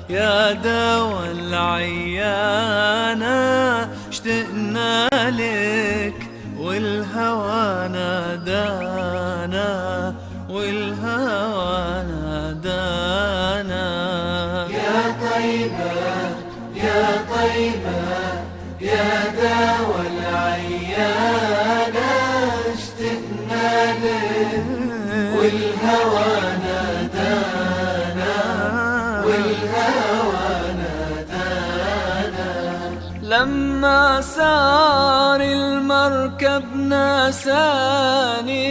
يا دوا العيانة اشتقنا لك والهوى نادانا والهوى نادانا. يا طيبة يا طيبة يا دوا العيانة اشتقنا لك والهوى نادانا والهوى نادانا. لما سار المركب ناساني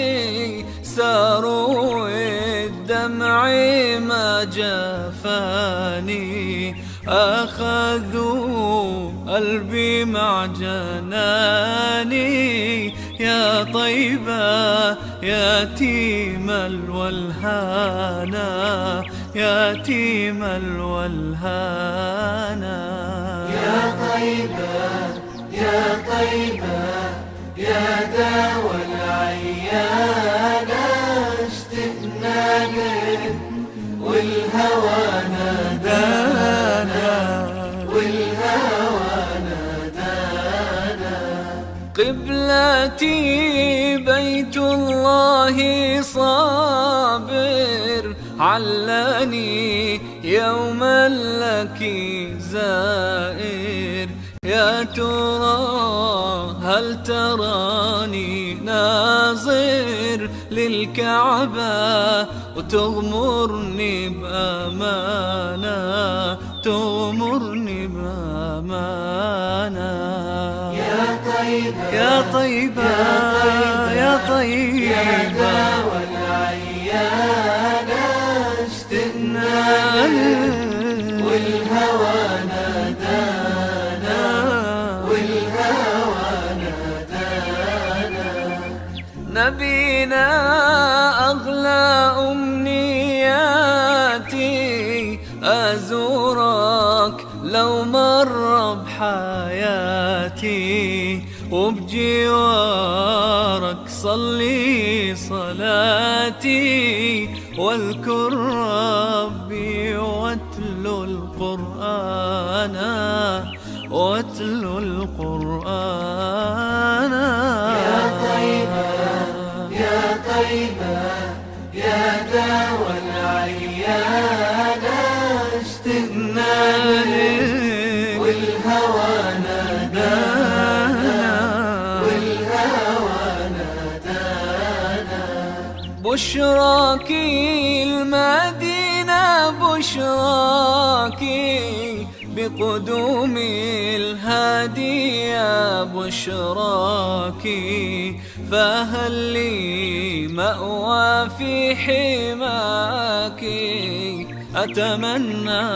ساروا الدمع ما جفاني أخذوا قلبي مع جناني. يا طيبة يتيم الولهانا يتيم الولهانا. يا طيبة يا طيبة يا دوا العيانة اشتقنا لك والهوى نادانا والهوى نادانا. قبلتي بيت الله صابر علاني يوما لك زائر. يا ترى هل تراني ناظر للكعبة وتغمرني بأمانة تغمرني بأمانة. يا طيبة يا طيبة يا طيبة يا دوا العيانة اشتقنا لك والهوى نادانا والهوى نادانا. نبينا أغلى أمنياتي أزورك لو مر بحياتي وبجوارك صلي صلاتي واذكر ربي واتلو القرآن واتلو القرآن. يا طيبة يا طيبة يا دوا العيانة اشتقنا لك والهوى نادانا والهوى نادانا. بشراكي المدينة بشراكي بقدوم الهادي يا بشراكي. فهل لي مأوى في حماك أتمنى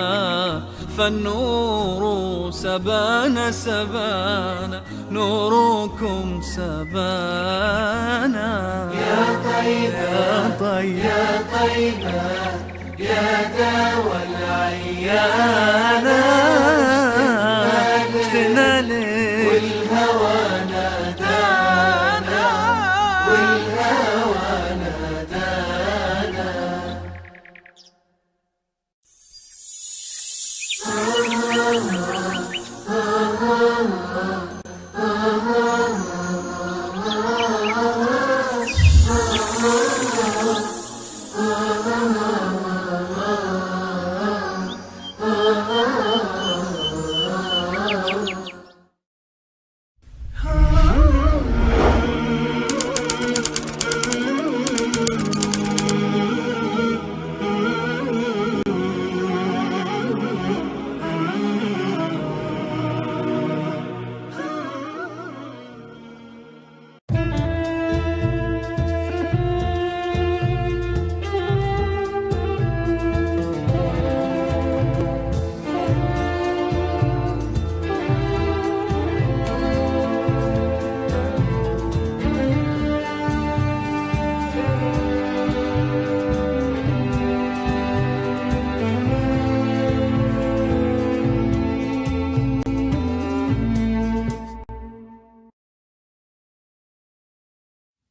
فالنور سبانا سبانا نوركم سبانا. يا طيبة يا طيبة يا طيبة يا دوا العيانة اشتقنا لك والهوى نادانا والهوى نادانا.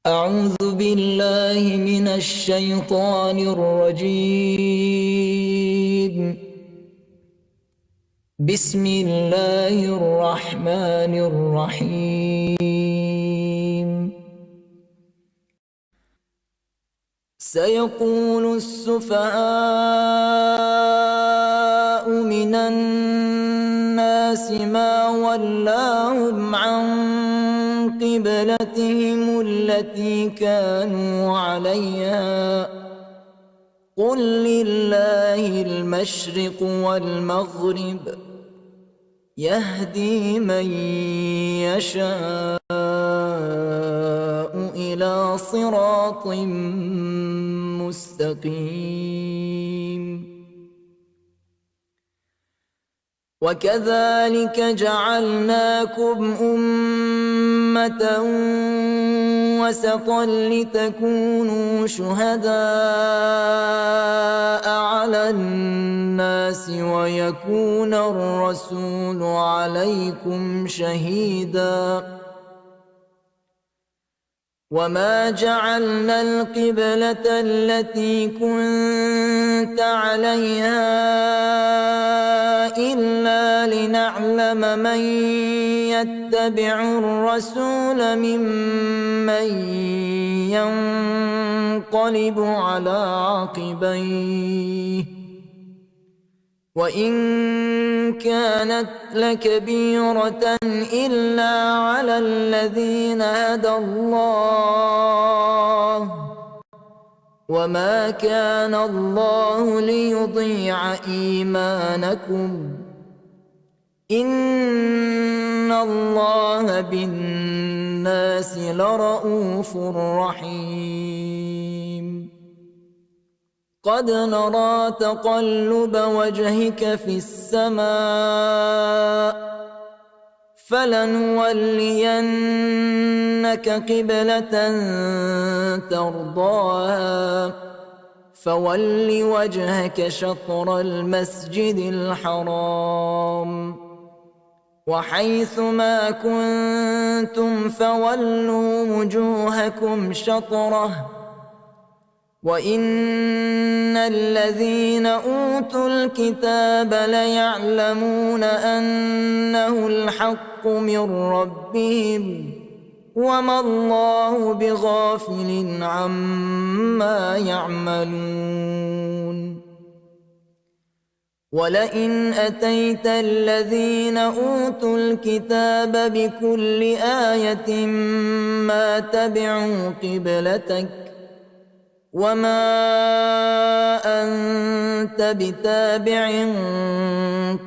أعوذ بالله من الشيطان الرجيم. بسم الله الرحمن الرحيم. سيقول السفهاء من الناس ما ولاهم عن قبلتهم التي كانوا عليها قل لله المشرق والمغرب يهدي من يشاء إلى صراط مستقيم. وكذلك جعلناكم أمة وسطا لتكونوا شهداء على الناس ويكون الرسول عليكم شهيدا. وما جعلنا القبلة التي كنت عليها إلا لنعلم من يتبع الرسول ممن ينقلب على عقبيه وإن كانت لكبيرة إلا على الذين هدى الله وما كان الله ليضيع إيمانكم إن الله بالناس لرءوف رحيم. قد نرى تقلب وجهك في السماء فلنولينك قبلة ترضاها فول وجهك شطر المسجد الحرام وحيث ما كنتم فولوا وجوهكم شطره وإن الذين أوتوا الكتاب ليعلمون أنه الحق من ربهم وما الله بغافل عما يعملون. ولئن أتيت الذين أوتوا الكتاب بكل آية ما تبعوا قبلتك وما أنت بتابع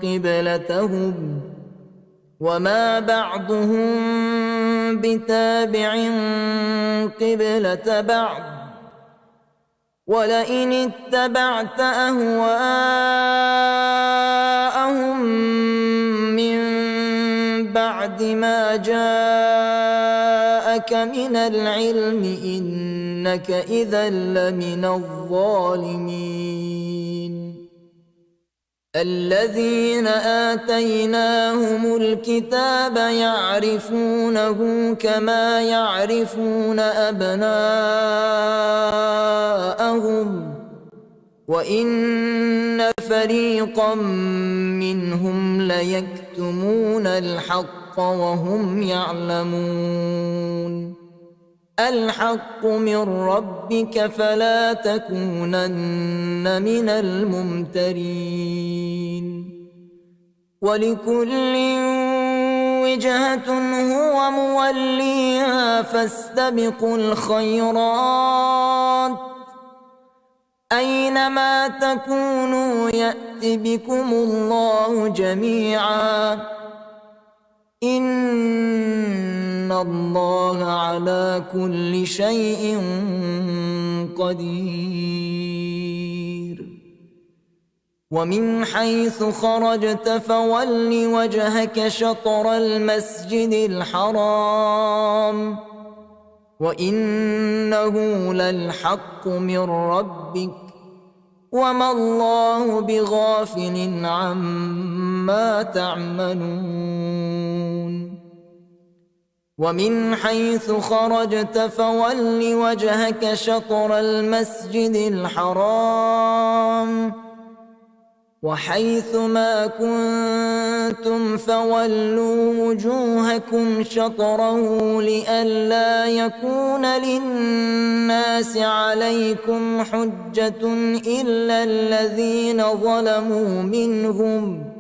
قبلتهم وما بعضهم بتابع قبلة بعض ولئن اتبعت أهواءهم من بعد ما جاءك من العلم إنك إذا لمن الظالمين. الذين آتيناهم الكتاب يعرفونه كما يعرفون أبناءهم وإن فريقا منهم ليكتمون الحق وهم يعلمون. الحق من ربك فلا تكونن من الممترين. ولكل وجهة هو موليها فاستبقوا الخيرات أينما تكونوا يأت بكم الله جميعا إن الله على كل شيء قدير. ومن حيث خرجت فول وجهك شطر المسجد الحرام وإنه للحق من ربك وما الله بغافل عما تعملون. ومن حيث خرجت فول وجهك شطر المسجد الحرام وحيث ما كنتم فولوا وجوهكم شطره لئلا يكون للناس عليكم حجة إلا الذين ظلموا منهم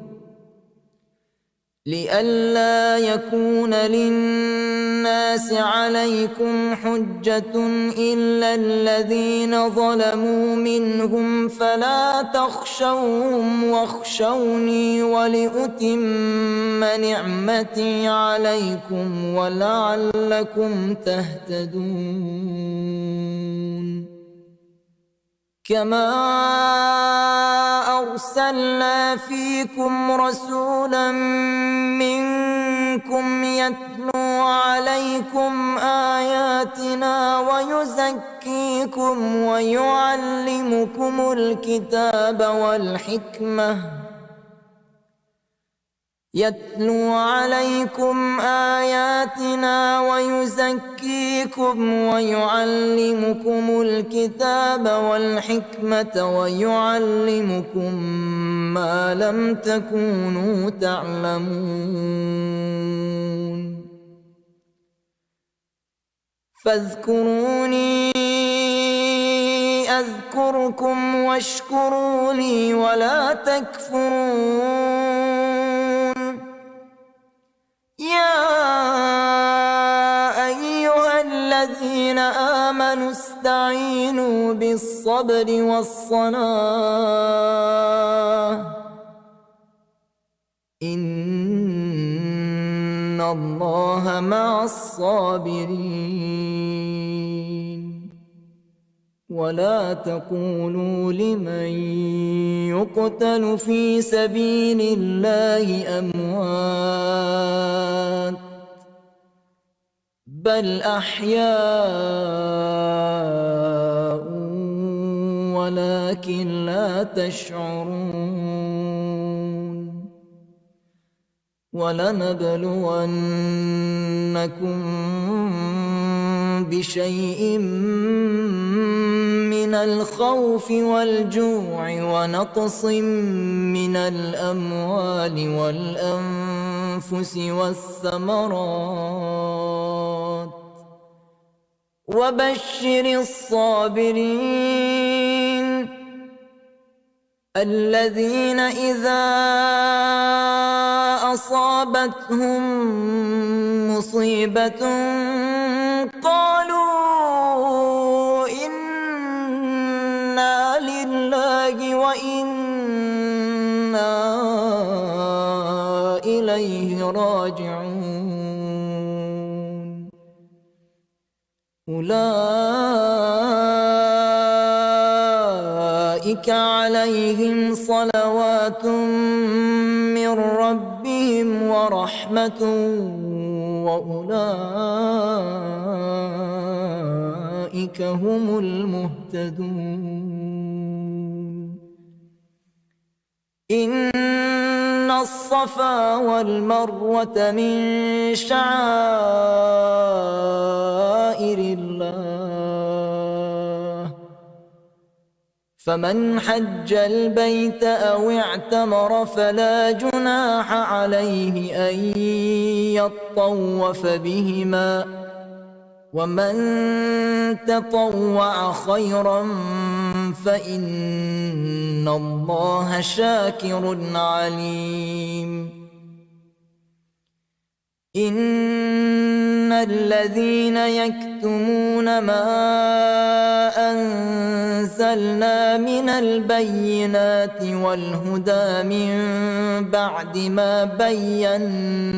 لئلا يكون للناس عليكم حجة إلا الذين ظلموا منهم فلا تخشوهم واخشوني ولأتم نعمتي عليكم ولعلكم تهتدون كما أرسلنا فيكم رسولا منكم يتلو عليكم آياتنا ويزكيكم ويعلمكم الكتاب والحكمة يتلو عليكم آياتنا ويزكيكم ويعلمكم الكتاب والحكمة ويعلمكم ما لم تكونوا تعلمون فاذكروني أذكركم واشكروا لي ولا تكفرون يا أيها الذين آمنوا استعينوا بالصبر والصلاة إن الله مع الصابرين ولا تقولوا لمن يقتل في سبيل الله أموات بل أحياء ولكن لا تشعرون ولنبلونكم بشيء من الخوف والجوع ونقص من الأموال والأنفس والثمرات وبشر الصابرين الذين إذا أصابتهم مصيبة قالوا إنا لله وإنا إليه راجعون أولئك عليهم صلوات من ربهم ورحمة وأولئك هم المهتدون إن الصفا والمروة من شعائر الله فمن حج البيت أو اعتمر فلا جناح عليه أن يطوف بهما ومن تطوع خيرا فإن الله شاكر عليم إن الذين يكتمون ما أنزلنا من البينات والهدى من بعد ما بيناه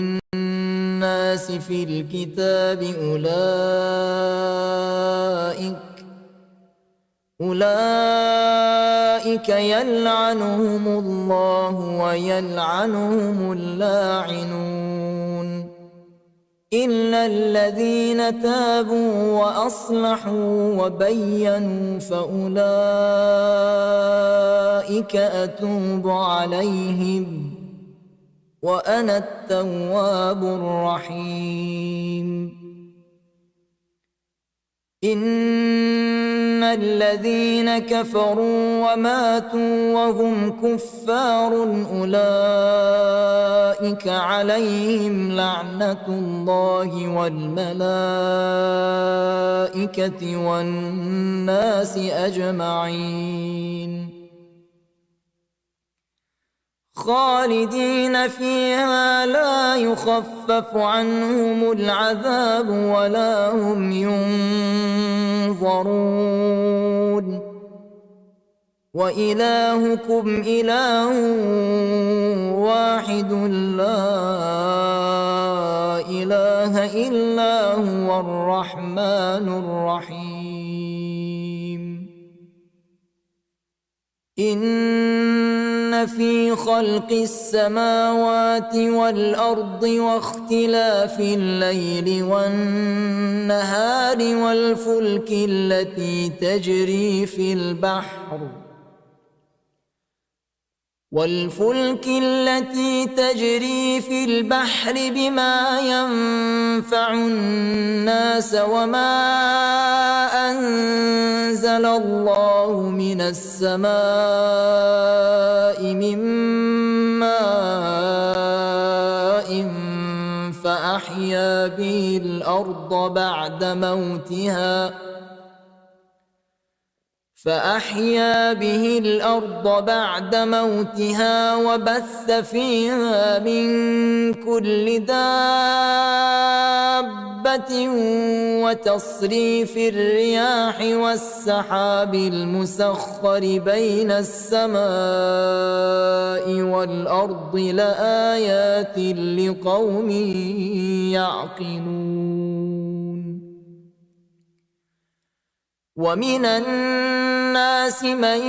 للناس في الكتاب أولئك يلعنهم الله ويلعنهم اللاعنون إلا الذين تابوا وأصلحوا وبينوا فأولئك أتوب عليهم وأنا التواب الرحيم إن الذين كفروا وماتوا وهم كفار أولئك عليهم لعنة الله والملائكة والناس أجمعين خالدين فيها لا يخفف عنهم العذاب ولا هم ينظرون وإلهكم إله واحد لا إله إلا هو الرحمن الرحيم إن في خلق السماوات والأرض واختلاف الليل والنهار والفلك التي تجري في البحر بما ينفع الناس وما أنزل الله من السماء من ماء فأحيا به الأرض بعد موتها وبث فيها من كل دابة وتصريف الرياح والسحاب المسخر بين السماء والأرض لآيات لقوم يعقلون ومن الناس من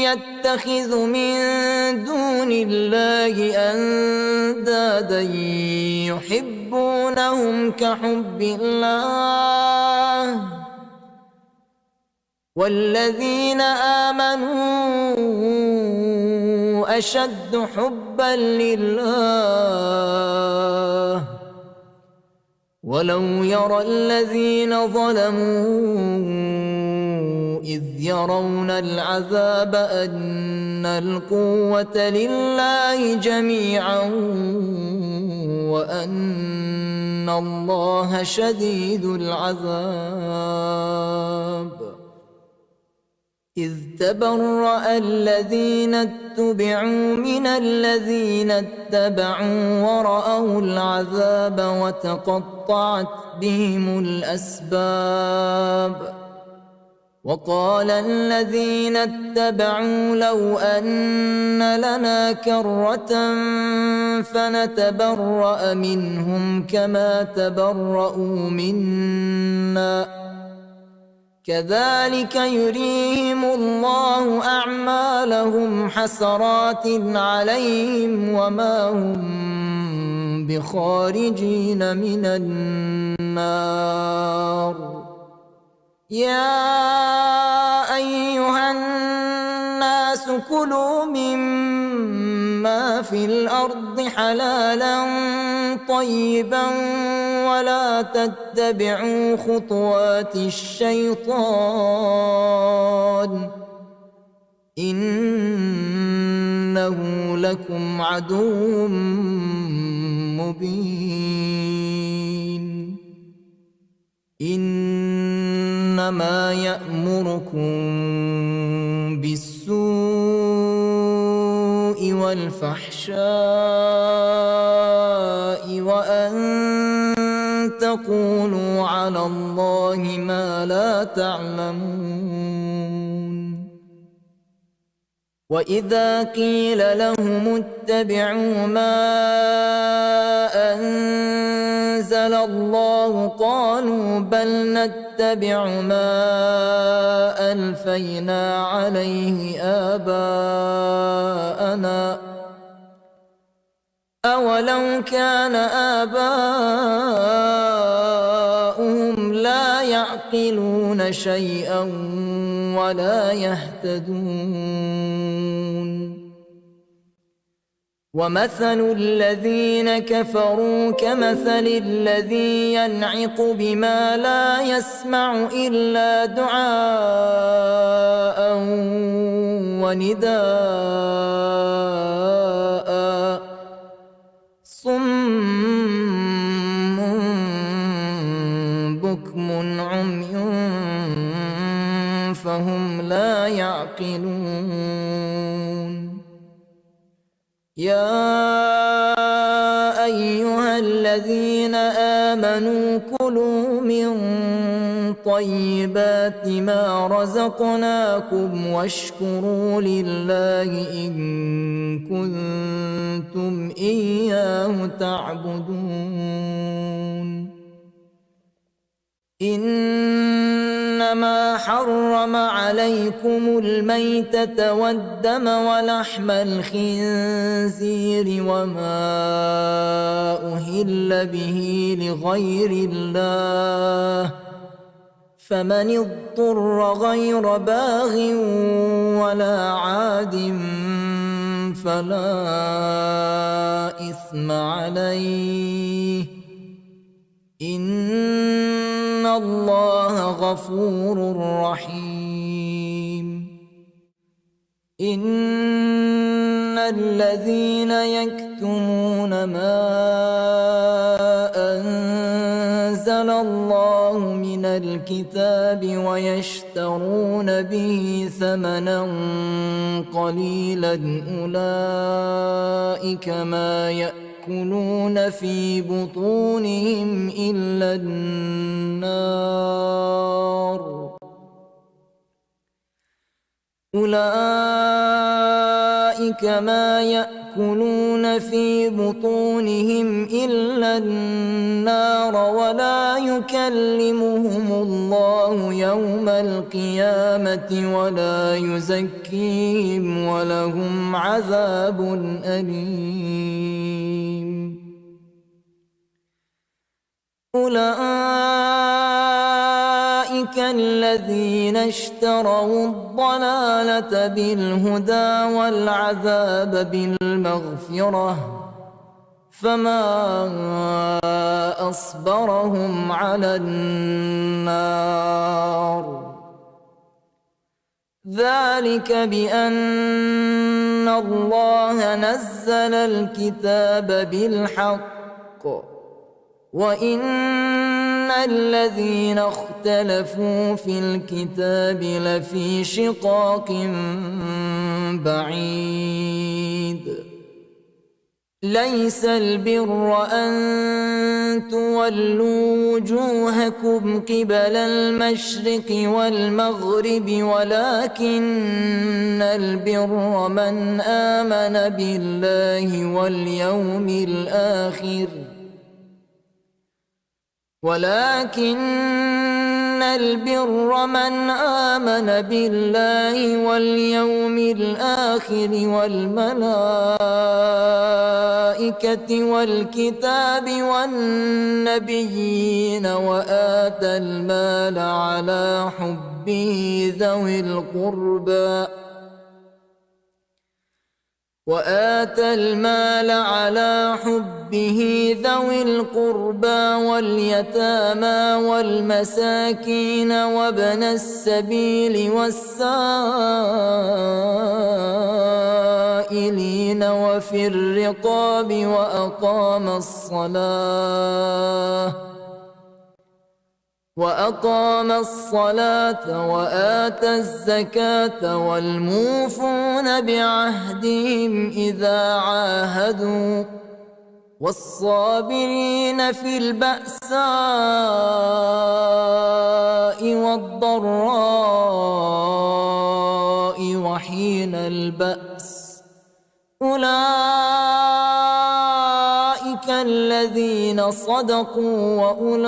يتخذ من دون الله أندادا يحبونهم كحب الله والذين آمنوا أشد حبا لله ولو يرى الذين ظلموا إذ يرون العذاب أن القوة لله جميعا وأن الله شديد العذاب إذ تبرأ الذين اتبعوا من الذين اتبعوا ورأوا العذاب وتقطعت بهم الأسباب وقال الذين اتبعوا لو أن لنا كرة فنتبرأ منهم كما تبرأوا منا كذلك يريهم الله أعمالهم حسرات عليهم وما هم بخارجين من النار يا أيها الناس كلوا مما في الأرض حلالا طيبا ولا تتبعوا خطوات الشيطان إنه لكم عدو مبين إنما يأمركم بالسوء والفحشاء وأن تقولوا على الله ما لا تعلمون وإذا قيل لهم اتبعوا ما أنزل الله قالوا بل نتبع ما ألفينا عليه آباءنا أولو كان آباؤهم لا يعقلون شيئا ولا يهتدون ومثل الذين كفروا كمثل الذي ينعق بما لا يسمع إلا دعاء ونداء صم بكم عمي فهم لا يعقلون يا أيها الذين آمنوا كلوا من طيبات ما رزقناكم واشكروا لله إن كنتم إياه تعبدون إنما حرم عليكم الميتة والدم ولحم الخنزير وما أهل به لغير الله فمن اضطر غير باغ ولا عاد فلا إثم عليه إن الله غفور رحيم إن الذين يكتمون ما أنزل الله من الكتاب ويشترون به ثمنا قليلا أولئك ما يأكلون في بطونهم إلا النار أولئك ما يأكلون في بطونهم إلا النار ولا يكلمهم الله يوم القيامة ولا يزكيهم ولهم عذاب أليم أولئك الذين اشتروا الضلالة بالهدى والعذاب بالمغفرة فما أصبرهم على النار ذلك بأن الله نزل الكتاب بالحق وإن الذين اختلفوا في الكتاب لفي شقاق بعيد ليس البر أن تولوا وجوهكم قبل المشرق والمغرب ولكن البر من آمن بالله واليوم الآخر ولكن البر من آمن بالله واليوم الآخر والملائكة والكتاب والنبيين وآتى المال على حبه ذوي القربى واليتامى والمساكين وابن السبيل والسائلين وفي الرقاب وأقام الصلاة وآتى الزكاة والموفون بعهدهم إذا عاهدوا والصابرين في البأساء والضراء وحين البأس أولئك الذين صدقوا وأولئك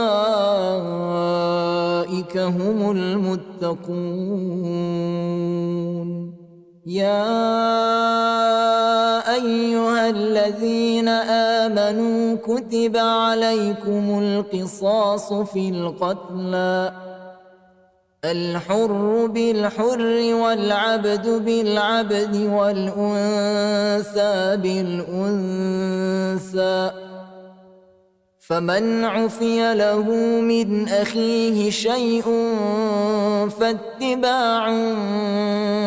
هم المتقون يا أيها الذين آمنوا كتب عليكم القصاص في القتلى الحر بالحر والعبد بالعبد والأنثى بالأنثى، فمن عفي له من أخيه شيء فاتباع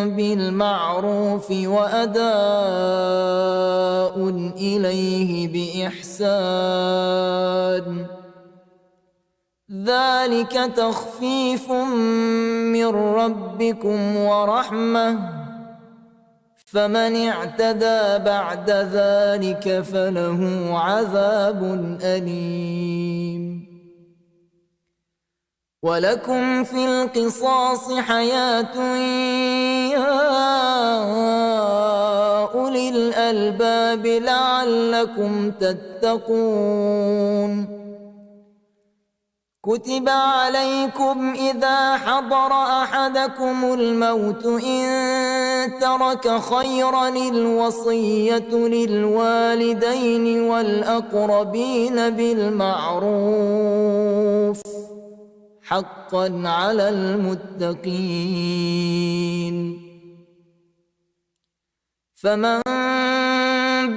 بالمعروف وأداء إليه بإحسان، ذلك تخفيف من ربكم ورحمة، فمن اعتدى بعد ذلك فله عذاب أليم. ولكم في القصاص حياة يا أولي الألباب لعلكم تتقون. كتب عليكم إذا حضر أحدكم الموت إن ترك خيرا الوصية للوالدين والأقربين بالمعروف حقا على المتقين، فمن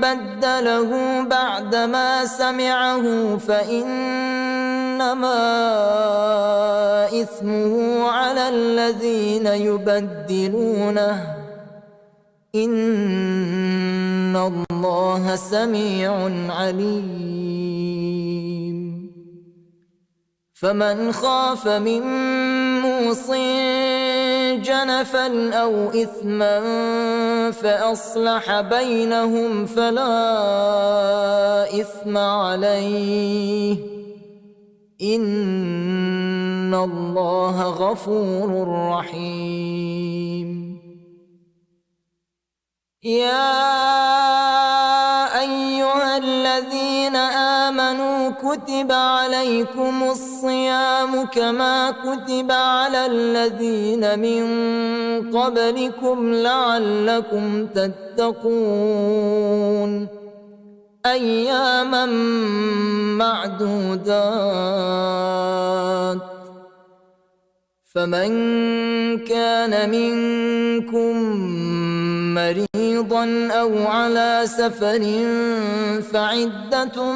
بدله بعدما سمعه فإنما إثمه على الذين يبدلونه، إن الله سميع عليم. فمن خاف من موصٍ جنفا أو إثما فأصلح بينهم فلا إثم عليه، إن الله غفور رحيم. يا أيها الذين آمنوا كتب عليكم الصيام كما كتب على الذين من قبلكم لعلكم تتقون، أياما معدودات، فمن كان منكم مريضا أو على سفر فعدة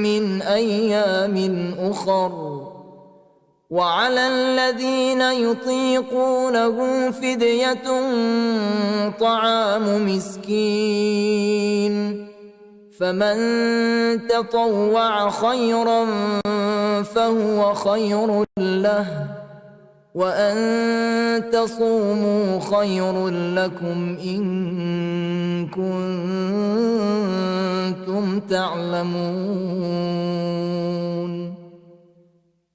من أيام أخر، وعلى الذين يطيقونه فدية طعام مسكين، فمن تطوع خيرا فهو خير له، وأن تصوموا خير لكم إن كنتم تعلمون.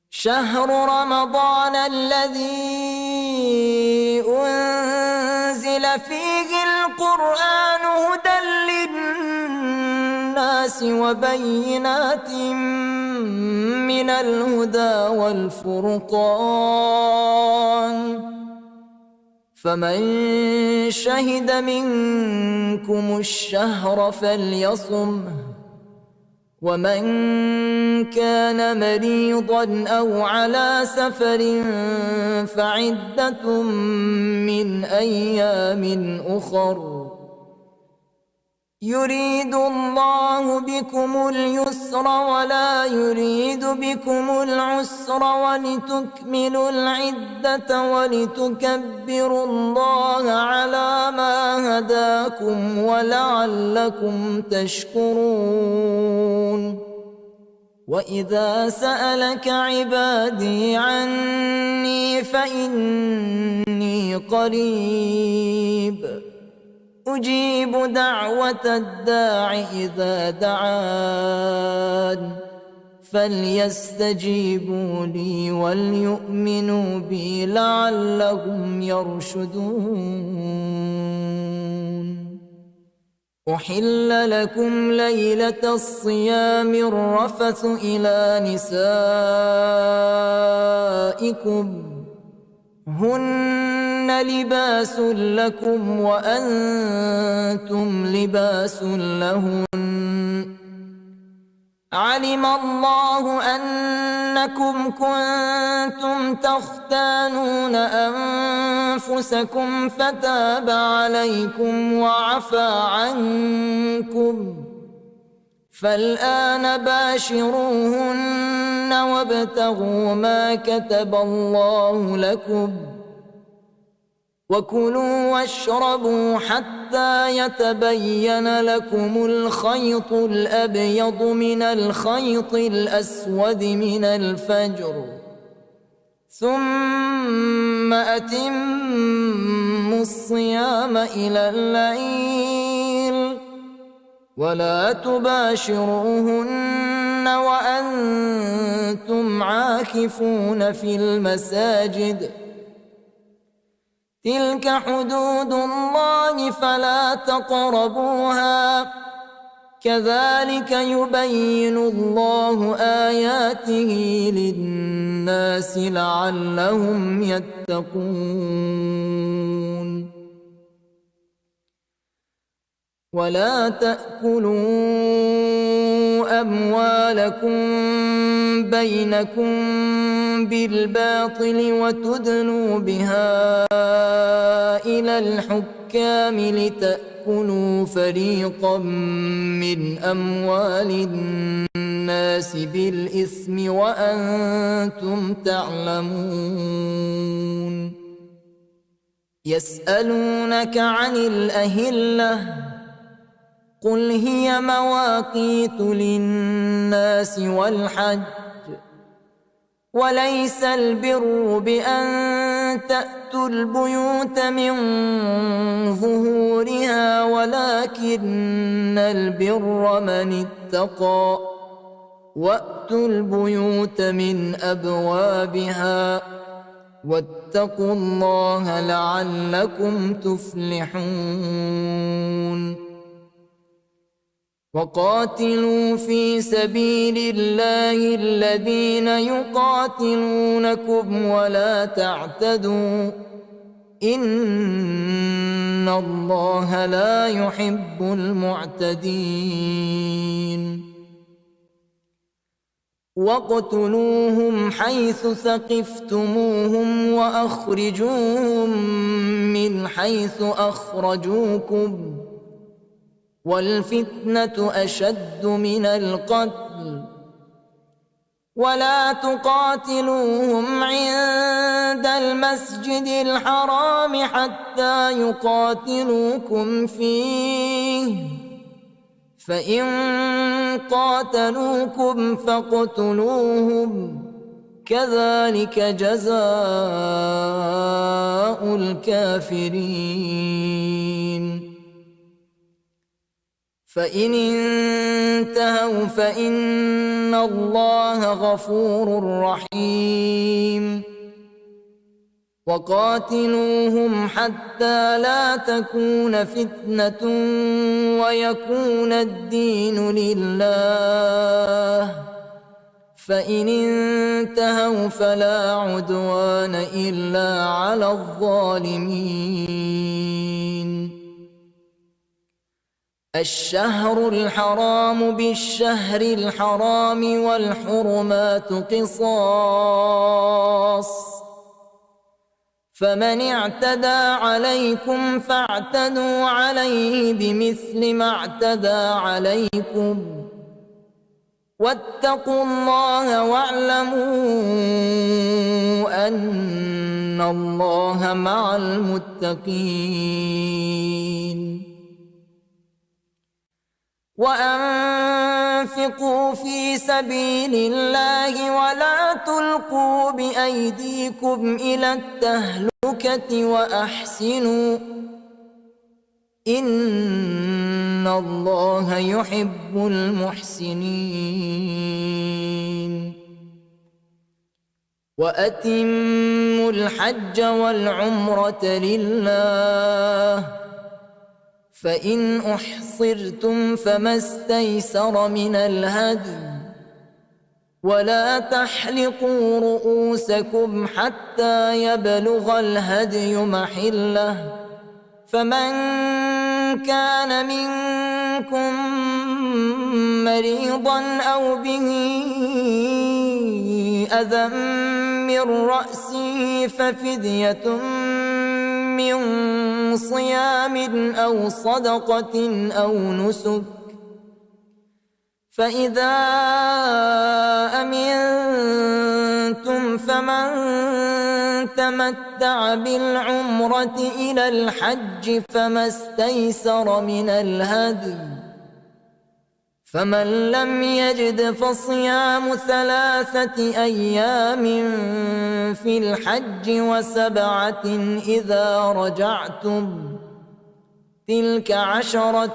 شهر رمضان الذي أنزل فيه القرآن هدى للناس وبينات من الهدى والفرقان، فمن شهد منكم الشهر فليصمه، ومن كان مريضا أو على سفر فعدة من أيام أخر، يريد الله بكم اليسر ولا يريد بكم العسر، ولتكملوا العدة ولتكبروا الله على ما هداكم ولعلكم تشكرون. وإذا سألك عبادي عني فإني قريب أجيب دعوة الداع إذا دعان، فليستجيبوا لي وليؤمنوا بي لعلهم يرشدون. أحل لكم ليلة الصيام الرفث إلى نسائكم هن لباس لكم وأنتم لباس لهن، علم الله أنكم إنكم كنتم تختانون أنفسكم فتاب عليكم وعفى عنكم، فالآن باشروهن وابتغوا ما كتب الله لكم، وكلوا واشربوا حتى يتبين لكم الخيط الأبيض من الخيط الأسود من الفجر، ثم أتموا الصيام إلى الليل، ولا تباشروهن وأنتم عاكفون في المساجد، تلك حدود الله فلا تقربوها، كذلك يبين الله آياته للناس لعلهم يتقون. ولا تأكلوا أموالكم بينكم بالباطل وتدلوا بها إلى الحكام لتأكلوا فريقا من أموال الناس بالإثم وأنتم تعلمون. يسألونك عن الأهلة، قل هي مواقيت للناس والحج، وليس البر بأن تأتوا البيوت من ظهورها، ولكن البر من اتقى، وأتوا البيوت من أبوابها، واتقوا الله لعلكم تفلحون. وقاتلوا في سبيل الله الذين يقاتلونكم ولا تعتدوا، إن الله لا يحب المعتدين. واقتلوهم حيث ثقفتموهم وأخرجوهم من حيث أخرجوكم، والفتنة أشد من القتل، ولا تقاتلوهم عند المسجد الحرام حتى يقاتلوكم فيه، فإن قاتلوكم فاقتلوهم، كذلك جزاء الكافرين. فإن انتهوا فإن الله غفور رحيم. وقاتلوهم حتى لا تكون فتنة ويكون الدين لله، فإن انتهوا فلا عدوان إلا على الظالمين. الشهر الحرام بالشهر الحرام والحرمات قصاص، فمن اعتدى عليكم فاعتدوا عليه بمثل ما اعتدى عليكم، واتقوا الله واعلموا أن الله مع المتقين. وأنفقوا في سبيل الله ولا تلقوا بأيديكم إلى التهلكة وأحسنوا إن الله يحب المحسنين. وأتموا الحج والعمرة لله، فإن أحصرتم فما استيسر من الهدي، ولا تحلقوا رؤوسكم حتى يبلغ الهدي محله، فمن كان منكم مريضا أو به أذى من رأسه ففدية من صيام أو صدقة أو نسك، فإذا أمنتم فمن تمتع بالعمرة إلى الحج فما استيسر من الهدي، فمن لم يجد فصيام 3 أيام في الحج و7 إذا رجعتم، تلك 10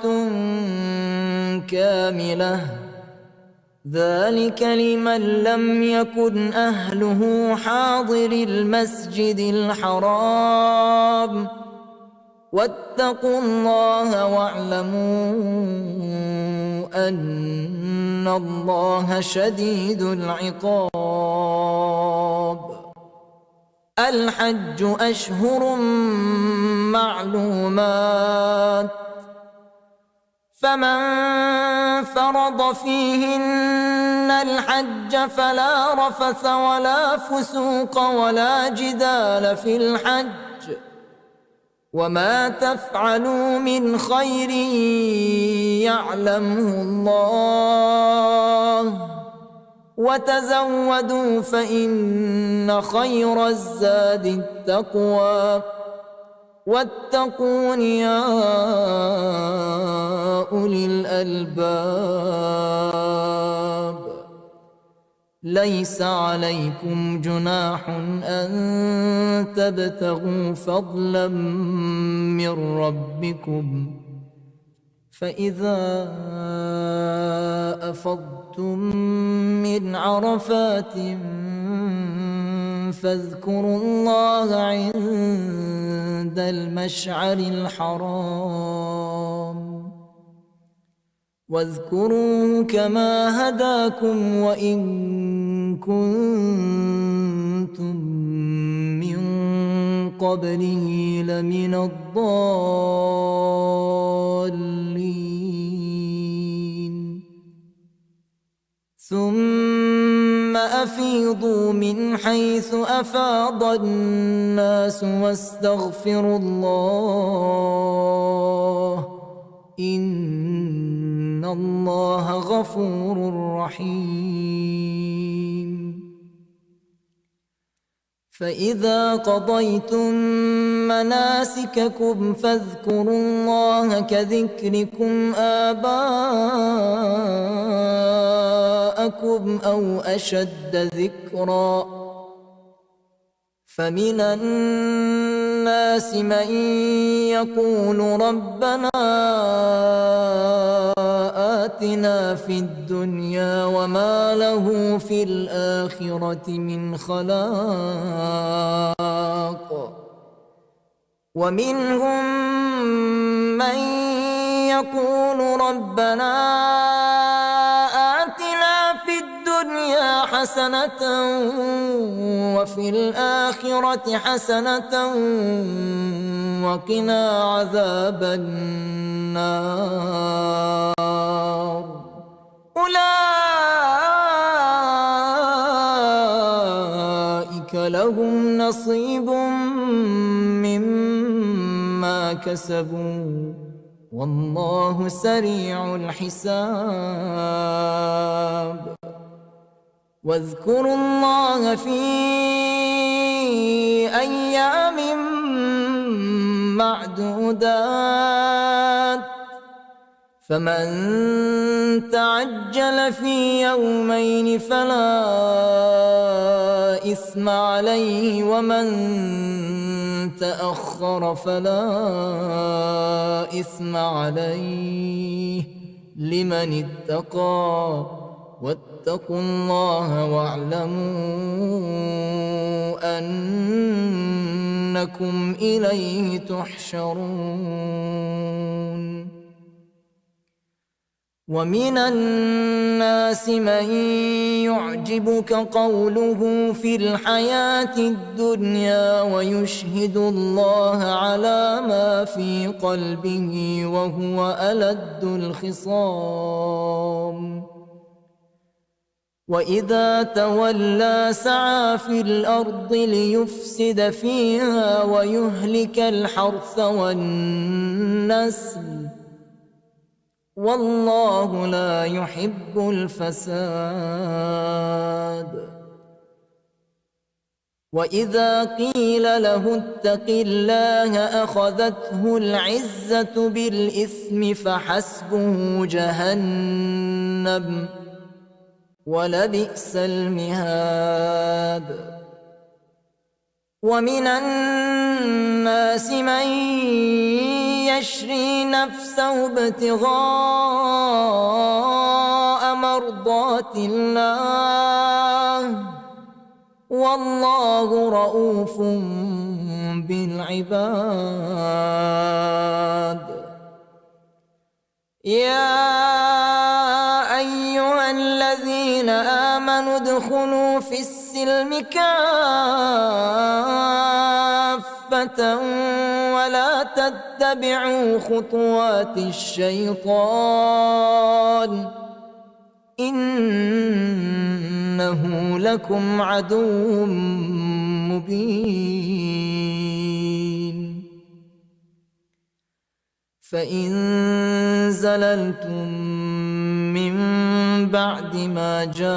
كاملة، ذلك لمن لم يكن أهله حاضر المسجد الحرام، واتقوا الله واعلموا أن الله شديد العقاب. الحج أشهر معلومات، فمن فرض فيهن الحج فلا رفث ولا فسوق ولا جدال في الحج، وما تفعلوا من خير يعلمه الله، وتزودوا فإن خير الزاد التقوى، واتقون يا أولي الألباب. ليس عليكم جناح أن تبتغوا فضلا من ربكم، فإذا أفضتم من عرفات فاذكروا الله عند المشعر الحرام، واذكروه كما هداكم وإن كنتم من قبله لمن الضالين. ثم أفيضوا من حيث أفاض الناس واستغفروا الله، إن الله غفور رحيم. فإذا قضيتم مناسككم فاذكروا الله كذكركم آباءكم أو أشد ذكرا، فمن الناس من يقول ربنا آتنا في الدنيا وما له في الآخرة من خلاق، ومنهم من يقول ربنا آتنا في الدنيا حسنة وفي الآخرة حسنة وقنا عذاب النار. أولئك لهم نصيب مما كسبوا والله سريع الحساب. واذكروا الله في أيام معدودات، فمن تعجل في يومين فلا إثم عليه، ومن تأخر فلا إثم عليه لمن اتقى، واتقوا الله واعلموا أنكم إليه تحشرون. ومن الناس من يعجبك قوله في الحياة الدنيا ويشهد الله على ما في قلبه وهو ألد الخصام. وإذا تولى سعى في الأرض ليفسد فيها ويهلك الحرث والنسل والله لا يحب الفساد. وإذا قيل له اتق الله أخذته العزة بالإثم فحسبه جهنم ولبئس المهاد. ومن الناس من يشري نفسه ابتغاء مرضات الله والله رؤوف بالعباد. يا أيها الذين آمنوا ادخلوا في السلم كافة ولا تتبعوا خطوات الشيطان إنه لكم عدو مبين. فإن زللتم من بعد ما جاءتكم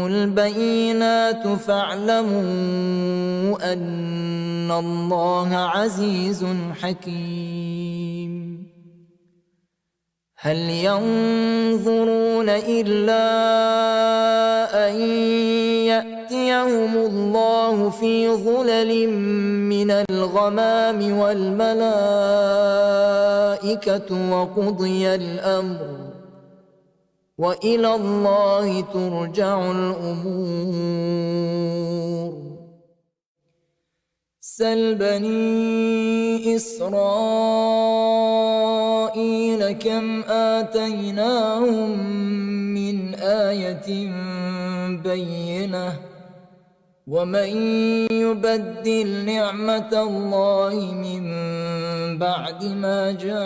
البينات فاعلموا أن الله عزيز حكيم. هل ينظرون إلا أن يأتيهم الله في ظلل من الغمام والملائكة وقضي الأمر وإلى الله ترجع الأمور. سل بني إسرائيل كم آتيناهم من آية بينة ومن يبدل نعمة الله من بعد ما جاءته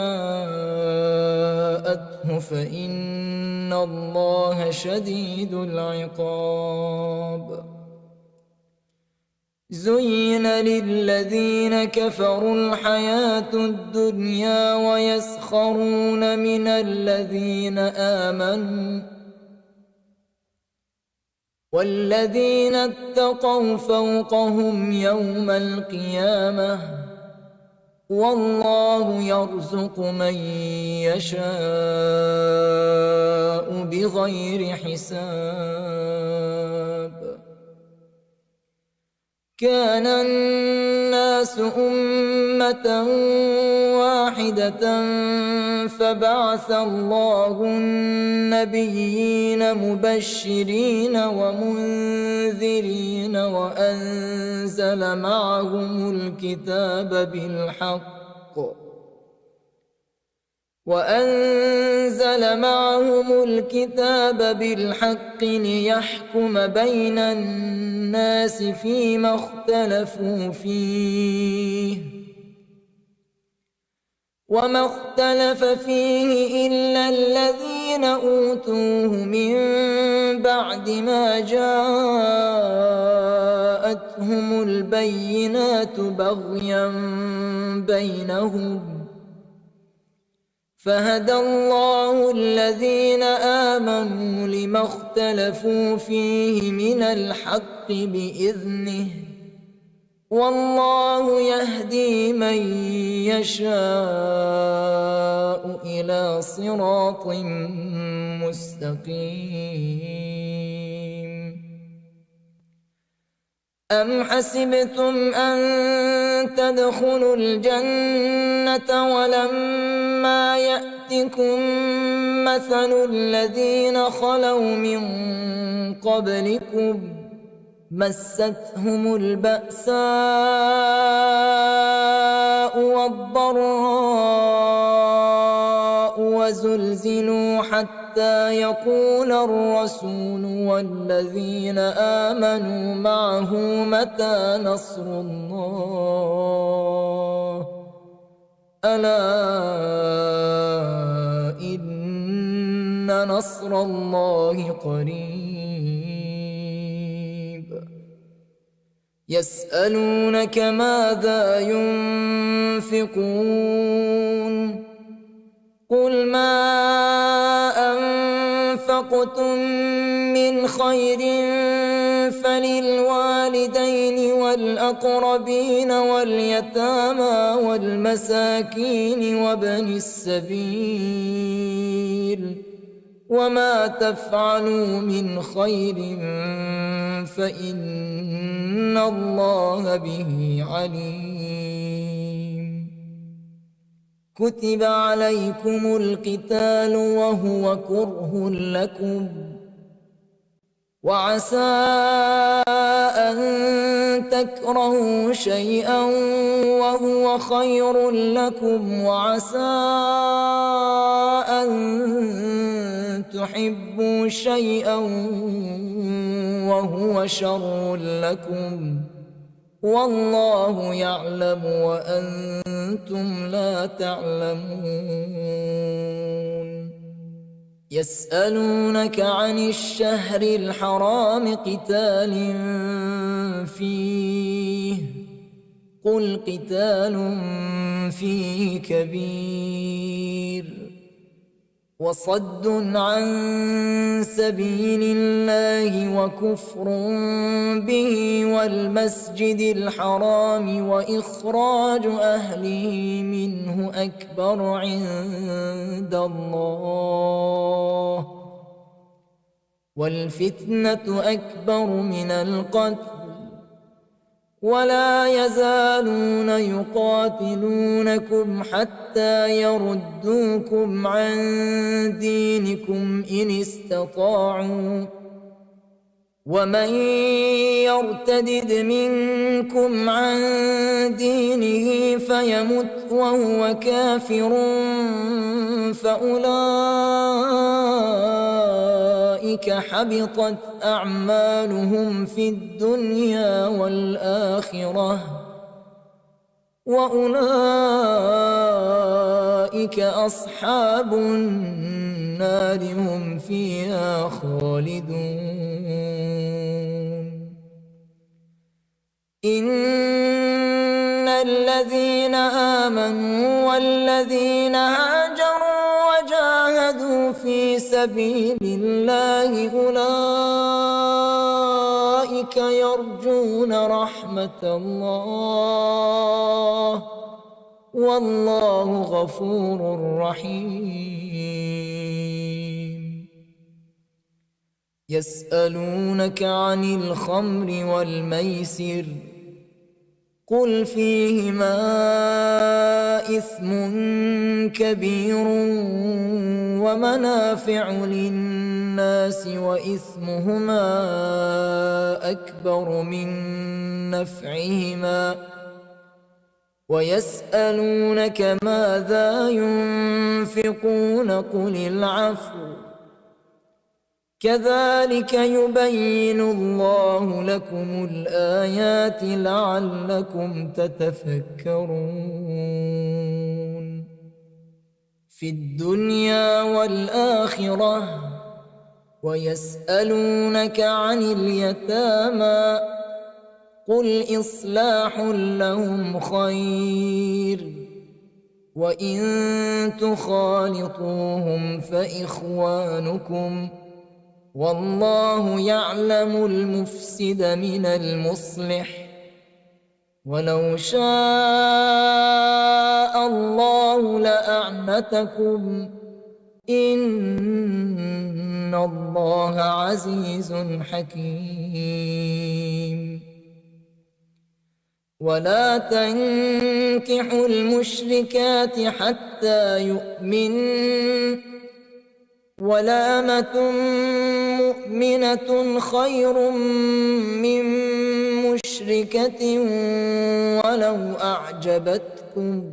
فإن الله شديد العقاب. زين للذين كفروا الحياة الدنيا ويسخرون من الذين آمنوا والذين اتقوا فوقهم يوم القيامة والله يرزق من يشاء بغير حساب. كان الناس أمة واحدة فبعث الله النبيين مبشرين ومنذرين وأنزل معهم الكتاب بالحق ليحكم بين الناس فيما اختلفوا فيه وما اختلف فيه إلا الذين أوتوه من بعد ما جاءتهم البينات بغيا بينهم فهدى الله الذين آمنوا لما اختلفوا فيه من الحق بإذنه والله يهدي من يشاء إلى صراط مستقيم. أم حسبتم أن تدخلوا الجنة ولما يأتكم مثل الذين خلوا من قبلكم مستهم البأساء والضراء وزلزلوا حتى يقول الرسول والذين آمنوا معه متى نصر الله ألا إن نصر الله قريب. يسألونك ماذا ينفقون قل ما أنفقتم من خير فللوالدين والأقربين واليتامى والمساكين وابن السبيل وما تفعلوا من خير فإن الله به عليم. كتب عليكم القتال وهو كره لكم وعسى أن تكرهوا شيئا وهو خير لكم وعسى أن تحبوا شيئا وهو شر لكم والله يعلم وأنتم لا تعلمون. يسألونك عن الشهر الحرام قتال فيه قل قتال فيه كبير وصد عن سبيل الله وكفر به والمسجد الحرام وإخراج أهله منه أكبر عند الله والفتنة أكبر من القتل ولا يزالون يقاتلونكم حتى يردوكم عن دينكم إن استطاعوا ومن يرتدد منكم عن دينه فيمت وهو كافر فأولئك حبطت أعمالهم في الدنيا والآخرة وأولئك أصحاب النار هم فيها خالدون. إن الذين آمنوا والذين هاجروا وجاهدوا في سبيل الله أولئك يرجون رحمة الله والله غفور رحيم. يسألونك عن الخمر والميسر قل فيهما إثم كبير ومنافع للناس وإثمهما أكبر من نفعهما ويسألونك ماذا ينفقون قل العفو كذلك يبين الله لكم الآيات لعلكم تتفكرون. في الدنيا والآخرة ويسألونك عن اليتامى قل إصلاح لهم خير وإن تخالطوهم فإخوانكم والله يعلم المفسد من المصلح ولو شاء الله لأعنتكم إن الله عزيز حكيم. ولا تنكحوا المشركات حتى يؤمنن ولأمة مؤمنة خير من مشركة ولو أعجبتكم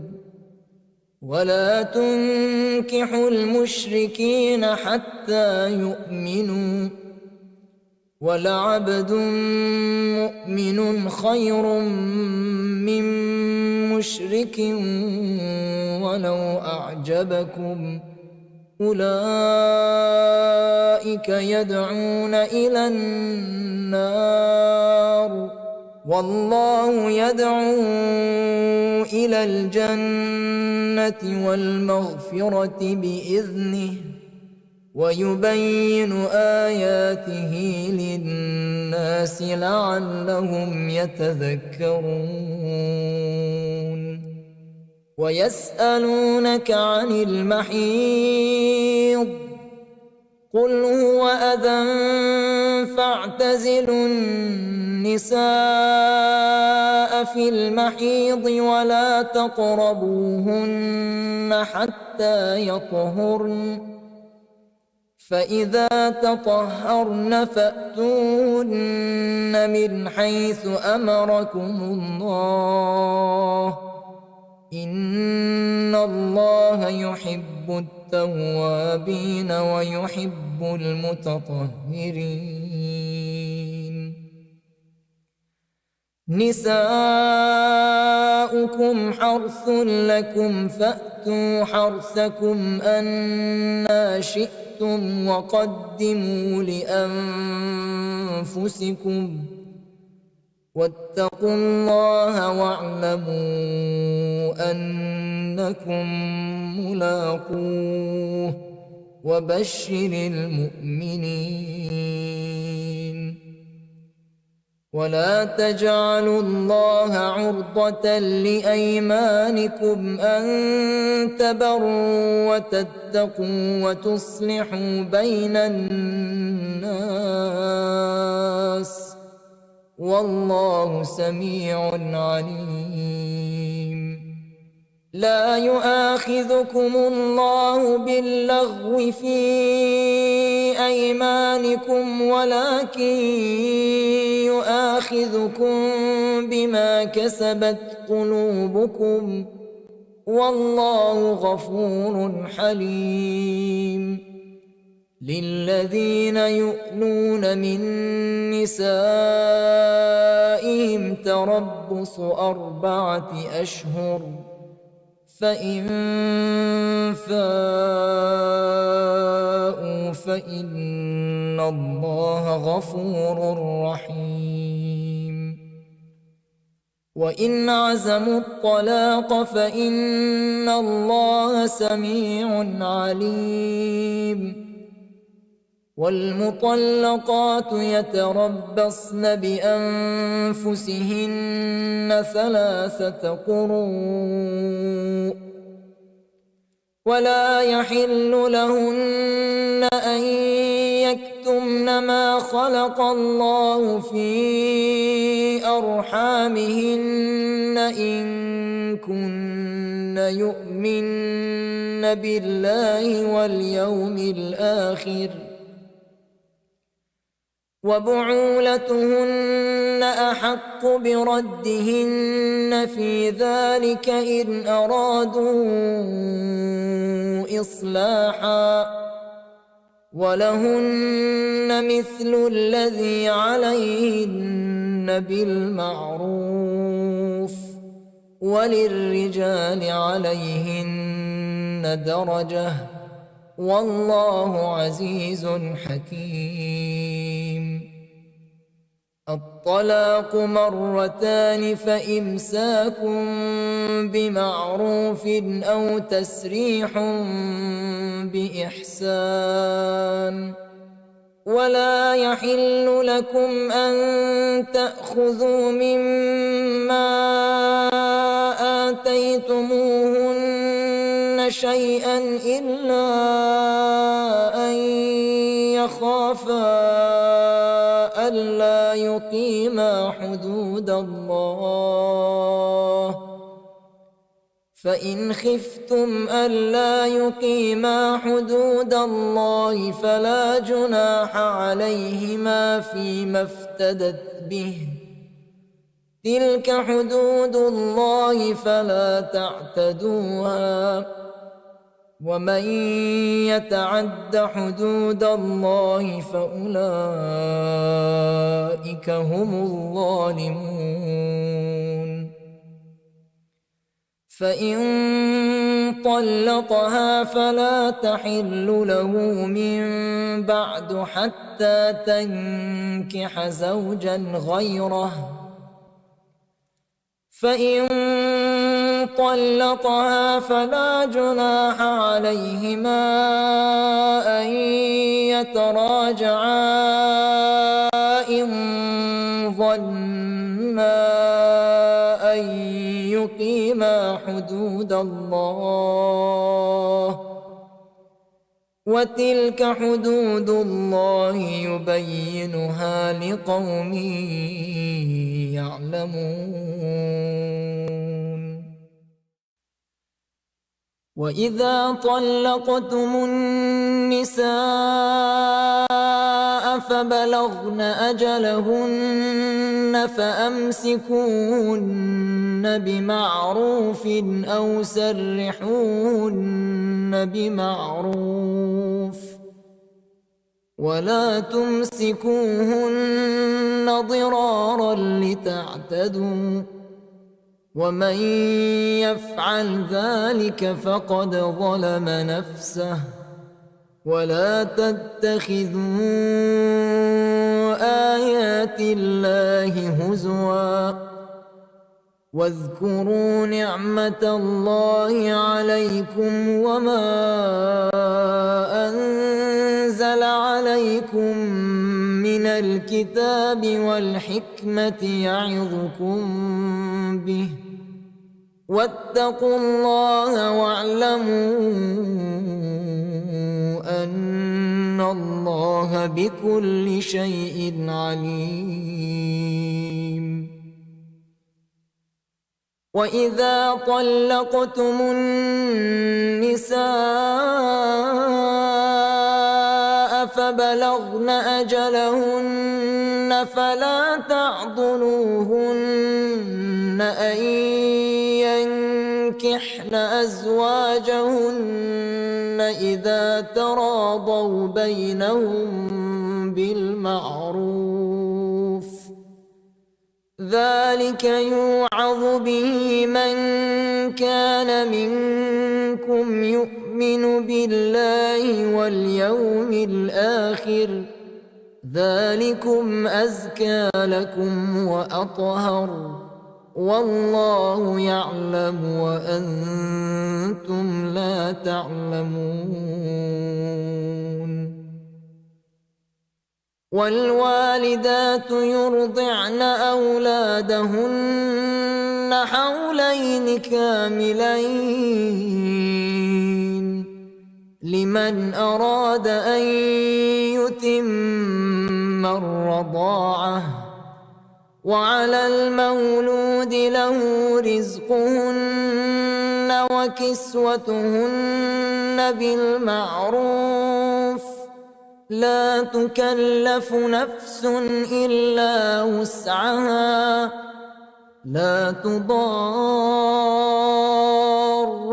ولا تنكحوا المشركين حتى يؤمنوا ولعبد مؤمن خير من مشرك ولو أعجبكم أولئك يدعون إلى النار والله يدعو إلى الجنة والمغفرة بإذنه ويبين آياته للناس لعلهم يتذكرون ويسألونك عن المحيض قل هو أذى فاعتزلوا النساء في المحيض ولا تقربوهن حتى يطهرن فإذا تطهرن فأتوهن من حيث أمركم الله إن الله يحب التوابين ويحب المتطهرين نساؤكم حرث لكم فأتوا حرثكم أنى شئتم وقدموا لأنفسكم واتقوا الله واعلموا أنكم ملاقوه وبشر المؤمنين ولا تجعلوا الله عرضة لأيمانكم أن تبروا وتتقوا وتصلحوا بين الناس والله سميع عليم لا يؤاخذكم الله باللغو في أيمانكم ولكن يؤاخذكم بما كسبت قلوبكم والله غفور حليم للذين يؤلون من نسائهم تربص 4 أشهر فإن فاءوا فإن الله غفور رحيم وإن عزموا الطلاق فإن الله سميع عليم والمطلقات يتربصن بأنفسهن 3 قروء ولا يحل لهن أن يكتمن ما خلق الله في أرحامهن إن كن يؤمن بالله واليوم الآخر وبعولتهن أحق بردهن في ذلك إن أرادوا إصلاحا ولهن مثل الذي عليهن بالمعروف وللرجال عليهن درجة والله عزيز حكيم الطلاق 2 فإمساك بمعروف أو تسريح بإحسان ولا يحل لكم أن تأخذوا مما آتيتموهن شيئا إلا أن يخافا ألا يقيما حدود الله فإن خفتم ألا يقيما حدود الله فلا جناح عليهما فيما افتدت به تلك حدود الله فلا تعتدوها ومن يتعد حدود الله فأولئك هم الظالمون فإن طلقها فلا تحل له من بعد حتى تنكح زوجا غيره فإن طلقها فلا جناح عليهما أن يتراجعا إن ظنا أن يقيما حدود الله وتلك حدود الله يبينها لقوم يعلمون وإذا طلقتم النساء فبلغن أجلهن فأمسكوهن بمعروف أو سرحوهن بمعروف ولا تمسكوهن ضرارا لتعتدوا ومن يفعل ذلك فقد ظلم نفسه ولا تتخذوا آيات الله هزوا واذكروا نعمة الله عليكم وما أنزل عليكم من الكتاب والحكمة يعظكم به واتقوا الله واعلموا أن الله بكل شيء عليم وإذا طلقتم النساء فبلغن أجلهن فلا تعضلوهن أن ينكحن أزواجهن إذا تراضوا بينهم بالمعروف ذلك يوعظ به من كان منكم يؤمن بالله واليوم الآخر ذلكم أزكى لكم وأطهر والله يعلم وأنتم لا تعلمون والوالدات يرضعن أولادهن حولين كاملين لمن أراد أن يتم الرضاعة وعلى المولود له رزقهن وكسوتهن بالمعروف لا تكلف نفس إلا وسعها لا تضار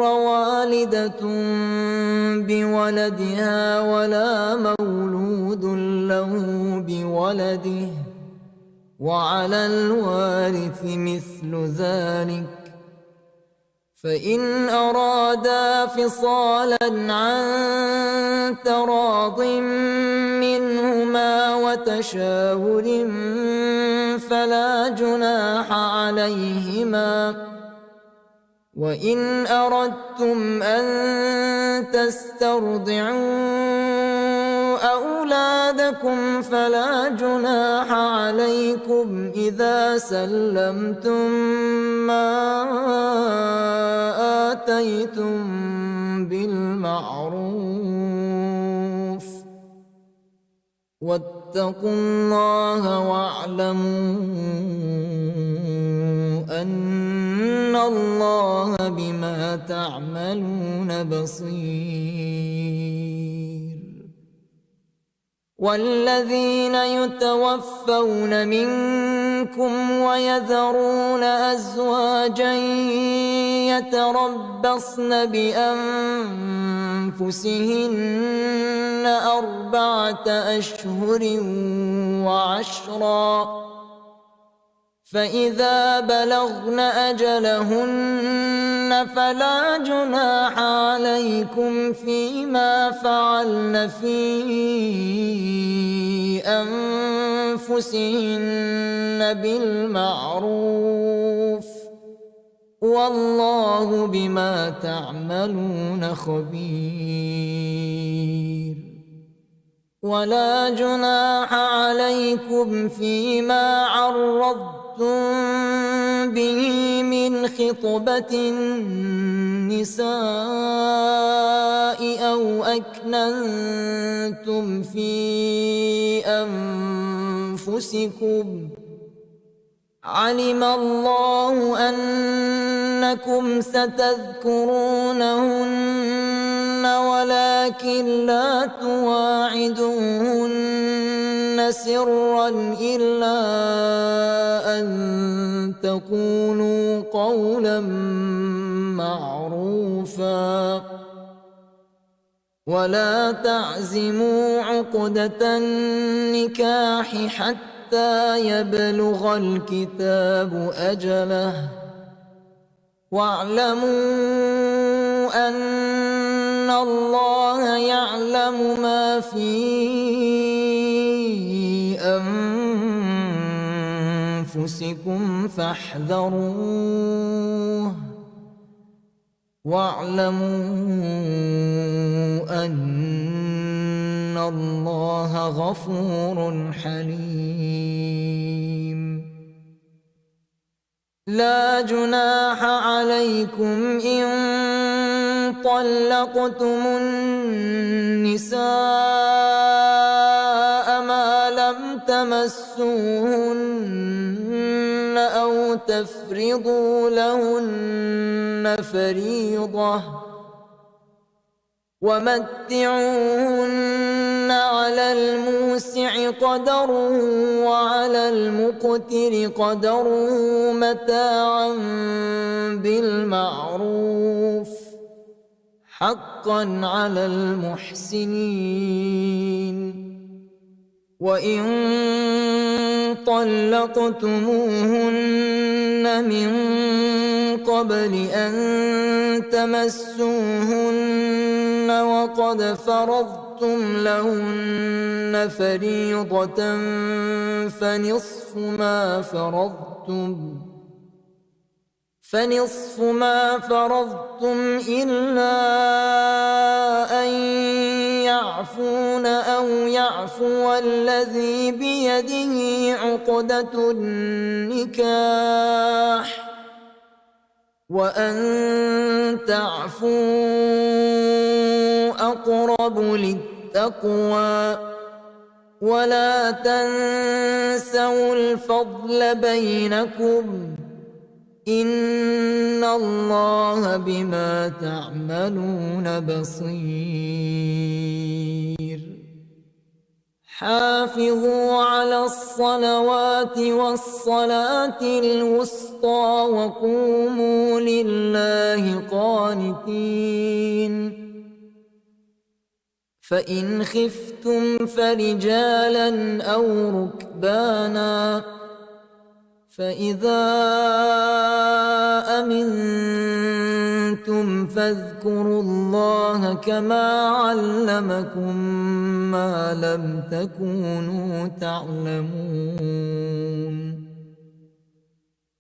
والدة بولدها ولا مولود له بولده وعلى الوارث مثل ذلك فإن أرادا فصالا عن تراض منهما وتشاور فلا جناح عليهما وإن أردتم أن تسترضعوا أولادكم فلا جناح عليكم إذا سلمتم ما آتيتم بالمعروف واتقوا الله واعلموا أن الله بما تعملون بصير والذين يتوفون منكم ويذرون أزواجا يتربصن بأنفسهن 4 أشهر وعشرا فإذا بلغن أجلهن فلا جناح عليكم فيما فعلن في أنفسهن بالمعروف والله بما تعملون خبير. ولا جناح عليكم فيما عرضتم به من خطبة النساء أو أكننتم في أنفسكم علم الله أنكم ستذكرونهن ولكن لا تواعدوهن سرا إلا أن تقولوا قولا معروفا ولا تعزموا عقدة النكاح حتى يبلغ الكتاب أجله واعلموا أن الله يعلم ما في أنفسكم فاحذروه واعلموا أن الله غفور حليم. لا جناح عليكم إن طلقتم النساء ما لم تمسوهن أو تفرضوا لهن فريضة ومتعوهن على الموسع قدره وعلى المقتر قدره متاعا بالمعروف حقا على المحسنين. وإن طلقتموهن من قبل أن تمسوهن وقد فرضتم لهن فريضة فنصف ما فرضتم إلا أن يعفون أو يعفو الذي بيده عقدة النكاح وأن تعفوا أقرب للتقوى ولا تنسوا الفضل بينكم إن الله بما تعملون بصير. حافظوا على الصلوات والصلاة الوسطى وقوموا لله قانتين. فإن خفتم فرجالا أو ركبانا فإذا أمنتم فاذكروا الله كما علمكم ما لم تكونوا تعلمون.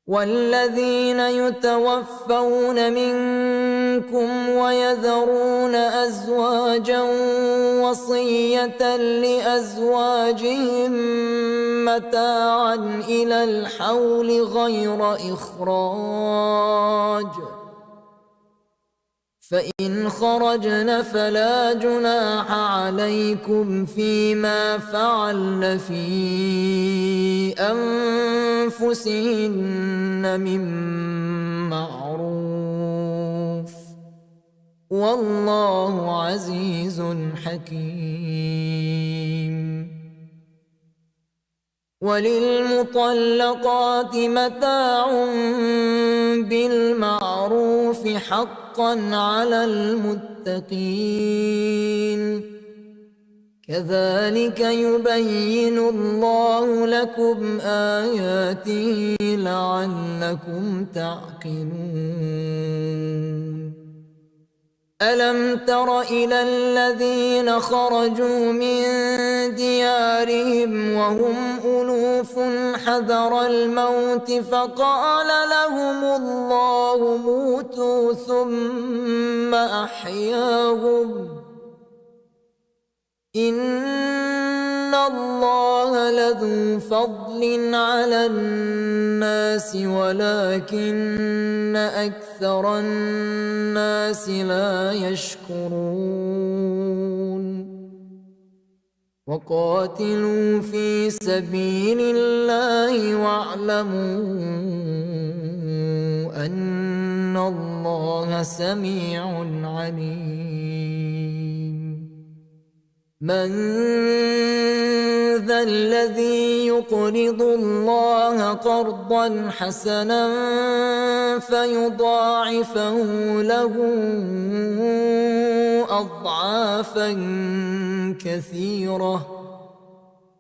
والذين يتوفون منكم ويذرون أزواجا وصية لأزواجهم متاعا إلى الحول غير إخراج فإن خرجن فلا جناح عليكم فيما فعلن في أنفسهن من معروف والله عزيز حكيم. وللمطلقات متاع بالمعروف حقا على المتقين. كذلك يبين الله لكم آياته لعلكم تعقلون ألم تر إلى الذين خرجوا من ديارهم وهم ألوف حذر الموت فقال لهم الله موتوا ثم أحياهم إن الله لذو فضل على الناس ولكن أكثر الناس لا يشكرون وقاتلوا في سبيل الله واعلموا أن الله سميع عليم من ذا الذي يقرض الله قرضا حسنا فيضاعفه له أضعافا كثيرة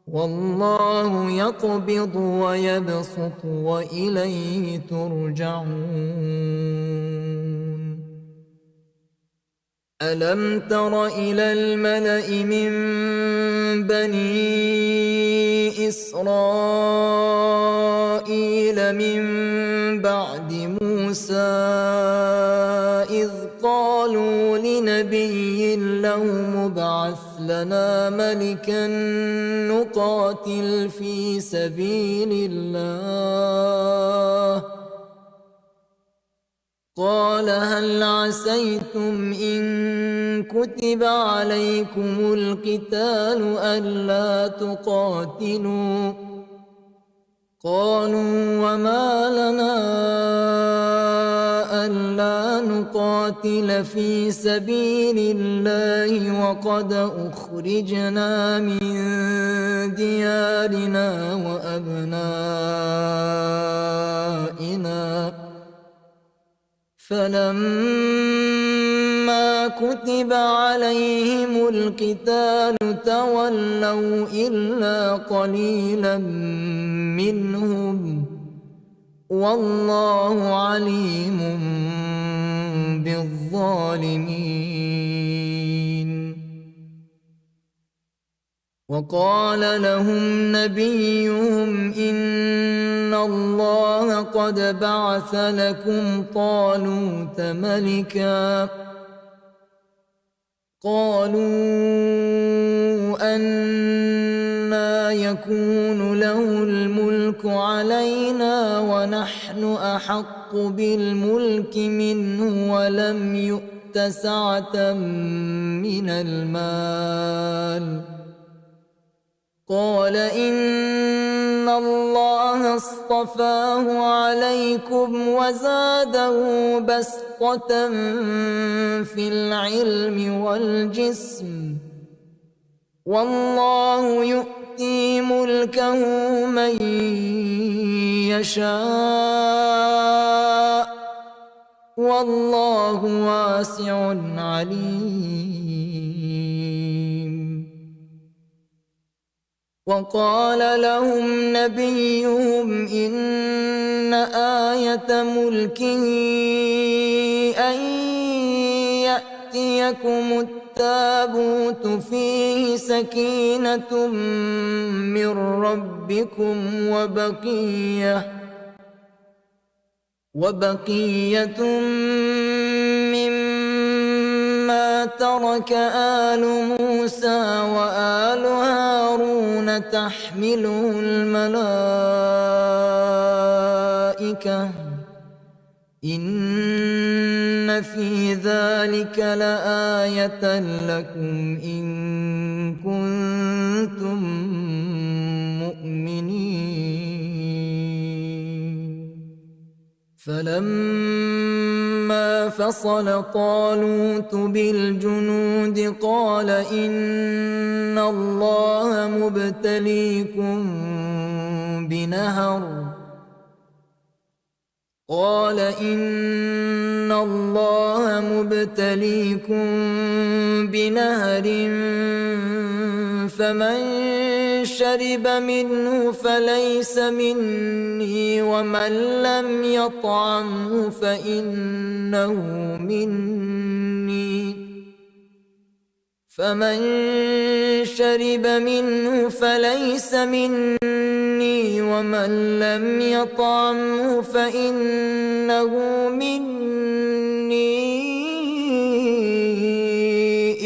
والله يقبض ويبسط وإليه ترجعون ألم تر إلى الملأ من بني إسرائيل من بعد موسى إذ قالوا لنبي له ابعث لنا ملكا نقاتل في سبيل الله قال هل عسيتم إن كتب عليكم القتال ألا تقاتلوا قالوا وما لنا ألا نقاتل في سبيل الله وقد أخرجنا من ديارنا وأبنائنا فلما كتب عليهم القتال تولوا إلا قليلا منهم والله عليم بالظالمين وقال لهم نبيهم إن الله قد بعث لكم طالوت ملكا قالوا أنى يكون له الملك علينا ونحن أحق بالملك منه ولم يؤت سعة من المال قال إن الله اصطفاه عليكم وزاده بسطة في العلم والجسم والله يؤتي ملكه من يشاء والله واسع عليم وقال لهم نبيهم إن آية ملكه أن يأتيكم التابوت فيه سكينة من ربكم وبقية مما ترك آل موسى وآل هارون تحمله الملائكة إن في ذلك لآية لكم إن كنتم مؤمنين فلما فصل طالوت بالجنود قال إن الله مبتليكم بنهر قال إن الله مبتليكم بنهر فمن شرب منه فليس مني ومن لم يطعمه فإنه مني فمن شرب منه فليس مني ومن لم يطعمه فإنه مني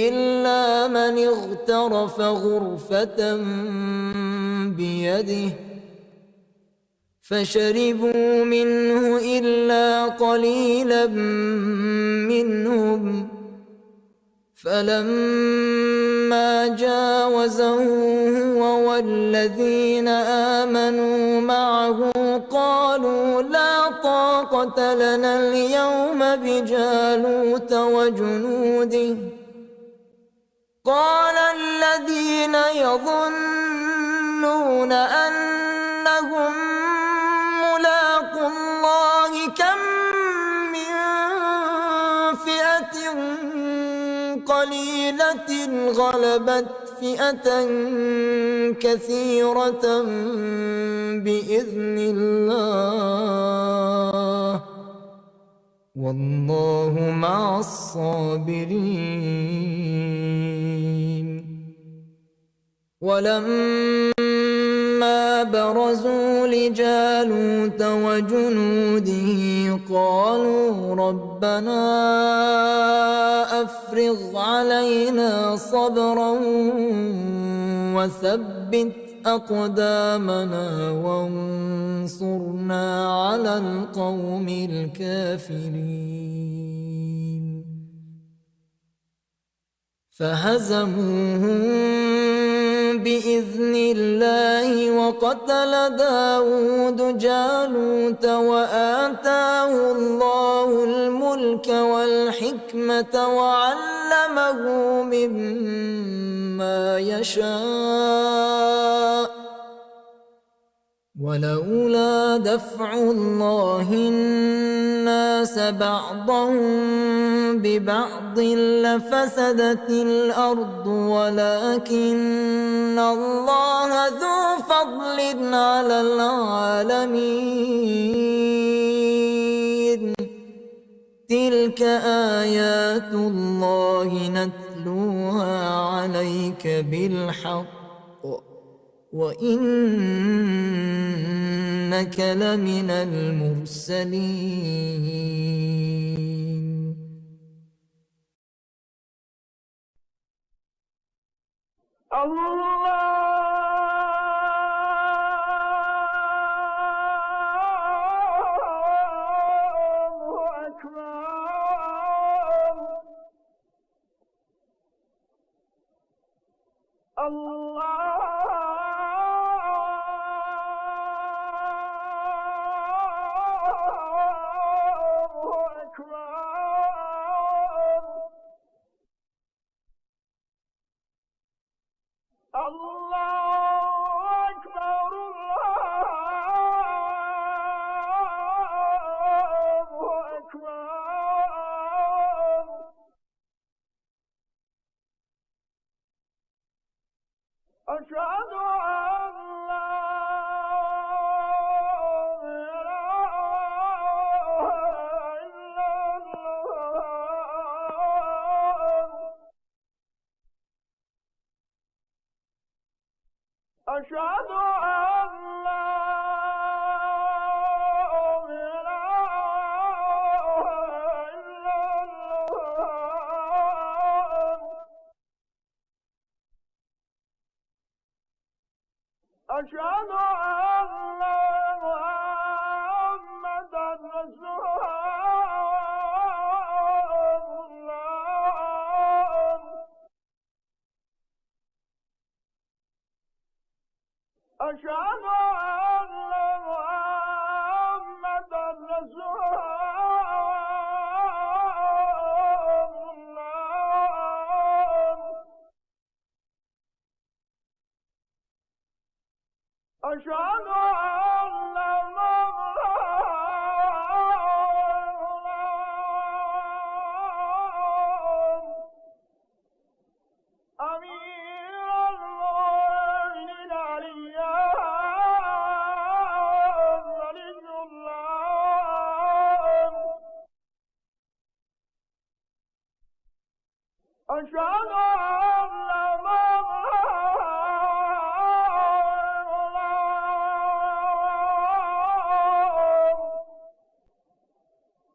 إلا من اغترف غرفة بيده فشربوا منه إلا قليلا منهم فلما جاوزه هو والذين آمنوا معه قالوا لا طاقة لنا اليوم بجالوت وجنوده قال الذين يظنون أنهم ملاقو الله كم من فئة قليلة غلبت فئة كثيرة بإذن الله والله مع الصابرين ولما برزوا لجالوت وجنوده قالوا ربنا أفرغ علينا صبرا وثبت أقدامنا وانصرنا على القوم الكافرين فهزموهم بإذن الله وقتل داود جالوت وآتاه الله الملك والحكمة وعلمه مما يشاء ولولا دفع الله الناس بعضهم ببعض لفسدت الأرض ولكن الله ذو فضل على العالمين تلك آيات الله نتلوها عليك بالحق وإنك لمن المرسلين أشهد أن لا إله إلا الله أشهد أن محمدا رسول الله أشهد أن محمدا رسول الله أشهد أن محمدا أشهد أن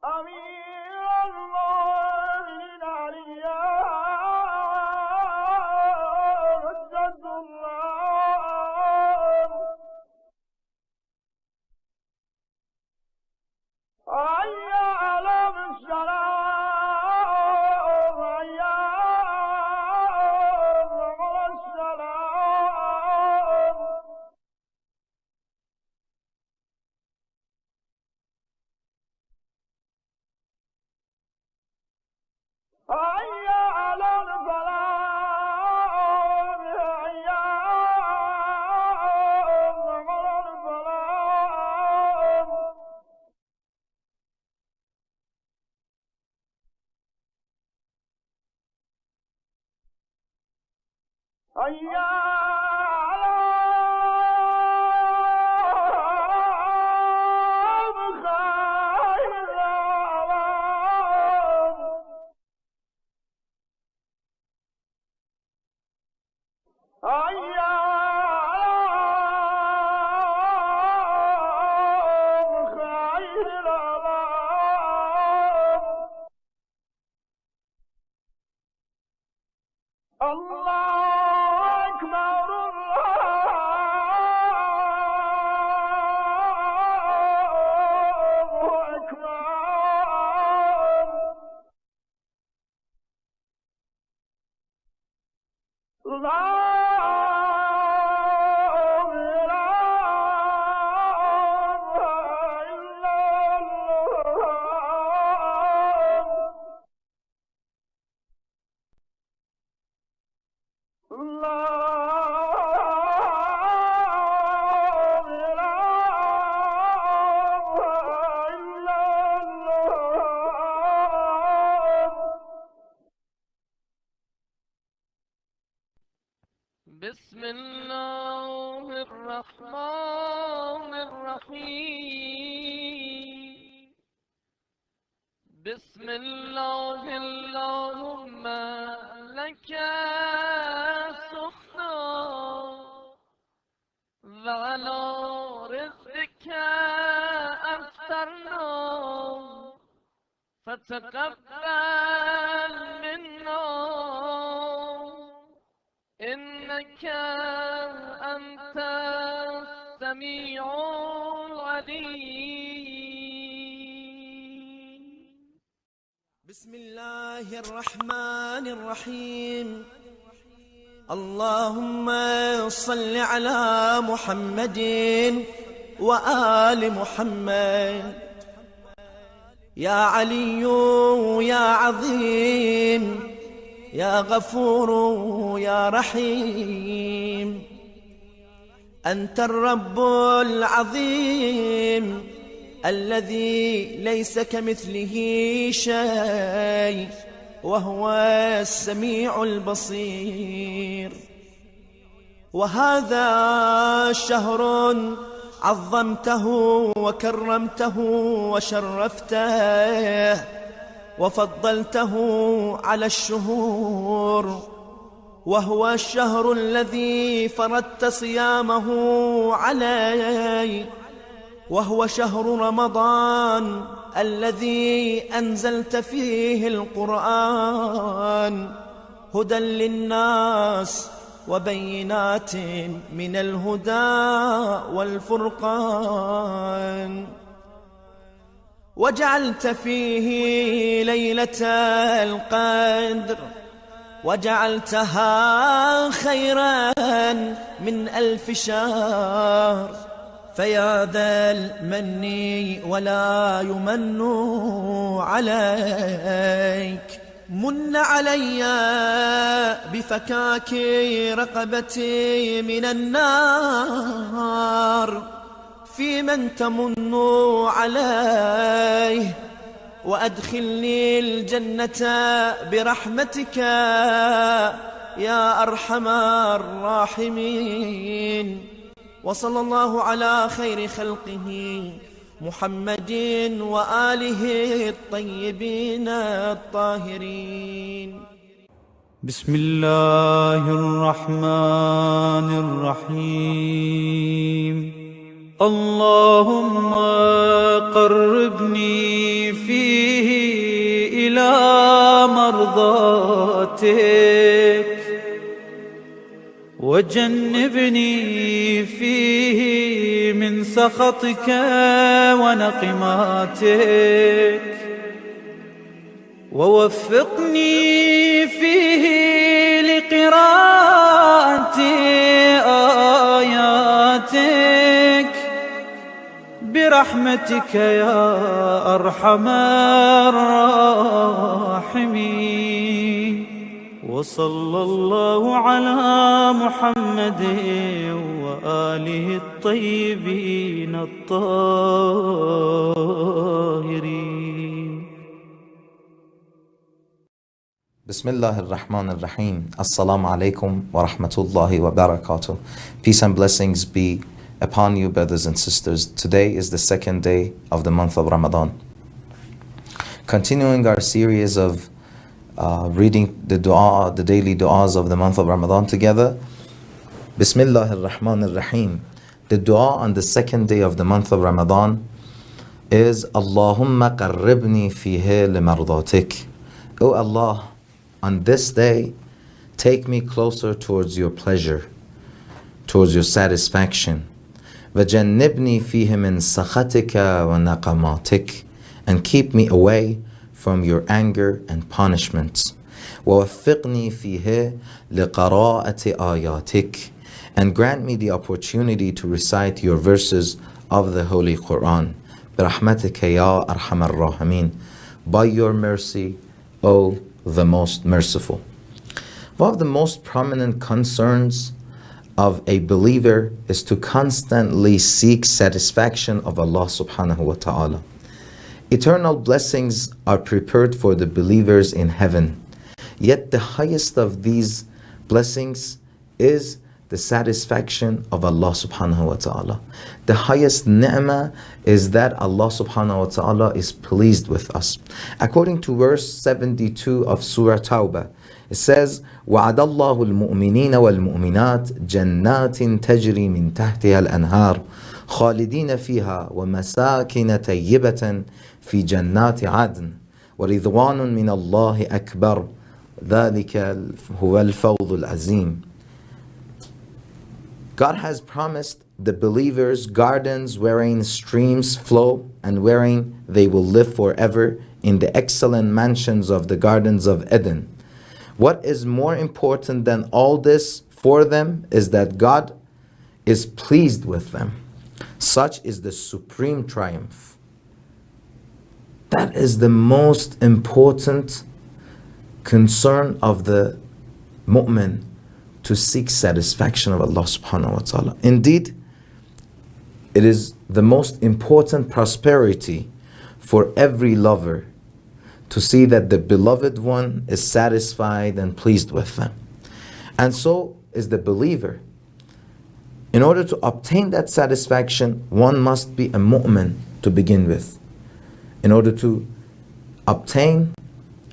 أمير المؤمنين عليا حجة الله حي على السلام حي على السلام حي على الفلاح حي على الفلاح حي على بخير الأعلام حي على بخير الأعلام الله أكبر الله أكبر لا إله إلا الله لا إله إلا الله بسم الله الرحمن الرحيم بسم الله اللهم لك سخنا وعلى رزقك أفطرنا فتقبل منا إنك أنت السميع العليم. بسم الله الرحمن الرحيم. اللهم صل على محمد وآل محمد. يا علي يا عظيم يا غفور يا رحيم، أنت الرب العظيم الذي ليس كمثله شيء وهو السميع البصير. وهذا شهر عظمته وكرمته وشرفته وفضلته على الشهور، وهو الشهر الذي فرضت صيامه علي، وهو شهر رمضان الذي أنزلت فيه القرآن هدى للناس وبينات من الهدى والفرقان. وجعلت فيه ليلة القدر وجعلتها خيرا من 1000 شهر، فيا ذا المن ولا يمن عليك، من علي بفكاك رقبتي من النار في من تمن عليه، وأدخلني الجنة برحمتك يا أرحم الراحمين. وصلى الله على خير خلقه محمد وآله الطيبين الطاهرين. بسم الله الرحمن الرحيم اللهم قربني فيه إلى مرضاتك وجنبني فيه من سخطك ونقماتك ووفقني فيه لقراءة آياتك برحمتك يا أرحم الراحمين وصلى الله على محمد وآله الطيبين الطاهرين. Bismillah ar-Rahman ar-Rahim. Assalamu alaikum wa rahmatullahi wa barakatuh. Peace and blessings be upon you, brothers and sisters. Today is the second day of the month of Ramadan. Continuing our series of reading the dua, the daily du'as of the month of Ramadan together. Bismillah ar-Rahman ar-Rahim. The dua on the second day of the month of Ramadan is Allahumma qarribni fihi limardatik. O Allah, on this day, take me closer towards your pleasure, towards your satisfaction. وَجَنِّبْنِي فِيهِ مِنْ سَخَطِكَ وَنَقَمَاتِكَ, and keep me away from your anger and punishments. وَوَفِّقْنِي فِيهِ لِقَرَاءَةِ آيَاتِكَ, and grant me the opportunity to recite your verses of the Holy Quran. بِرَحْمَتِكَ يَا أَرْحَمَ الرَّاحِمِينَ, by your mercy, O the most merciful. One of the most prominent concerns of a believer is to constantly seek satisfaction of Allah subhanahu wa ta'ala. Eternal blessings are prepared for the believers in heaven. Yet the highest of these blessings is the satisfaction of Allah subhanahu wa ta'ala. The highest ni'mah is that Allah subhanahu wa ta'ala is pleased with us. According to verse 72 of Surah Tawbah, it says, وَعَدَ اللَّهُ الْمُؤْمِنِينَ وَالْمُؤْمِنَاتِ جَنَّاتٍ تَجْرِي مِنْ تَحْتِهَا الْأَنْهَارُ خَالِدِينَ فِيهَا وَمَسَاكِنَ طَيِّبَةً فِي جَنَّاتِ عَدْنٍ وَرِضْوَانٌ مِنَ اللَّهِ أَكْبَرُ ذَلِكَ هُوَ الْفَوْضُ الْعَظِيمُ. God has promised the believers gardens wherein streams flow and wherein they will live forever in the excellent mansions of the gardens of Eden. What is more important than all this for them is that God is pleased with them. Such is the supreme triumph. That is the most important concern of the mu'min, to seek satisfaction of Allah subhanahu wa ta'ala. Indeed, it is the most important prosperity for every lover to see that the beloved one is satisfied and pleased with them. And so is the believer. In order to obtain that satisfaction, one must be a mu'min to begin with. In order to obtain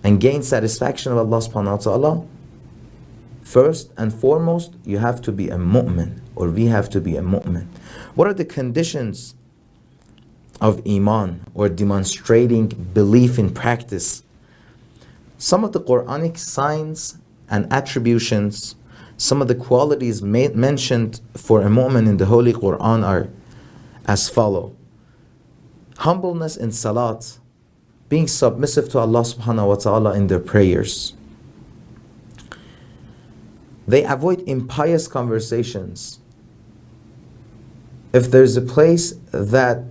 and gain satisfaction of Allah subhanahu wa ta'ala, first and foremost, you have to be a mu'min, or we have to be a mu'min. What are the conditions of iman, or demonstrating belief in practice? Some of the Quranic signs and attributions, some of the qualities mentioned for a mu'min in the Holy Quran are as follow. Humbleness in salat, being submissive to Allah subhanahu wa ta'ala in their prayers. They avoid impious conversations. If there's a place that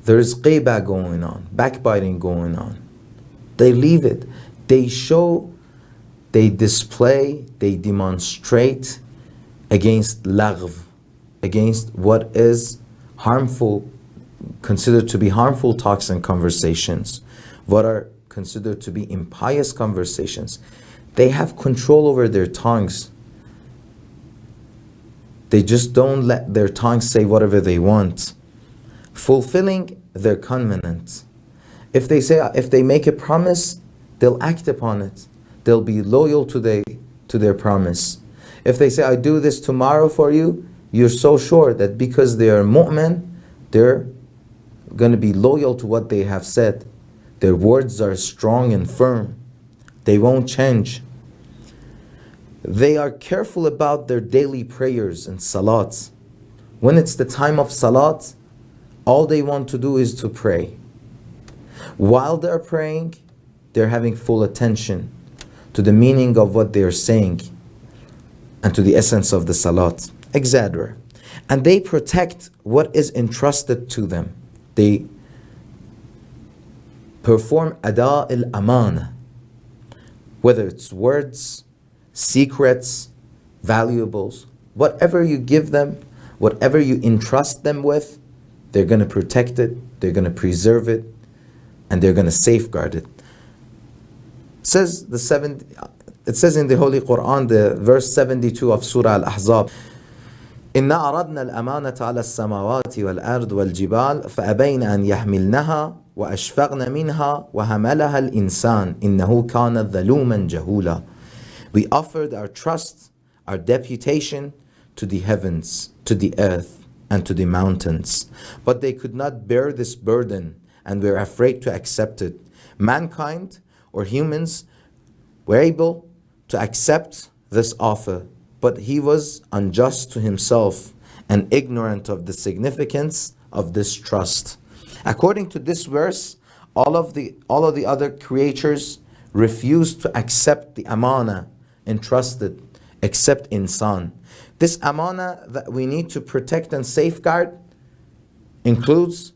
there's ghibah going on, backbiting going on, they leave it. They show, they display, they demonstrate against lagv, against what is harmful, considered to be harmful talks and conversations, what are considered to be impious conversations. They have control over their tongues. They just don't let their tongues say whatever they want. Fulfilling their covenant. If they make a promise, they'll act upon it. They'll be loyal to to their promise. If they say, I do this tomorrow for you, you're so sure that because they are mu'min, they're going to be loyal to what they have said. Their words are strong and firm. They won't change. They are careful about their daily prayers and salats. When it's the time of salat, all they want to do is to pray. While they're praying, they're having full attention to the meaning of what they're saying and to the essence of the salat, etc. And they protect what is entrusted to them. They perform ada al-amana, whether it's words, secrets, valuables, whatever you give them, whatever you entrust them with, they're going to protect it, they're going to preserve it, and they're going to safeguard it. It says in the Holy Quran, the verse 72 of Surah Al-Ahzab, إِنَّا أَرَدْنَا الْأَمَانَةَ عَلَى السَّمَاوَاتِ وَالْأَرْضِ وَالْجِبَالِ فَأَبَيْنَ أَنْ يَحْمِلْنَهَا وَأَشْفَقْنَ مِنْهَا وَحَمَلَهَا الْإِنسَانِ إِنَّهُ كَانَ ظَلُومًا جَهُولًا. We offered our trust, our deputation to the heavens, to the earth, and to the mountains. But they could not bear this burden and were afraid to accept it. Mankind or humans were able to accept this offer, but he was unjust to himself and ignorant of the significance of this trust. According to this verse, all of the other creatures refused to accept the amana entrusted, except insan. This amana that we need to protect and safeguard includes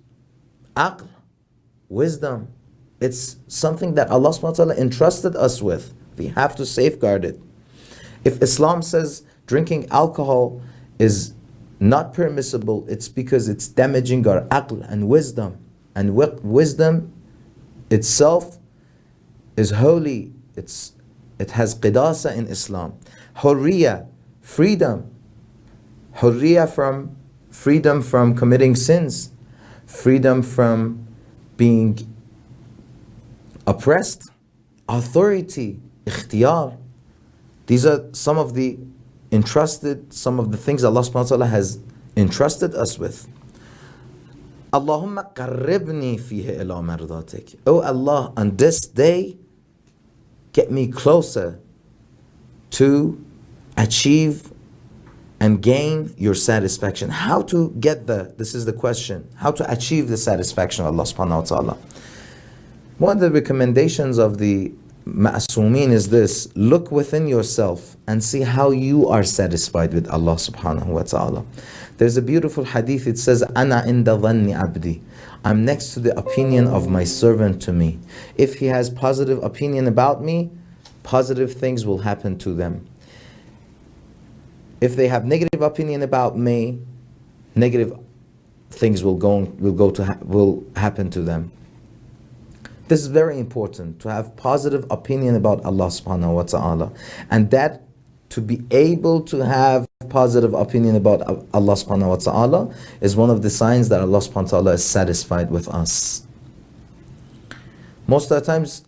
aql, wisdom. It's something that Allah subhanahu wa ta'ala entrusted us with. We have to safeguard it. If Islam says drinking alcohol is not permissible, it's because it's damaging our aql and wisdom. And wisdom itself is holy. It has qidasa in Islam. Hurriya, freedom. Hurriya from freedom from committing sins. Freedom from being oppressed. Authority, ikhtiyar. These are some of the things Allah subhanahu wa ta'ala has entrusted us with. Allahumma qarribni fihi ila mardatik. Oh Allah, on this day, get me closer to achieve and gain your satisfaction. How to get there? This is the question. How to achieve the satisfaction of Allah subhanahu wa ta'ala? One of the recommendations of the Ma'asumin is this: look within yourself and see how you are satisfied with Allah subhanahu wa ta'ala. There's a beautiful hadith, it says, Ana inda dhanni abdi. I'm next to the opinion of my servant to me. If he has positive opinion about me, positive things will happen to them. If they have negative opinion about me, negative things will happen to them. This is very important, to have positive opinion about Allah subhanahu wa ta'ala. And that to be able to have positive opinion about Allah subhanahu wa ta'ala is one of the signs that Allah subhanahu wa ta'ala is satisfied with us. Most of the times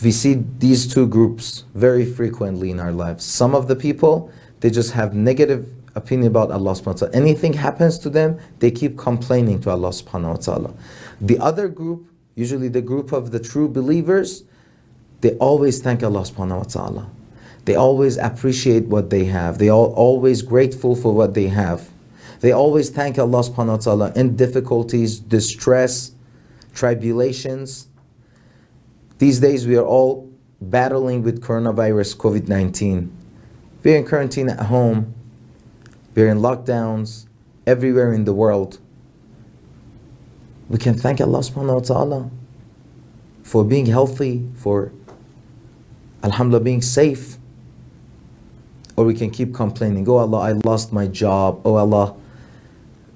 we see these two groups very frequently in our lives. Some of the people, they just have negative opinion about Allah subhanahu wa ta'ala. Anything happens to them, they keep complaining to Allah subhanahu wa ta'ala. The other group, usually the group of the true believers, they always thank Allah subhanahu wa ta'ala. They always appreciate what they have. They are always grateful for what they have. They always thank Allah subhanahu wa ta'ala in difficulties, distress, tribulations. These days we are all battling with coronavirus, COVID-19. We're in quarantine at home. We're in lockdowns everywhere in the world. We can thank Allah subhanahu wa ta'ala for being healthy, for alhamdulillah being safe. Or we can keep complaining, oh Allah, I lost my job. Oh Allah,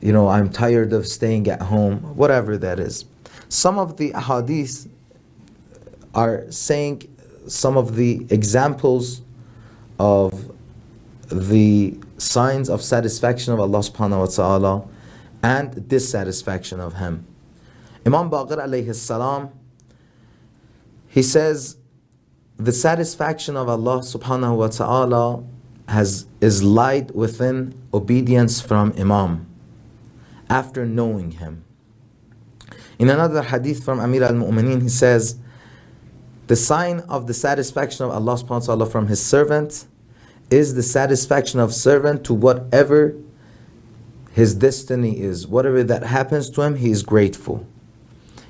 I'm tired of staying at home. Whatever that is. Some of the hadith are saying some of the examples of the signs of satisfaction of Allah subhanahu wa ta'ala and dissatisfaction of Him. Imam Baqir alayhi salam, he says, the satisfaction of Allah subhanahu wa ta'ala is light within obedience from Imam after knowing him. In another hadith from Amir al-Mu'mineen, he says, the sign of the satisfaction of Allah subhanahu wa ta'ala from his servant is the satisfaction of servant to whatever his destiny is. Whatever that happens to him, he is grateful.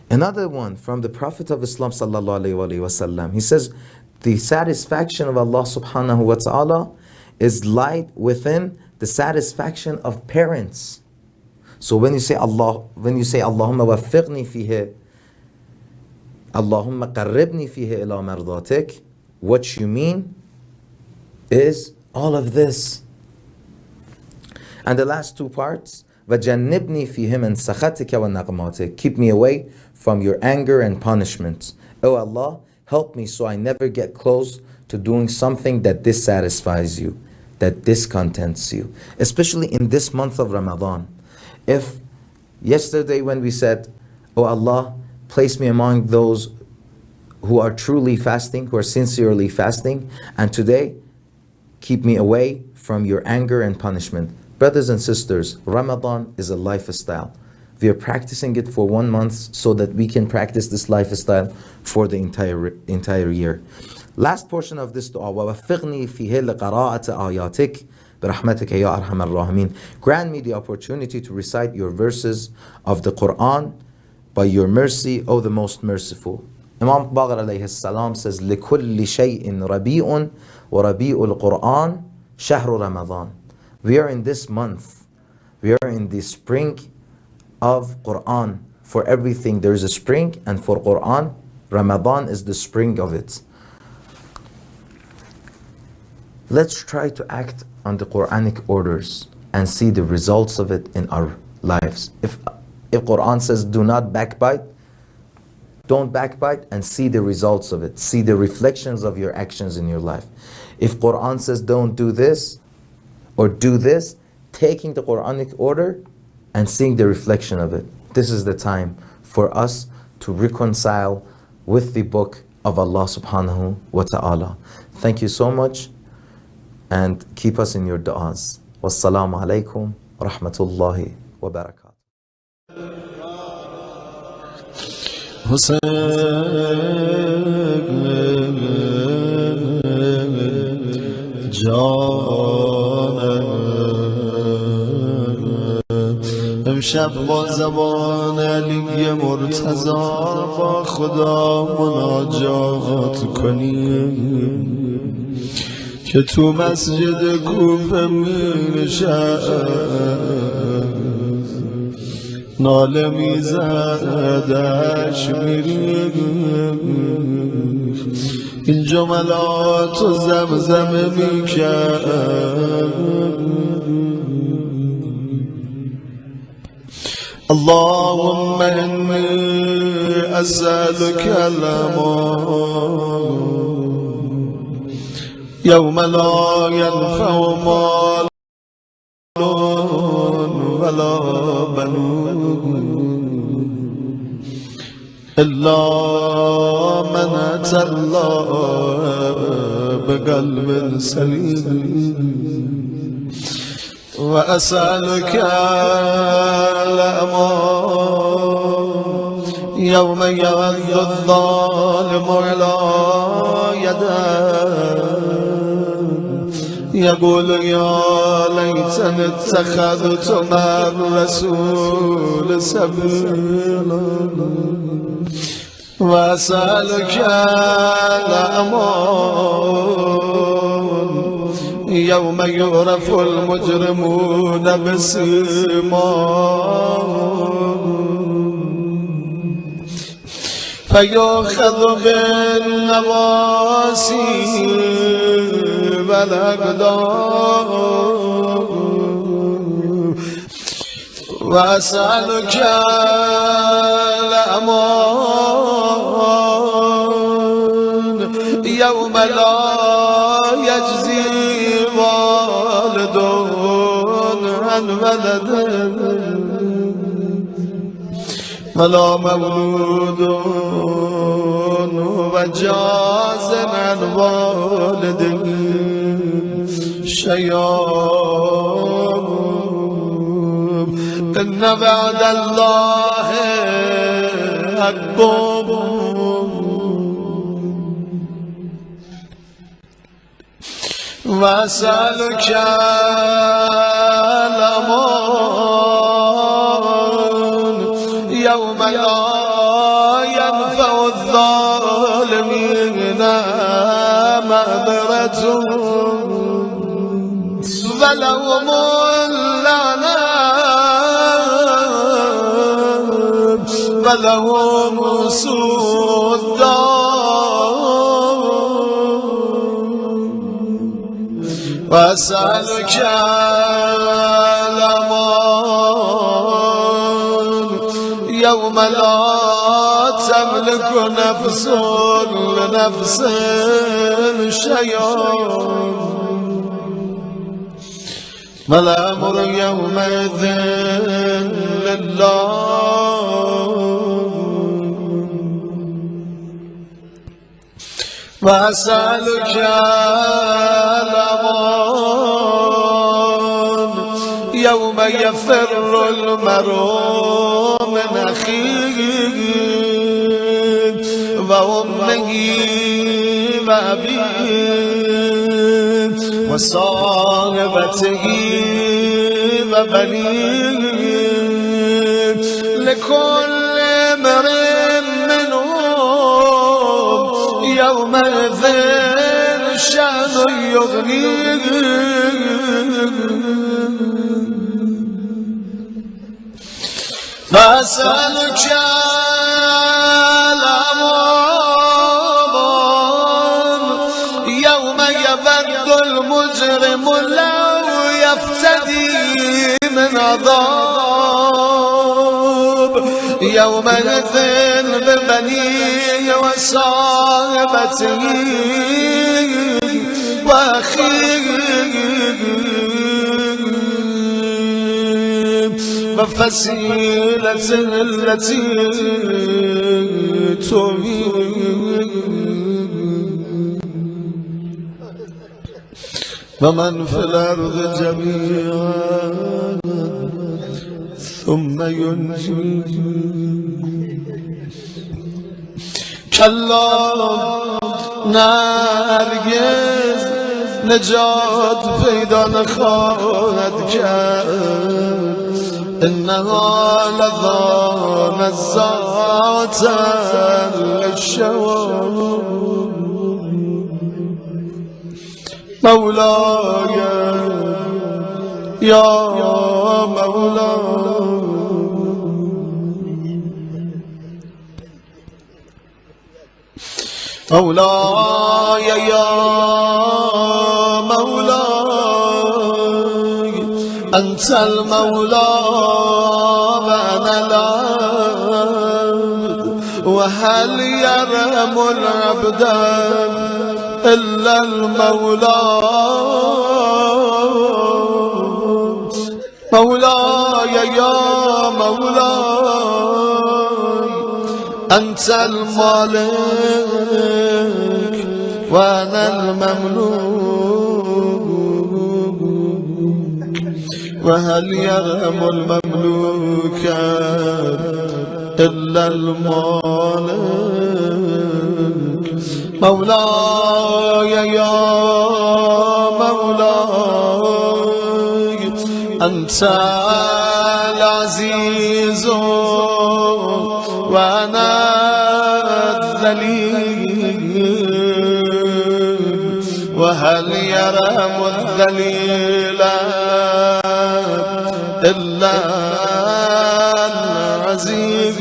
Another one from the Prophet of Islam sallallahu alayhi wa sallam, he says, the satisfaction of Allah subhanahu wa ta'ala is light within the satisfaction of parents. So when you say Allahumma waffiqni fihi, Allahumma qarribni fihi ila mardatik, what you mean is all of this. And the last two parts, وَجَنِّبْنِي فِيهِ مِنْ سَخَطِكَ وَنَقْمَاتِكَ, keep me away from your anger and punishment. Oh Allah, help me so I never get close to doing something that dissatisfies you, that discontents you. Especially in this month of Ramadan. If yesterday when we said, oh Allah, place me among those who are truly fasting, who are sincerely fasting, and today, keep me away from your anger and punishment. Brothers and sisters, Ramadan is a lifestyle. We are practicing it for 1 month so that we can practice this lifestyle for the entire year. Last portion of this dua, وَوَفِّقْنِي فِيهِ لِقَرَاءَةِ آيَاتِكَ بِرَحْمَتِكَ يَا أَرْحَمَ الرَّاحِمِينَ. Grant me the opportunity to recite your verses of the Quran by your mercy, O the most merciful. Imam Baqir alayhi salam says, لِكُلِّ شَيْءٍ رَبِيءٌ وَرَبِيءُ الْقُرْآنِ شَهْرُ رَمَضَانِ. We are in this month. We are in the spring of Quran. For everything there is a spring, and for Quran, Ramadan is the spring of it. Let's try to act on the Quranic orders and see the results of it in our lives. If Quran says do not backbite, don't backbite, and see the results of it. See the reflections of your actions in your life. If Quran says don't do this or do this, taking the Quranic order and seeing the reflection of it. This is the time for us to reconcile with the book of Allah subhanahu wa ta'ala. Thank you so much, and keep us in your du'as. Wassalamu alaikum wa rahmatullahi wa barakatuh. امشب با زبان علی مرتضی با خدا مناجات کنیم که تو مسجد کوفه می نشست ناله می زدش میریم این جملات و زمزمه می کرد اللهم إني أسألك الأمان يوم لا ينفع مال ولا بنون إلا من أتى الله بقلب سليم وأسألك الأمان يوم يعض الظالم على يديه يقول يا ليتني اتخذت مع الرسول سبيلا وأسألك الأمان يوم يعرف المجرمون بسيماهم فيؤخذ بالنواسي والأقدام وأسألك الأمان يوم لا يجزي والد عن ولده ولا مولود وجاز عن والده شياب إن بعد الله أكبر وأسألك الأمان يوم لا ينفع الظالمين معذرتهم ولهم اللعنة ولهم سوء الدار وأسألك الأمان يوم لا تملك نفس لنفس شيئا والأمر يومئذ لله وأسألك الأمان يوم يفر المرء من أخيه وأمه وأبيه وصاحبته وبنيه لكل امرئ منهم يومئذ شأن يغنيه فأسألك الأمان يوم يبد المجرم لو يفتدي من عذاب يومئذ ببنيه وصاحبته وأخيه وفصيلته التي تؤويه ومن في الأرض جميعا ثم ينجيه كلا نرگز نجات پیدا نخواهد کرد إنها لظى نزاعة للشوى مولاي يا مولاي مولاي يا مولاي أنت المولى وأنا العبد وهل يرحم العبد إلا المولى مولاي يا مولاي أنت المالك وأنا المملوك وهل يرحم المملوك إلا المالك مولاي يا مولاي أنت العزيز وأنا الذليل وهل يرحم الذليل إلا العزيز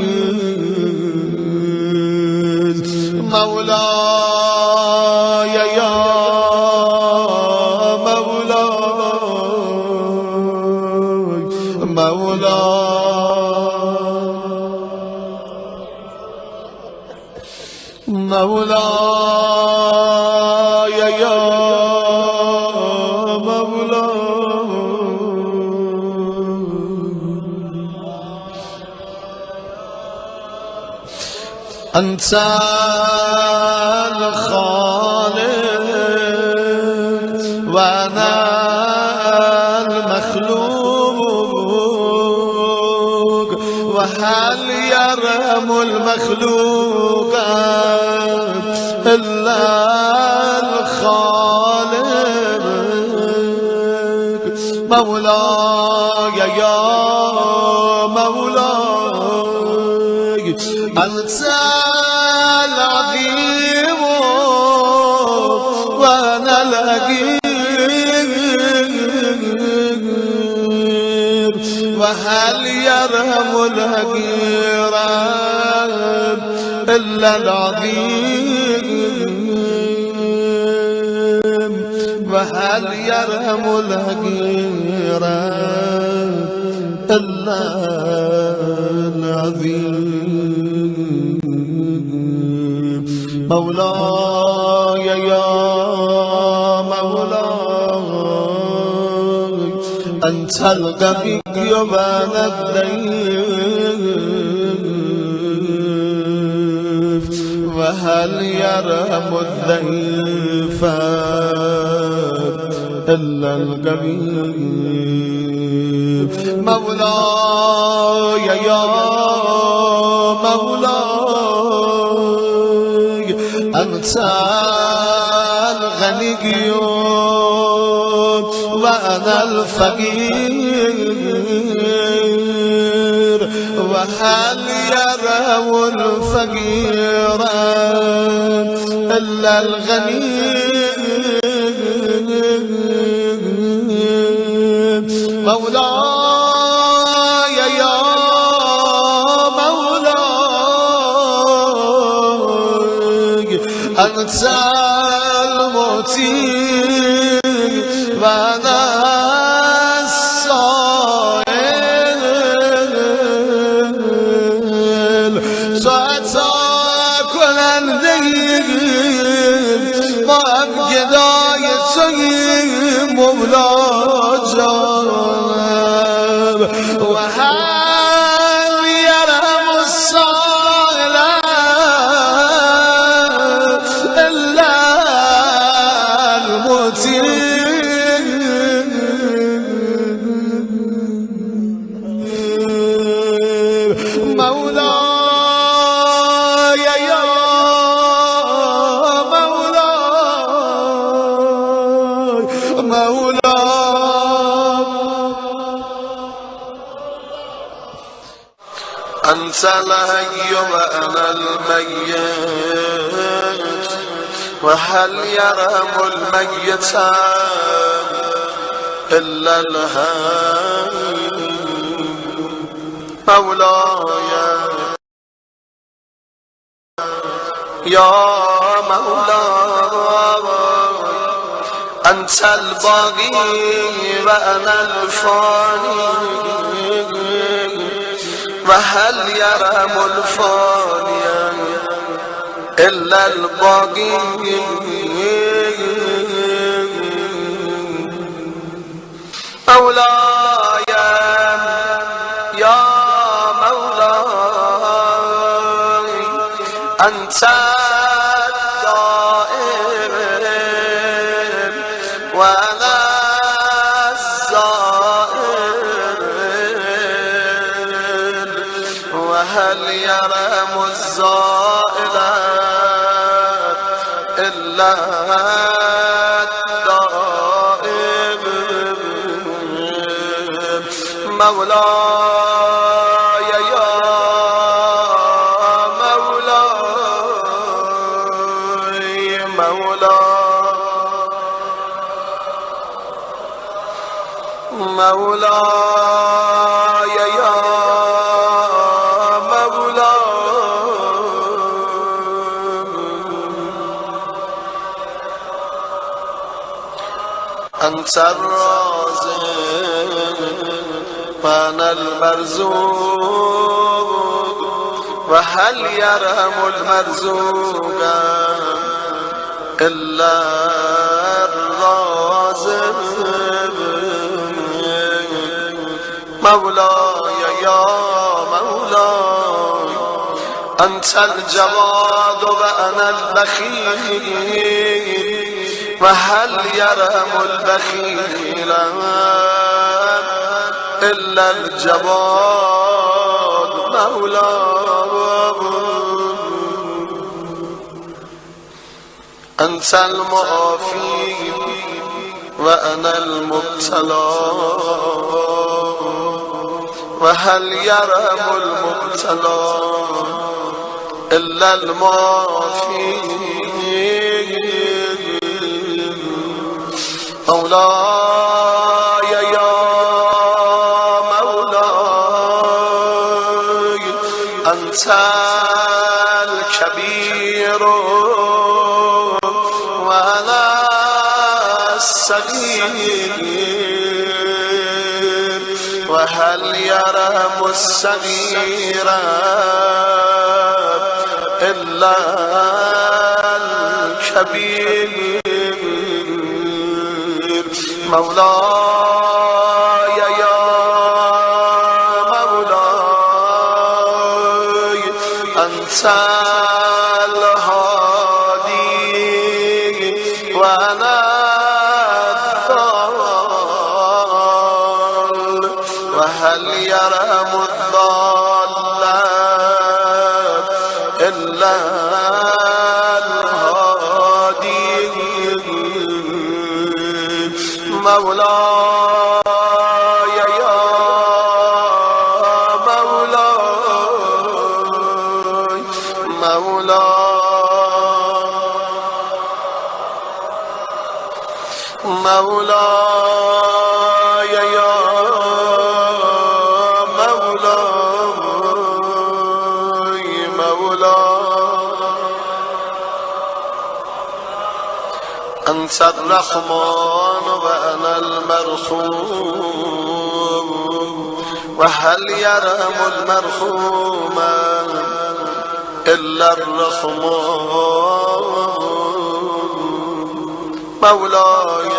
مولاي يا مولاي مولاي يا مولاي أنت وأنا المخلوق وهل يرحم المخلوقات إلا الخالق مولاي يا مولاي أنت العظيم وأنا الحقير وهل يرحم الحقير إلا العظيم وهل يرحم الحقير إلا العظيم مولاي يا مولاي أنت القوي وأنا الضعيف وهل يرحم الضعيف إلا القوي مولاي يا مولاي أنت الغني وأنا الفقير وهل يرحم الفقير إلا الغني مولاي يا مولاي أنت المعطي وأنا السائل سأتاكل الليل وأبجداي مبلاجا وهل يرحم الصائل إلا المطيع مولاي يا مولاي مولاي أنت الحي وأنا الميت وهل يرحم الميت إلا الحي مولاي يا مولاي أنت الباقي وأنا الفاني وهل يرحم الفاني إلا الباقي مولاي يا مولاي أنت الدائم وأنا الزائر وهل يرحم الزائر إلا الدائم مولاي يا مولاي مولاي يا أنت الرازق وأنا المرزوق وهل يرحم المرزوق إلا الرازق مولاي يا مولاي أنت الجواد وأنا البخيل وهل يرم البخيل إلا الجواد مولاه أنت المعافي وأنا المبتلى وهل يرم المبتلى إلا المعافي مولاي يا مولاي أنت الكبير وأنا الصغير وهل يرم الصغير إلا الكبير مولاي يا مولاي أنت الهادي وأنا الضال وهل يرم الضال إلا الهادي مولاي يا مولاي مولاي يا مولاي أنت الرحمن وأنا المرحوم وهل يرم المرحوم إلا الرحمن مولاي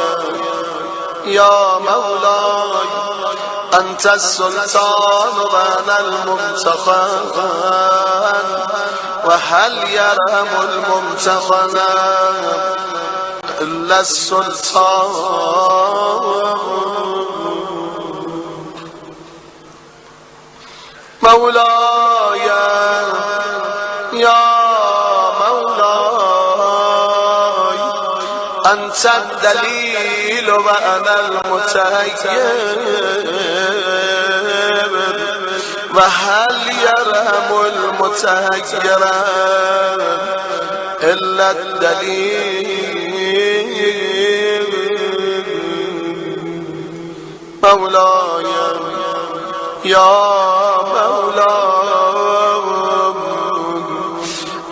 يا مولاي أنت السلطان وأنا الممتحن وهل يرم الممتحن إلا السلطان مولاي يا مولاي أنت الدليل وأنا المتيب وهل يرم المتير إلا الدليل مولاي يا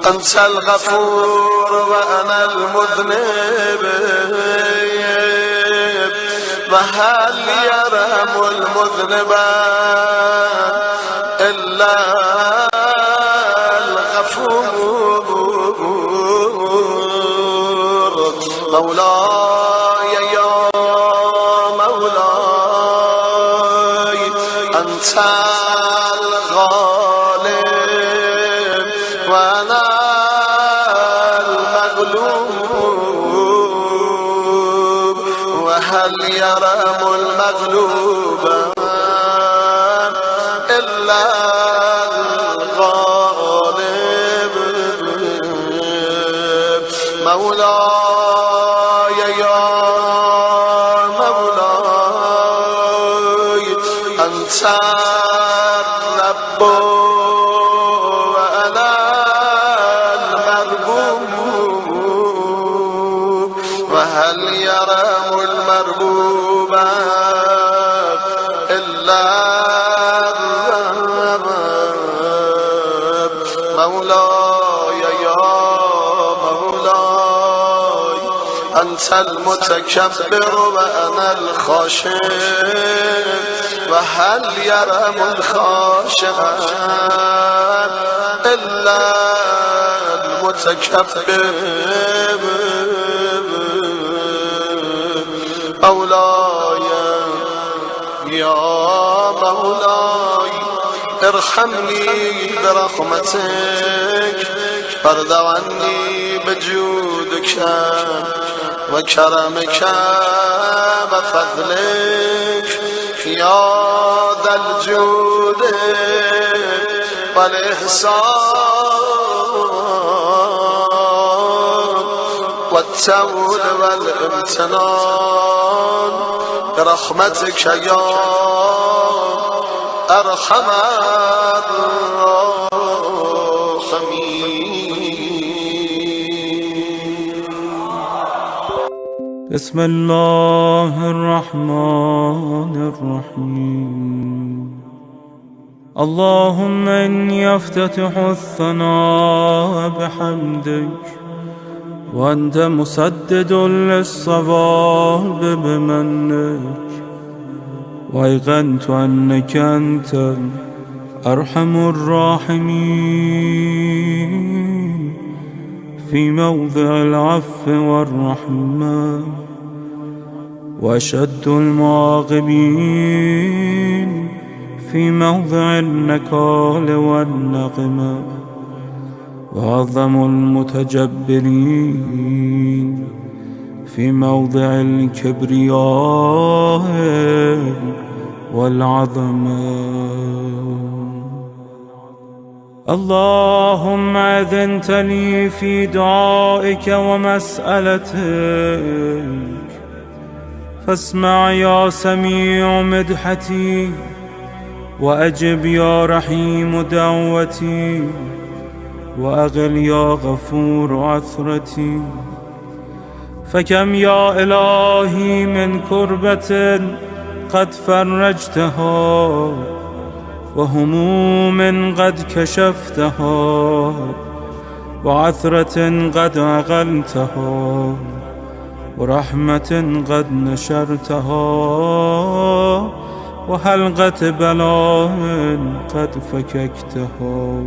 أنت الغفور وأنا المذنب وهل يرم المذنب إلا الغفور مولاي يا مولاي أنت الغالب وأنا المغلوب وهل يرم المغلوب إلا الغالب مولاي يا مولاي أنت الرب وأنا المربوب وهل يرم المربوب إلا الرب مولاي يا مولاي أنت المتكبر وأنا الخاشع وهل يرم الخاشع إلا المتكبر مولاي يا مولاي ارحمني برحمتك وارض عني بجودك وكرمك وفضلك يا ذا الجود والإحسان والتول والامتنان برحمتك يا أرحم الراحمين. بسم الله الرحمن الرحيم. اللهم إني أفتتح الثناء بحمدك وأنت مسدد للصواب بمنك، وأيقنت أنك أنت أرحم الراحمين في موضع العفو والرحمة، وأشد المعاقبين في موضع النكال والنقمة، وأعظم المتجبرين في موضع الكبرياء والعظمة. اللهم أذنت لي في دعائك ومسألتك، فاسمع يا سميع مدحتي، وأجب يا رحيم دعوتي، وأغل يا غفور عثرتي. فكم يا إلهي من كربة قد فرجتها، وهموم قد كشفتها، وعثرة قد أغلتها، ورحمة قد نشرتها، وحلقة بلاء قد فككتها.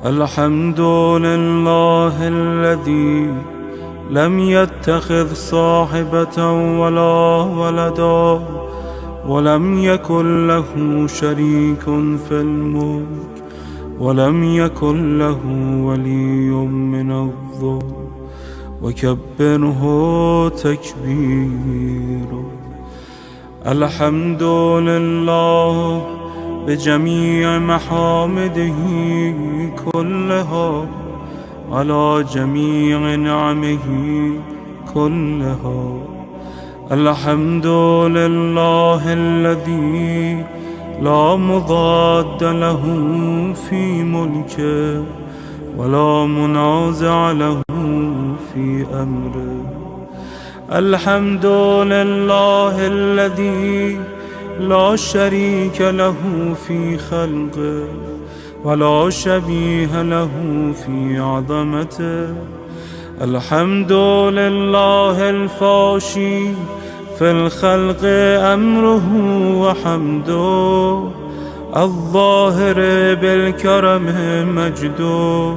الحمد لله الذي لم يتخذ صاحبة ولا ولدا، ولم يكن له شريك في الملك، ولم يكن له ولي من الظلم، وكبره تكبيرا. الحمد لله بجميع محامده كلها، على جميع نعمه كلها. الحمد لله الذي لا مضاد له في ملكه، ولا منازع له في أمره. الحمد لله الذي لا شريك له في خلقه، ولا شبيه له في عظمته. الحمد لله الفاشي في الخلق أمره وحمده، الظاهر بالكرم مجده،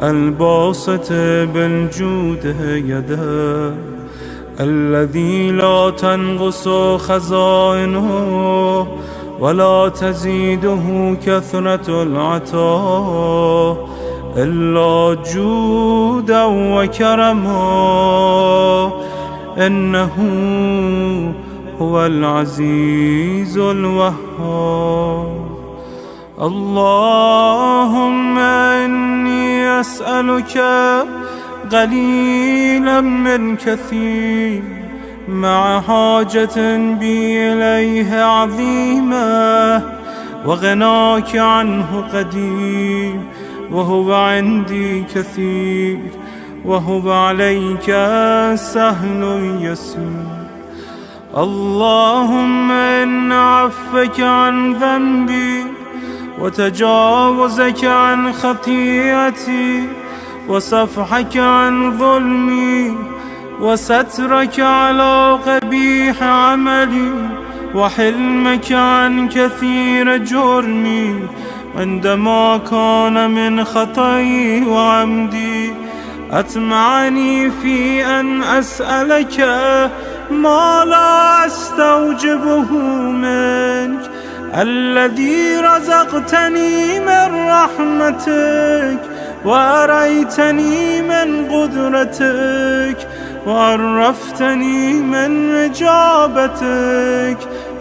الباسط بالجود يده، الذي لا تنقص خزائنه ولا تزيده كثرة العطاء إلا جودا وكرما. إنه هو العزيز الوهاب. اللهم إني أسألك قليلا من كثير، مع حاجة بي إليه عظيمة، وغناك عنه قديم، وهو عندي كثير، وهو عليك سهل يسير. اللهم إن عفك عن ذنبي، وتجاوزك عن خطيئتي، وصفحك عن ظلمي، وسترك على قبيح عملي، وحلمك عن كثير جرمي، عندما كان من خطئي وعمدي أطمعني في أن أسألك ما لا أستوجبه منك، الذي رزقتني من رحمتك، وأريتني من قدرتك، وعرفتني من إجابتك،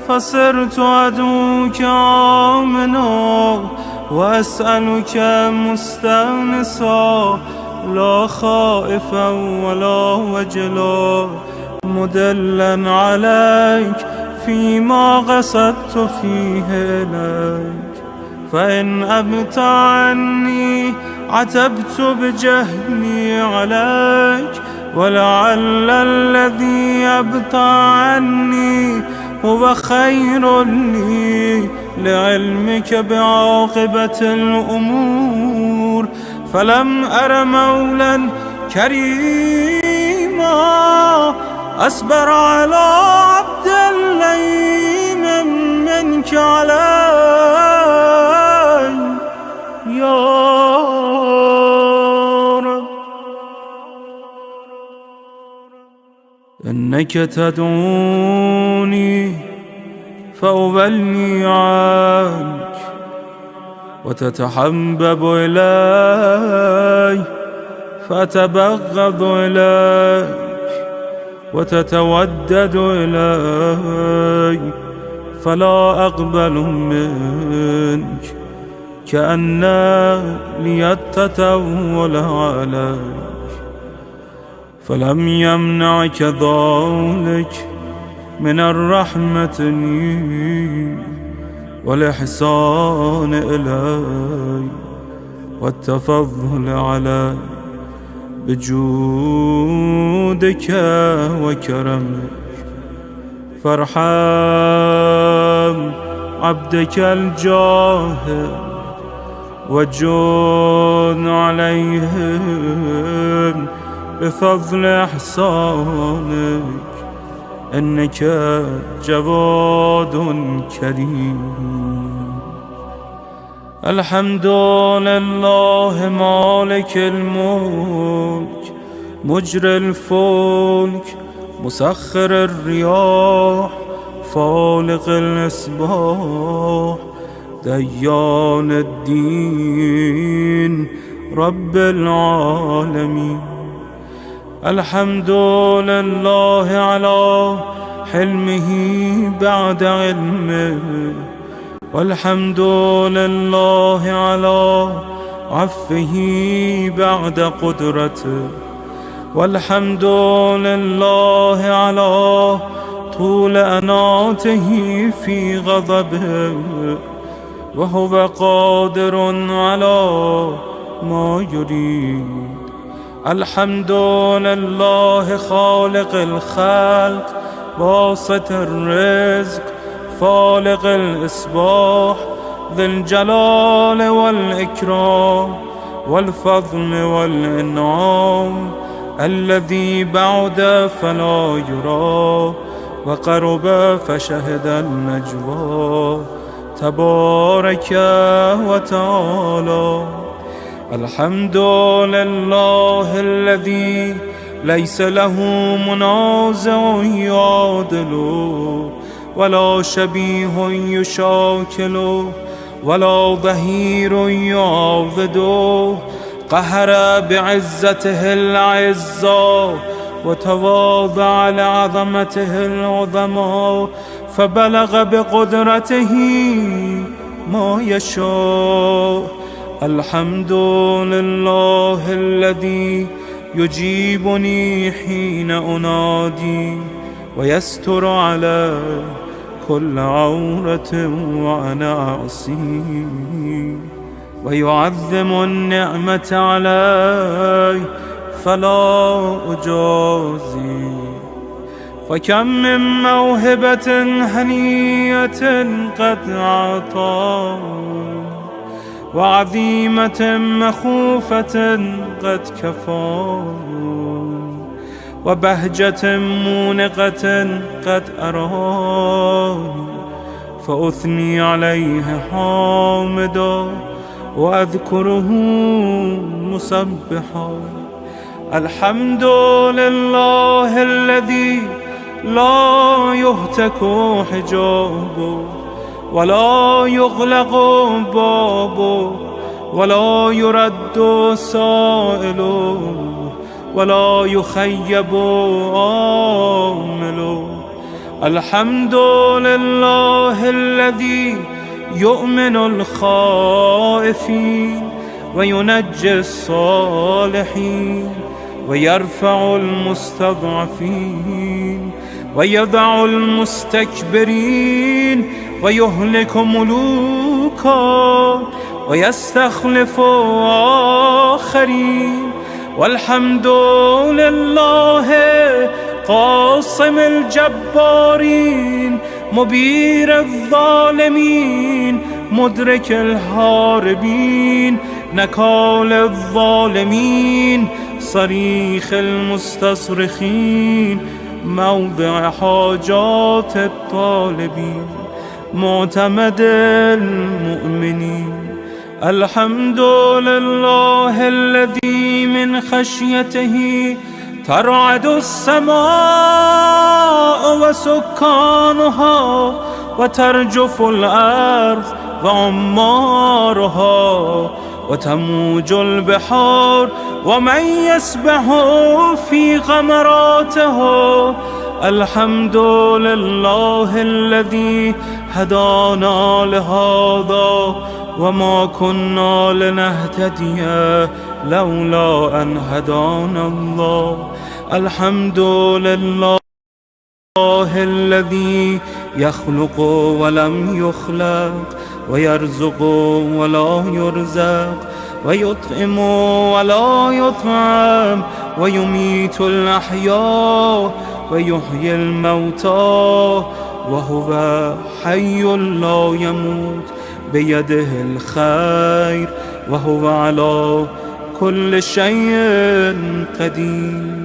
فصرت أدعوك آمنا وأسألك مستأنسا، لا خائفا ولا وجلا، مدلا عليك فيما قصدت فيه إليك. فإن أبت عني عتبت بجهلي عليك، ولعل الذي يبطى عني هو خير لي لعلمك بعاقبة الأمور. فلم أر مولا كريما أصبر على عبد اللئيم منك علي يا رب. إنك تدعوني فأبلي عنك، وتتحبب إلي فأتبغض إليك، وتتودد إلي فلا أقبل منك، كأن لي التطول عليك. فلم يمنعك ذلك من الرحمة لي والإحسان إلي والتفضل علي بجودك وكرمك. فارحم عبدك الجاهل وجود عليهم بفضل إحسانك، إنك جواد كريم. الحمد لله مالك الملك مجري الفلك مسخر الرياح فالق الإصباح ديان الدين رب العالمين. الحمد لله على حلمه بعد علمه، والحمد لله على عفه بعد قدرته، والحمد لله على طول أناته في غضبه، وهو قادر على ما يريد. الحمد لله خالق الخلق باسط الرزق فالق الإصباح ذي الجلال والإكرام والفضل والإنعام، الذي بعد فلا يرى وقرب فشهد النجوى تبارك وتعالى. الحمد لله الذي ليس له منازع يعادله، ولا شبيه يشاكله، ولا ظهير يعاضده. قهر بعزته العزة وتواضع لعظمته العظمى، فبلغ بقدرته ما يشاء. الحمد لله الذي يجيبني حين أنادي، ويستر على كل عورة وأنا أعصيه، ويعظم النعمة علي فلا أجازي. فكم من موهبة هنية قد أعطى، وعظيمة مخوفة قد كفى، وبهجة مونقة قد أراني، فأثني عليه حامدا وأذكره مسبحا. الحمد لله الذي لا يهتك حجابه، ولا يغلق بابه، ولا يرد سائله، ولا يخيب آمل. الحمد لله الذي يؤمن الخائفين وينجي الصالحين ويرفع المستضعفين ويضع المستكبرين ويهلك ملوكا ويستخلف آخرين. والحمد لله قاصم الجبارين مبير الظالمين مدرك الهاربين نكال الظالمين صريخ المستصرخين موضع حاجات الطالبين معتمد المؤمنين. الحمد لله الذي من خشيته ترعد السماء وسكانها وترجف الأرض وعمارها وتموج البحار ومن يسبح في غمراته. الحمد لله الذي هدانا لهذا وما كنا لنهتدي لولا أن هدانا الله. الحمد لله الذي يخلق ولم يخلق ويرزق ولا يرزق ويطعم ولا يطعم ويميت الأحياء ويحيي الموتى وهو حي لا يموت بيده الخير وهو على كل شيء قدير.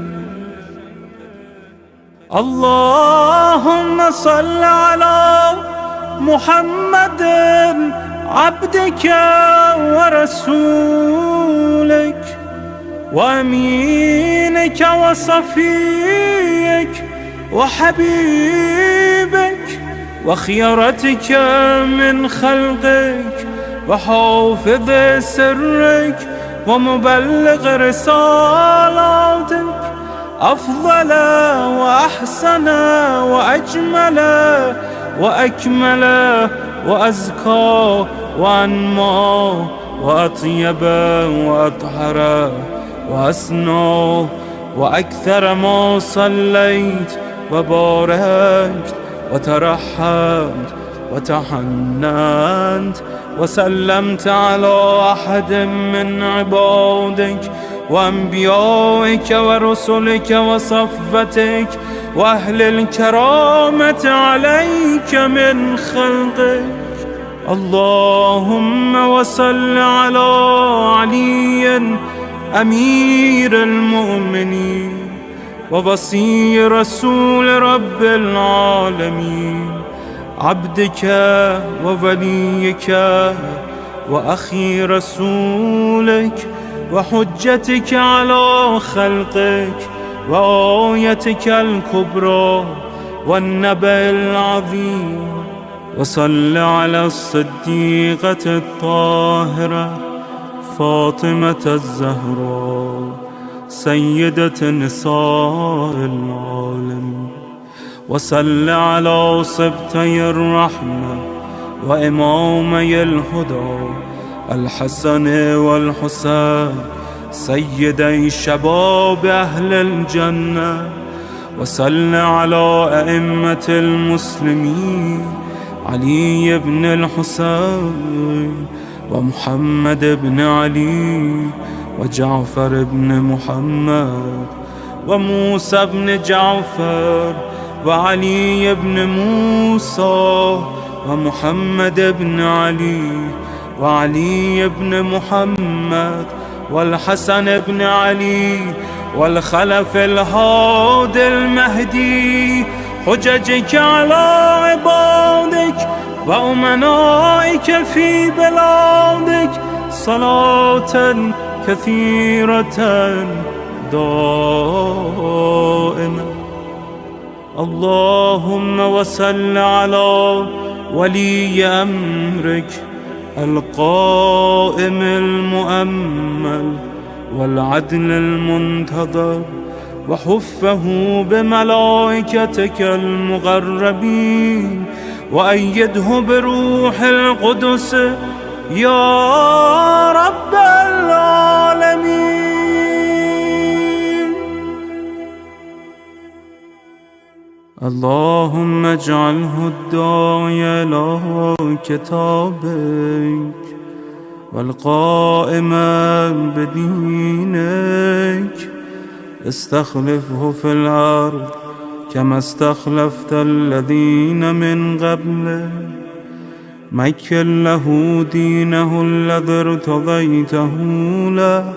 اللهم صل على محمد عبدك ورسولك وأمينك وصفيك وحبيبك وخيرتك من خلقك وحافظ سرك ومبلغ رسالاتك أفضل وأحسن وأجمل وأكمل وأزكى وأنمى وأطيب وأطهر وأسنى وأكثر ما صليت وباركت وترحمت وتحننت وسلمت على أحد من عبادك وأنبيائك ورسلك وصفتك وأهل الكرامة عليك من خلقك. اللهم وصل على علي أمير المؤمنين ووصي رسول رب العالمين عبدك ووليك وأخي رسولك وحجتك على خلقك وآيتك الكبرى والنبأ العظيم. وصل على الصديقة الطاهرة فاطمة الزهراء سيدة نساء العالمين. وصل على سبطي الرحمة وإمامي الهدى الحسن والحسين سيدي شباب أهل الجنة. وصل على أئمة المسلمين علي بن الحسين ومحمد بن علي وجعفر بن محمد وموسى بن جعفر وعلي بن موسى ومحمد بن علي وعلي بن محمد والحسن بن علي والخلف الهادي المهدي حججك على عبادك وأمنائك في بلادك صلاة كثيرة دائمة. اللهم وصل على ولي أمرك القائم المؤمل والعدل المنتظر، وحفه بملائكتك المقربين، وأيده بروح القدس يا رب العالمين. اللهم اجعله الداعي إلى كتابك والقائم بدينك، استخلفه في الأرض كما استخلفت الذين من قبله، مكن له دينه الذي ارتضيته له،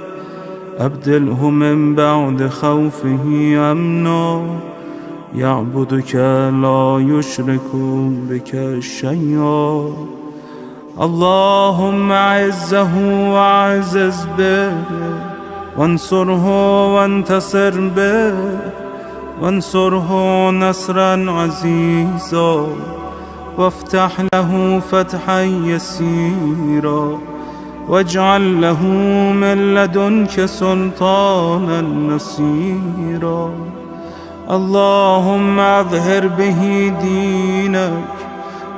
أبدله من بعد خوفه أمنا، يعبدك لا يشرك بك شيئا. اللهم أعزه وأعزز به، وانصره وانتصر به، وانصره نصرا عزيزا، وافتح له فتحا يسيرا، واجعل له من لدنك سلطانا نصيرا. اللهم أظهر به دينك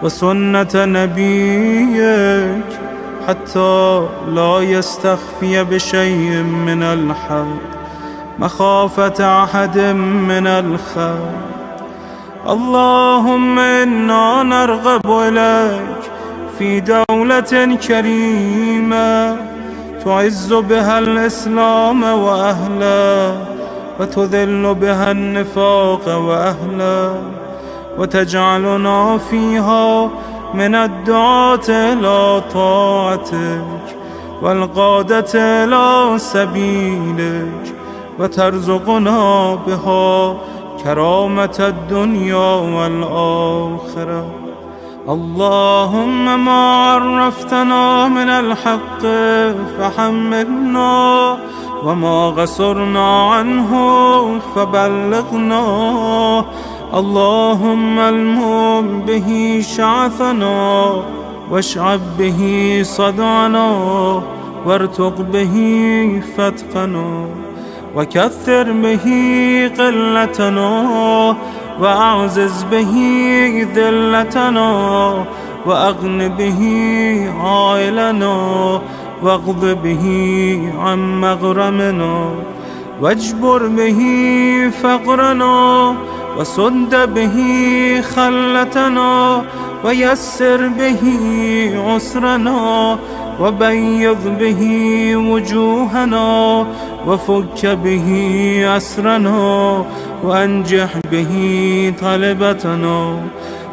وسنة نبيك، حتى لا يستخفي بشيء من الحق مخافة أحد من الخلق. اللهم إنا نرغب إليك في دولة كريمة تعز بها الإسلام وأهله، وتذل بها النفاق وأهله، وتجعلنا فيها من الدعاة إلى طاعتك والقادة إلى سبيلك، وترزقنا بها كرامة الدنيا والآخرة. اللهم ما عرفتنا من الحق فحملنا، وما غصرنا عنه فبلغنا. اللهم المم به شعثنا، واشعب به صدعنا، وارتق به فتقنا، وكثر به قلتنا، وأعزز به ذلتنا، وأغن به عائلنا، واغض به عن مغرمنا، واجبر به فقرنا، وسد به خلتنا، ويسر به عسرنا، وبيض به وجوهنا، وفك به أسرنا، وأنجح به طلبتنا،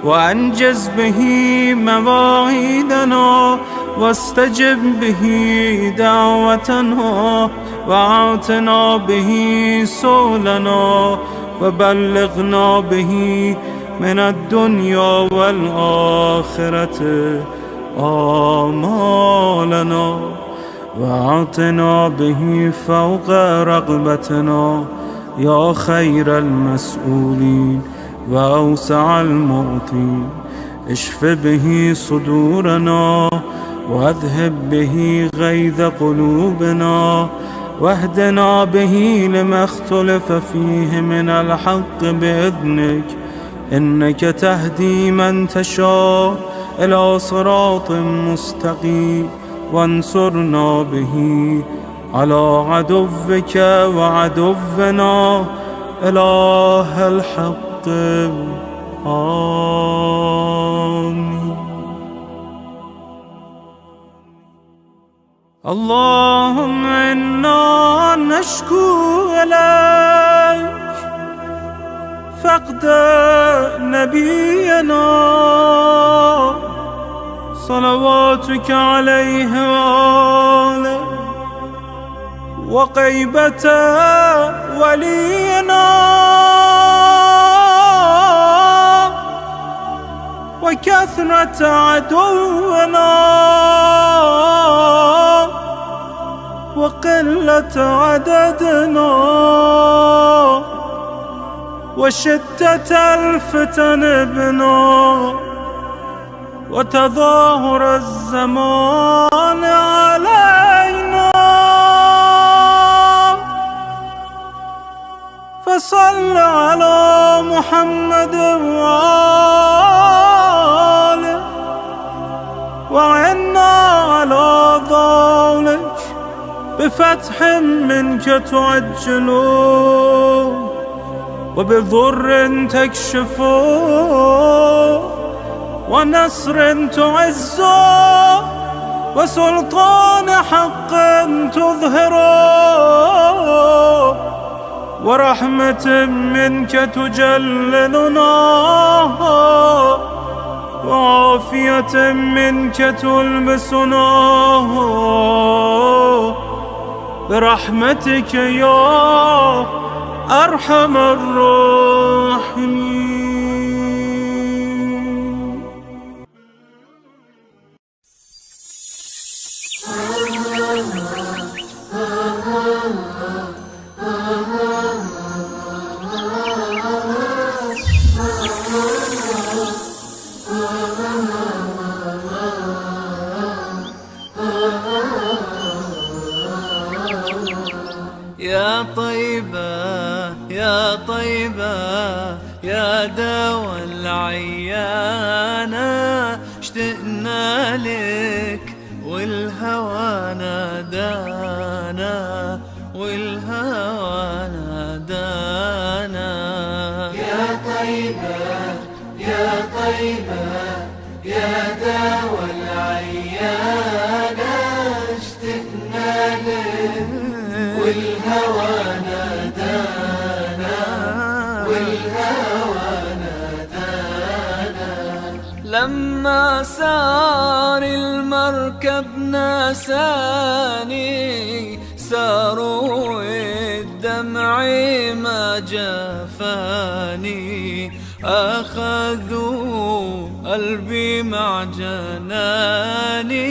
وأنجز به مواعيدنا، واستجب به دعوتنا، وأعطنا به سؤلنا، وبلغنا به من الدنيا والآخرة آمالنا، وأعطنا به فوق رغبتنا يا خير المسؤولين وأوسع المعطين. اشف به صدورنا، واذهب به غيظ قلوبنا، واهدنا به لما اختلف فيه من الحق بإذنك، إنك تهدي من تشاء إلى صراط مستقيم. وانصرنا به على عدوك وعدونا إله الحق. آمين. اللهم إنا نشكو إليك فقد نبينا صلواتك عليه وآله، وغيبة ولينا، وكثرة عدونا، وقلة عددنا، وشدة الفتن بنا، وتظاهر الزمان علينا. صل على محمد وآله وعنا على ذلك بفتح منك تعجل وبضر تكشف ونصر تعز وسلطان حق تظهر ورحمة منك تجللنا وعافية منك تلبسنا برحمتك يا أرحم الراحمين. يا طيبة يا طيبة يا دوا العيانة اشتقنا لك والهوى نادانا والهوى نادانا. يا طيبة يا طيبة يا دوا العيانة اشتقنا لك والهوى نادانا والهوى نادانا. لما سار المركب ناساني ساروا الدمع ما جفاني أخذوا قلبي مع جناني.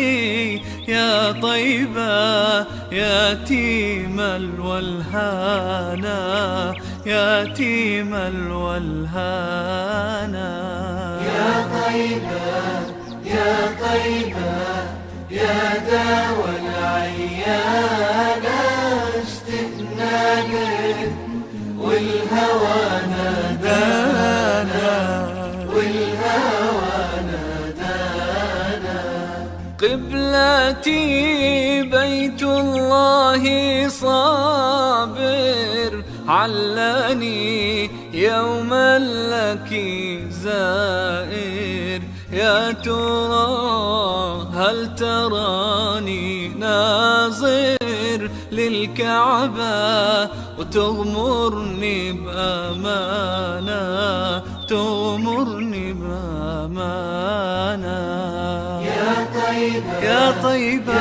يا طيبة يتيم الولهانا يتيم الولهانا. يا طيبة يا طيبة يا دوا العيانة اشتقنا لك والهوى نادانا والهوى نادانا. قبلتي بيت الله صابر علاني يوما لك زائر. يا ترى هل تراني ناظر للكعبة وتغمرني بأمانة تغمرني بأمانة. يا طيبة يا طيبة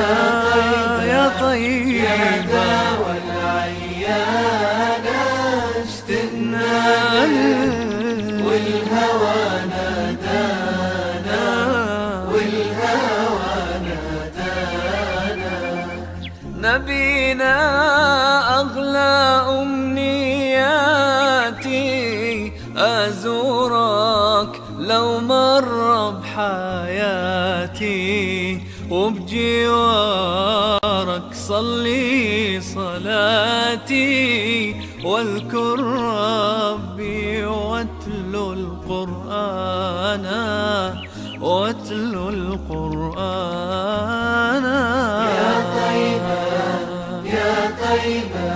يا طيبة يا دوا العيانة اشتقنا لك والهوى نادانا والهوى نادانا. نبينا أغلى أمنياتي أزورك لو مر بحياتي وبجوارك صلي صلاتي واذكر ربي واتلو القرآن واتلو القرآن. يا طيبة يا طيبة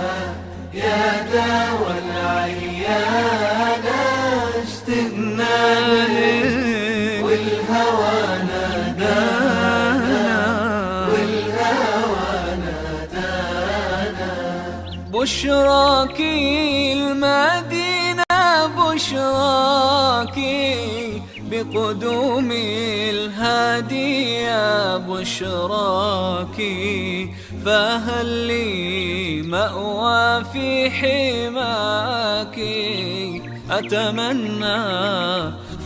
يا دوا العيانة اشتقنا لك والهوى نادانا والهوى نادانا. بشراكي المدينة بشراكي بقدوم الهادي يا بشراكي. فهل لي مأوى في حماك أتمنى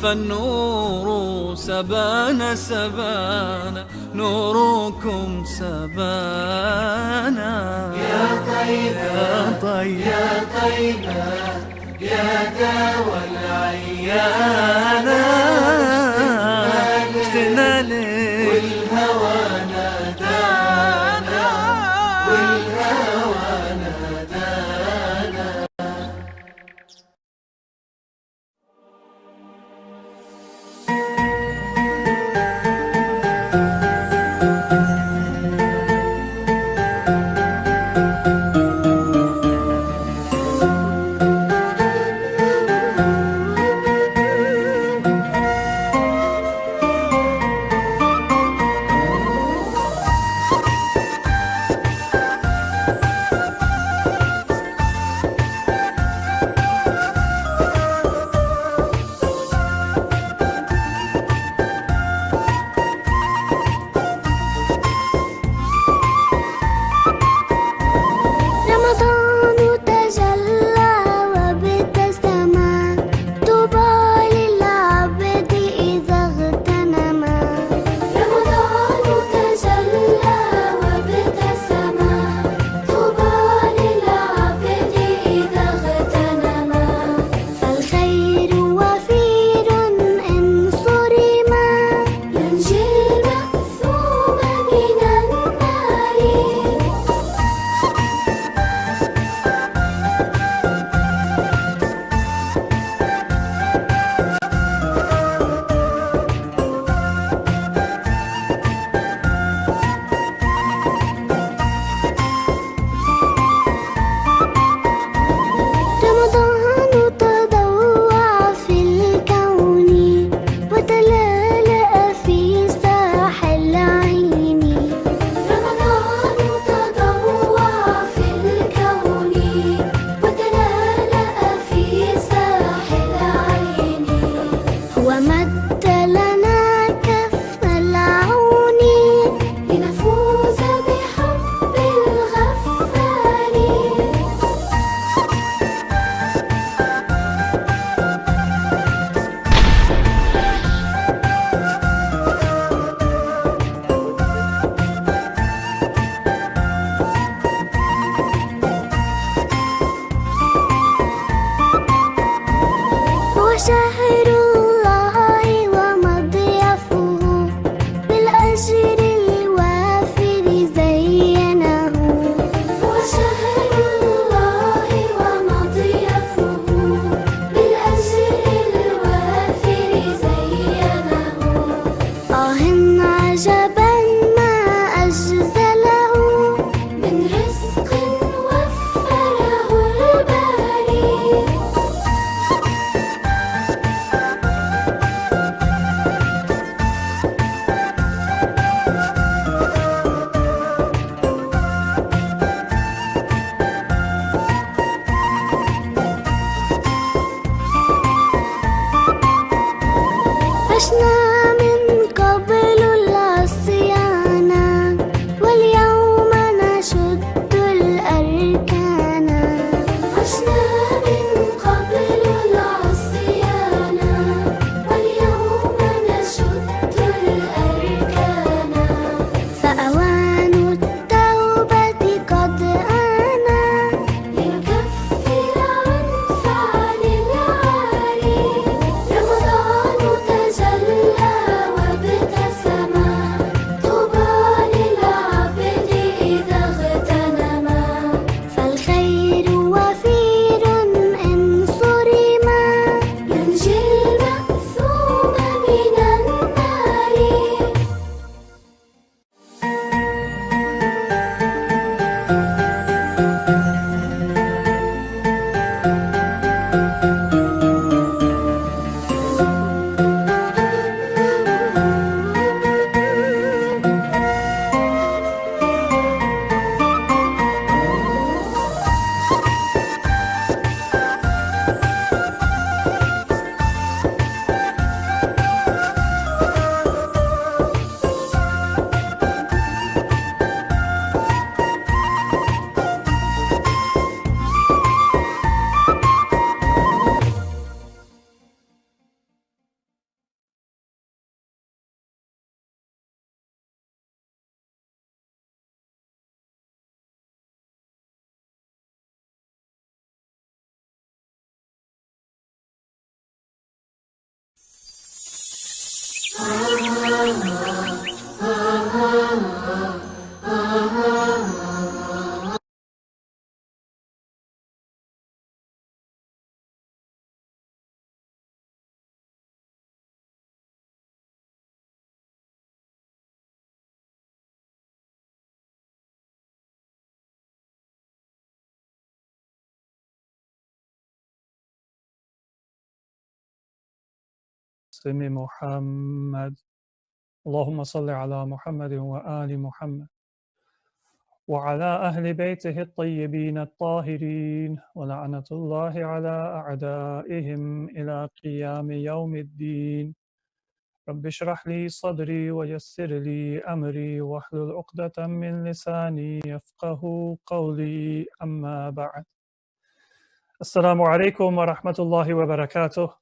فالنور سبانا سبانا نوركم سبانا. يا طيبة يا طيبة يا طيبة يا دوا العيانة اشتقنا لك والهوى نادانا والهوى نادانا. ومد لنا كف العون لنفوز بحب الغفار. وشهر الله ومضيفه بالأجر الوافر زينه. وشهر الله ومضيفه بالأجر الوافر زينه. عجبا ما أجزله من رزق وفره الباري. عشنا من قبل العصيان واليوم نشد الأركان. عشنا من قبل العصيان واليوم نشد الأركان. فأوان التوبة قد آن لنكفر عن فعل العاري. رمضان تجلى وابتسم طوبى للعبد إذا اغتنما. فالخير وفير إن صرما ينجي المأثوم من النار. محمد. اللهم صل على محمد وآل محمد وعلى أهل بيته الطيبين الطاهرين، ولعنة الله على أعدائهم إلى قيام يوم الدين. رب اشرح لي صدري ويسر لي أمري واحلل عقدة من لساني يفقه قولي. أما بعد. Assalamu alaikum wa rahmatullahi wa barakatuh.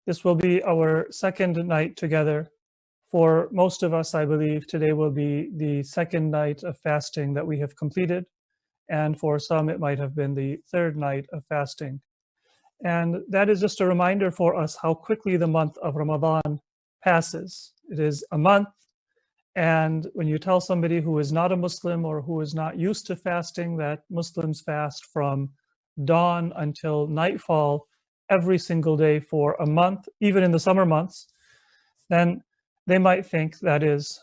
This will be our second night together. For most of us, I believe, today will be the second night of fasting that we have completed. And for some, it might have been the third night of fasting. And that is just a reminder for us how quickly the month of Ramadan passes. It is a month. And when you tell somebody who is not a Muslim or who is not used to fasting that Muslims fast from dawn until nightfall every single day for a month, even in the summer months, then they might think that is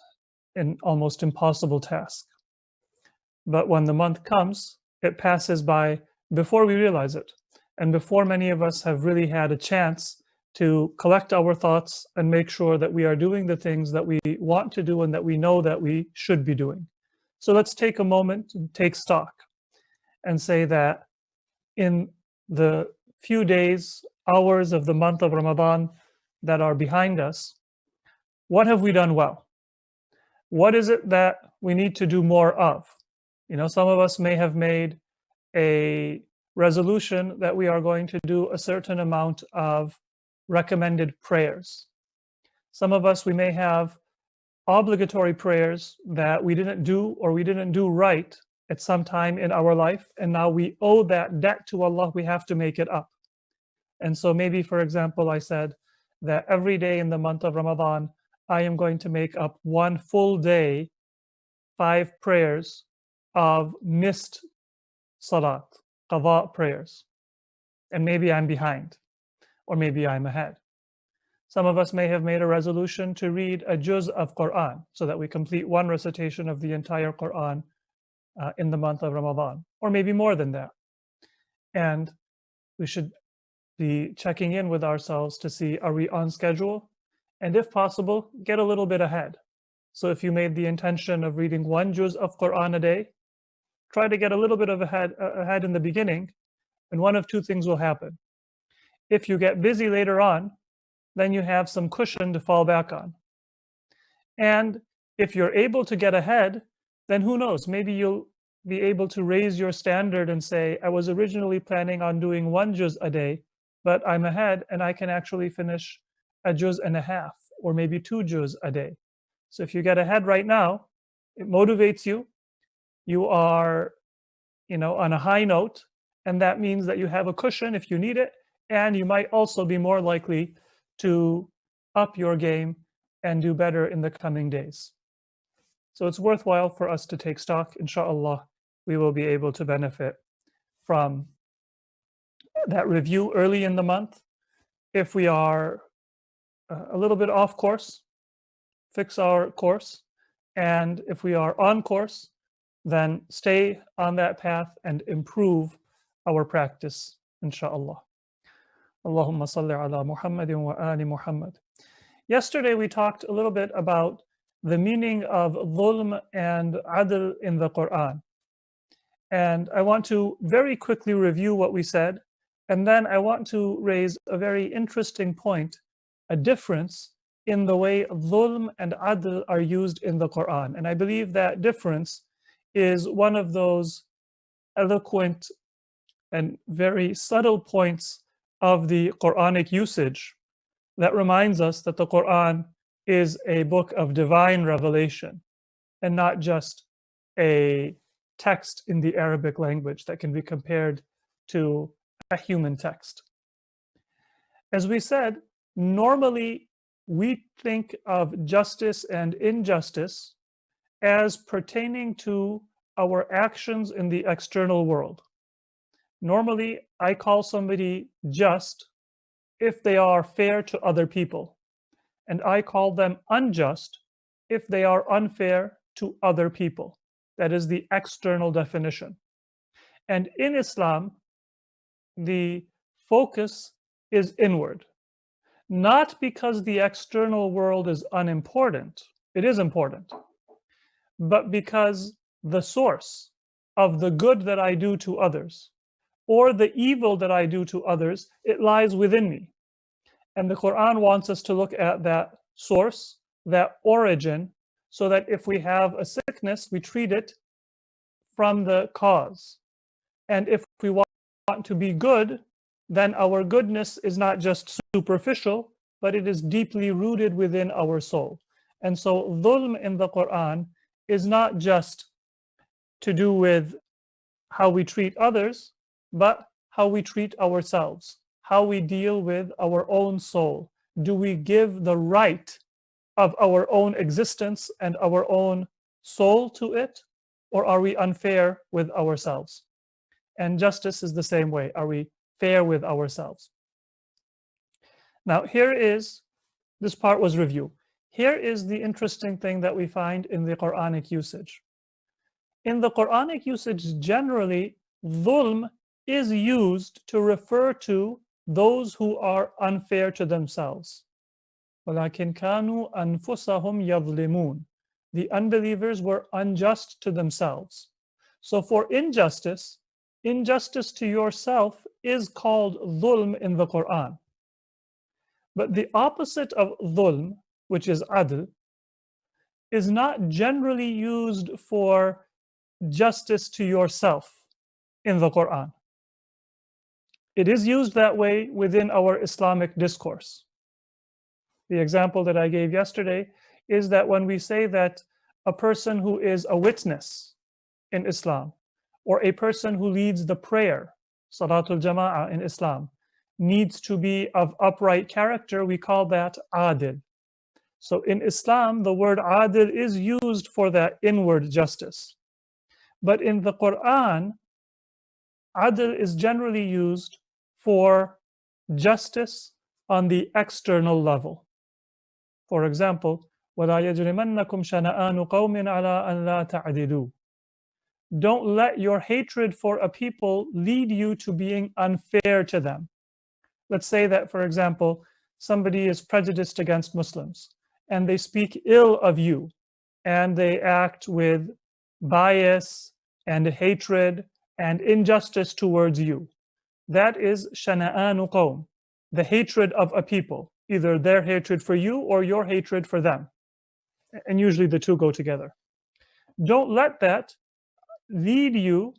an almost impossible task. But when the month comes, it passes by before we realize it, and before many of us have really had a chance to collect our thoughts and make sure that we are doing the things that we want to do and that we know that we should be doing. So let's take a moment and take stock and say that in the few days, hours of the month of Ramadan, that are behind us, what have we done well? What is it that we need to do more of? You know, some of us may have made a resolution that we are going to do a certain amount of recommended prayers. Some of us, we may have obligatory prayers that we didn't do or we didn't do right at some time in our life, and now we owe that debt to Allah. We have to make it up. And so maybe, for example, I said that every day in the month of Ramadan, I am going to make up one full day, 5 prayers of missed salat, qada prayers. And maybe I'm behind, or maybe I'm ahead. Some of us may have made a resolution to read a juz of Quran so that we complete one recitation of the entire Quran in the month of Ramadan, or maybe more than that. And we should be checking in with ourselves to see, are we on schedule? And if possible, get a little bit ahead. So if you made the intention of reading one juz of Quran a day, try to get a little bit of ahead in the beginning, and one of two things will happen. If you get busy later on, then you have some cushion to fall back on. And if you're able to get ahead, then who knows, maybe you'll be able to raise your standard and say, I was originally planning on doing 1 juz a day, but I'm ahead and I can actually finish a juz and a half, or maybe 2 juz a day. So if you get ahead right now, it motivates you. You are, on a high note, and that means that you have a cushion if you need it, and you might also be more likely to up your game and do better in the coming days. So it's worthwhile for us to take stock. Inshallah, we will be able to benefit from that review early in the month. If we are a little bit off course, fix our course. And if we are on course, then stay on that path and improve our practice, inshallah. Allahumma salli ala Muhammadin wa ali Muhammad. Yesterday we talked a little bit about the meaning of dhulm and adl in the Quran. And I want to very quickly review what we said, and then I want to raise a very interesting point, a difference in the way dhulm and adl are used in the Quran. And I believe that difference is one of those eloquent and very subtle points of the Quranic usage that reminds us that the Quran is a book of divine revelation and not just a text in the Arabic language that can be compared to a human text. As we said, normally we think of justice and injustice as pertaining to our actions in the external world. Normally, I call somebody just if they are fair to other people, and I call them unjust if they are unfair to other people. That is the external definition. And in Islam, the focus is inward, not because the external world is unimportant. It is important, but because the source of the good that I do to others or the evil that I do to others, it lies within me. And the Quran wants us to look at that source, that origin, so that if we have a sickness, we treat it from the cause. And if we want to be good, then our goodness is not just superficial, but it is deeply rooted within our soul. And so dhulm in the Quran is not just to do with how we treat others, but how we treat ourselves, how we deal with our own soul. Do we give the right of our own existence and our own soul to it, or are we unfair with ourselves? And justice is the same way. Are we fair with ourselves? Now, this part was review. Here is the interesting thing that we find in the Quranic usage. In the Quranic usage, generally, dhulm is used to refer to those who are unfair to themselves. وَلَكِنْ كَانُوا أَنفُسَهُمْ يَظْلِمُونَ. The unbelievers were unjust to themselves. So for injustice to yourself is called dhulm in the Quran. But the opposite of dhulm, which is adl, is not generally used for justice to yourself in the Quran. It is used that way within our Islamic discourse. The example that I gave yesterday is that when we say that a person who is a witness in Islam, or a person who leads the prayer, Salatul Jama'ah in Islam, needs to be of upright character, we call that adil. So in Islam, the word adil is used for that inward justice. But in the Quran, adil is generally used for justice on the external level. For example, وَلَا يَجْرِمَنَّكُمْ شَنَآنُ قَوْمٍ عَلَىٰ أَنْ لَا تَعْدِلُوا. Don't let your hatred for a people lead you to being unfair to them. Let's say that, for example, somebody is prejudiced against Muslims and they speak ill of you and they act with bias and hatred and injustice towards you. That is shana'anu qawm, the hatred of a people, either their hatred for you or your hatred for them. And usually the two go together. Don't let that lead you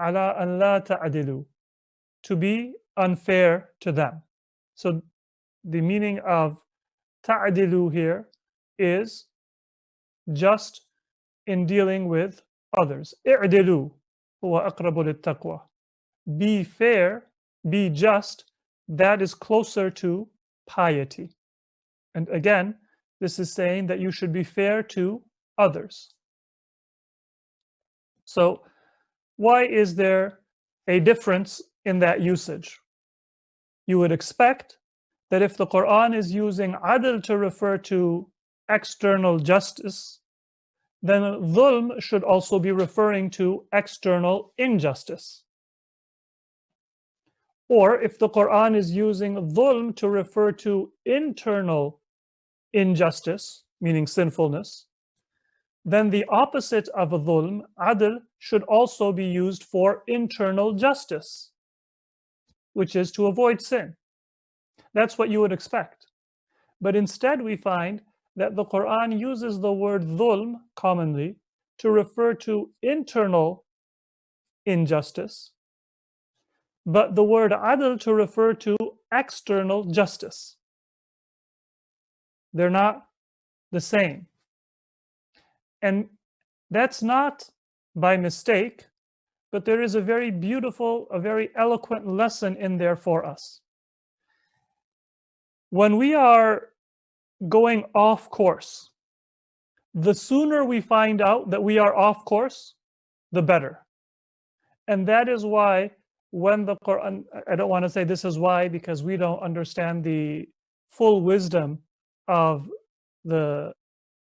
ala an la ta'dilu, to be unfair to them. So the meaning of ta'dilu here is just in dealing with others. I'dilu huwa aqrabu lit-taqwa. Be fair, be just, that is closer to piety. And again, this is saying that you should be fair to others. So why is there a difference in that usage? You would expect that if the Quran is using adl to refer to external justice, then dhulm should also be referring to external injustice. Or if the Quran is using dhulm to refer to internal injustice, meaning sinfulness, then the opposite of dhulm, adl, should also be used for internal justice, which is to avoid sin. That's what you would expect. But instead we find that the Quran uses the word dhulm commonly to refer to internal injustice, but the word adl to refer to external justice. They're not the same. And that's not by mistake, but there is a very beautiful, a very eloquent lesson in there for us. When we are going off course, the sooner we find out that we are off course, the better. And that is why when the Quran, I don't want to say this is why because we don't understand the full wisdom of the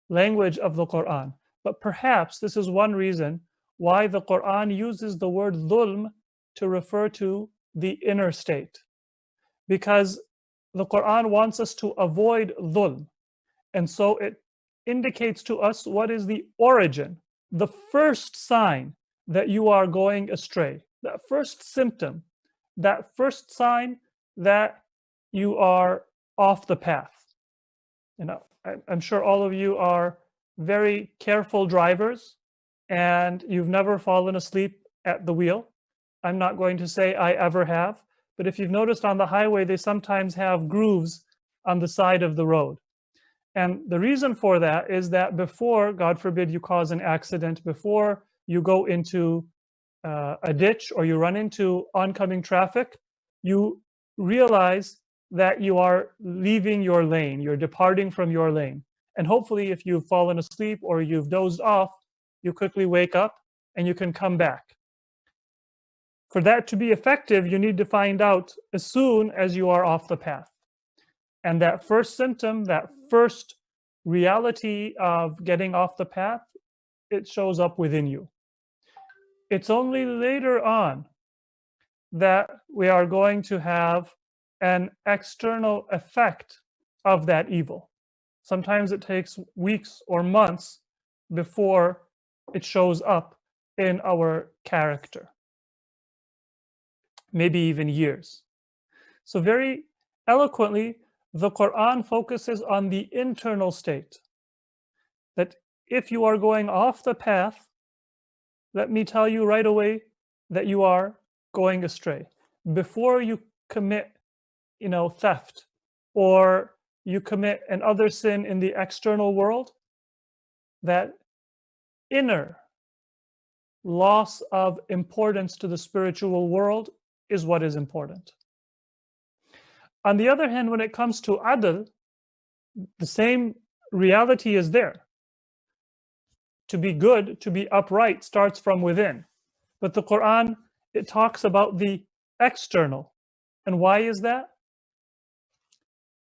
language of the Quran, but perhaps this is one reason why the Quran uses the word dhulm to refer to the inner state. Because the Quran wants us to avoid dhulm. And so it indicates to us what is the origin, the first sign that you are going astray, that first symptom, that first sign that you are off the path. You know, I'm sure all of you are very careful drivers and you've never fallen asleep at the wheel. I'm not going to say I ever have, but if you've noticed on the highway, they sometimes have grooves on the side of the road. And the reason for that is that before, God forbid, you cause an accident, before you go into a ditch or you run into oncoming traffic, you realize that you are leaving your lane, you're departing from your lane. And hopefully if you've fallen asleep or you've dozed off, you quickly wake up and you can come back. For that to be effective, you need to find out as soon as you are off the path. And that first symptom, that first reality of getting off the path, it shows up within you. It's only later on that we are going to have an external effect of that evil. Sometimes it takes weeks or months before it shows up in our character. Maybe even years. So very eloquently, The Quran focuses on the internal state. That if you are going off the path, let me tell you right away that you are going astray. Before you commit, theft, or you commit another sin in the external world, that inner loss of importance to the spiritual world is what is important. On the other hand, when it comes to adl, the same reality is there. To be good, to be upright, starts from within. But the Quran, it talks about the external. And why is that?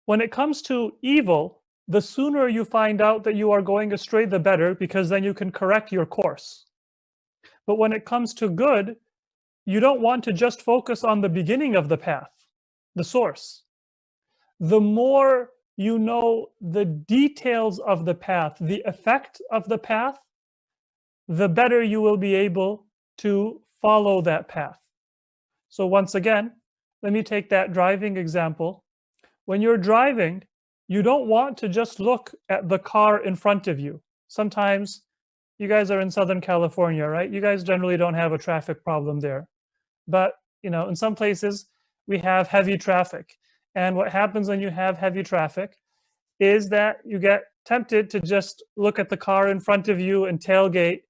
When it comes to evil, the sooner you find out that you are going astray, the better, because then you can correct your course. But when it comes to good, you don't want to just focus on the beginning of the path, the source. The more you know the details of the path, the effect of the path, the better you will be able to follow that path. So once again, let me take that driving example. When you're driving, you don't want to just look at the car in front of you. Sometimes, you guys are in Southern California, right? You guys generally don't have a traffic problem there. But, in some places, we have heavy traffic. And what happens when you have heavy traffic is that you get tempted to just look at the car in front of you and tailgate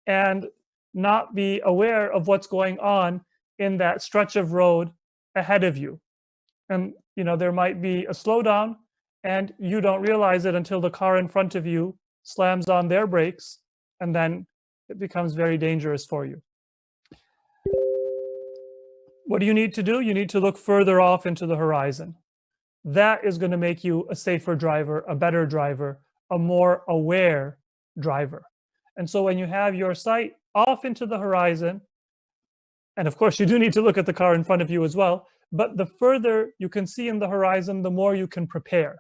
and not be aware of what's going on in that stretch of road ahead of you. And, there might be a slowdown and you don't realize it until the car in front of you slams on their brakes, and then it becomes very dangerous for you. What do you need to do? You need to look further off into the horizon. That is going to make you a safer driver, a better driver, a more aware driver. And so when you have your sight off into the horizon, and of course you do need to look at the car in front of you as well, but the further you can see in the horizon, the more you can prepare.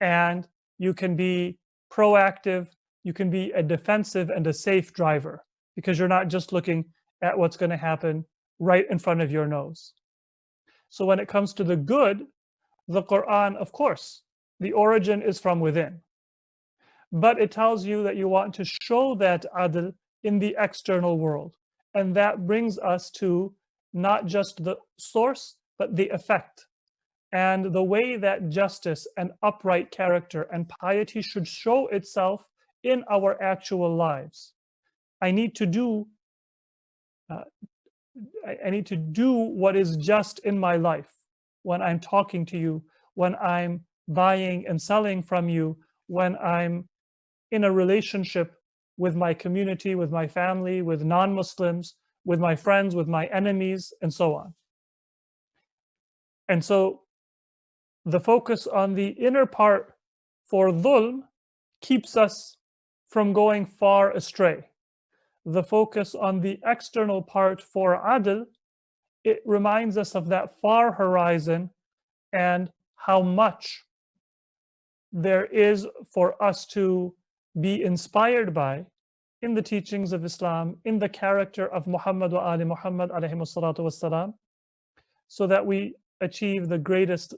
And you can be proactive, you can be a defensive and a safe driver, because you're not just looking at what's going to happen right in front of your nose. So when it comes to the good, the Quran, of course, the origin is from within. But it tells you that you want to show that adl in the external world. And that brings us to not just the source, but the effect. And the way that justice and upright character and piety should show itself in our actual lives. I need to do what is just in my life. When I'm talking to you, when I'm buying and selling from you, when I'm in a relationship with my community, with my family, with non-Muslims, with my friends, with my enemies, and so on. And so the focus on the inner part for dhulm keeps us from going far astray. The focus on the external part for adl, it reminds us of that far horizon and how much there is for us to be inspired by in the teachings of Islam, in the character of Muhammad wa ali Muhammad alayhimu salatu wassalam, so that we achieve the greatest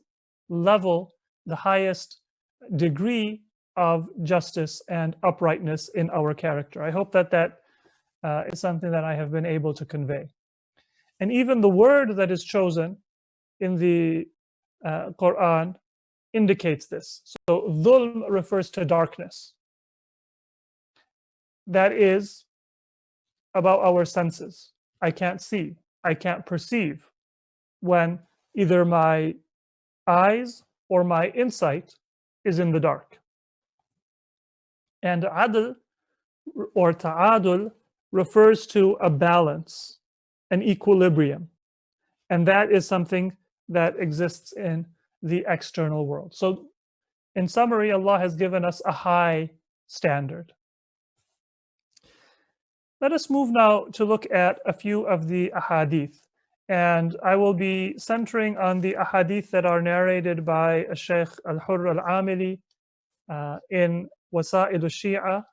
level, the highest degree of justice and uprightness in our character. I hope that is something that I have been able to convey. And even the word that is chosen in the Quran indicates this. So dhulm refers to darkness. That is about our senses. I can't see, I can't perceive when either my eyes or my insight is in the dark. And adl or ta'adul refers to a balance, an equilibrium. And that is something that exists in the external world. So in summary, Allah has given us a high standard. Let us move now to look at a few of the ahadith. And I will be centering on the ahadith that are narrated by Shaykh Al-Hurr Al-Amili in Wasa'il al-Shi'a.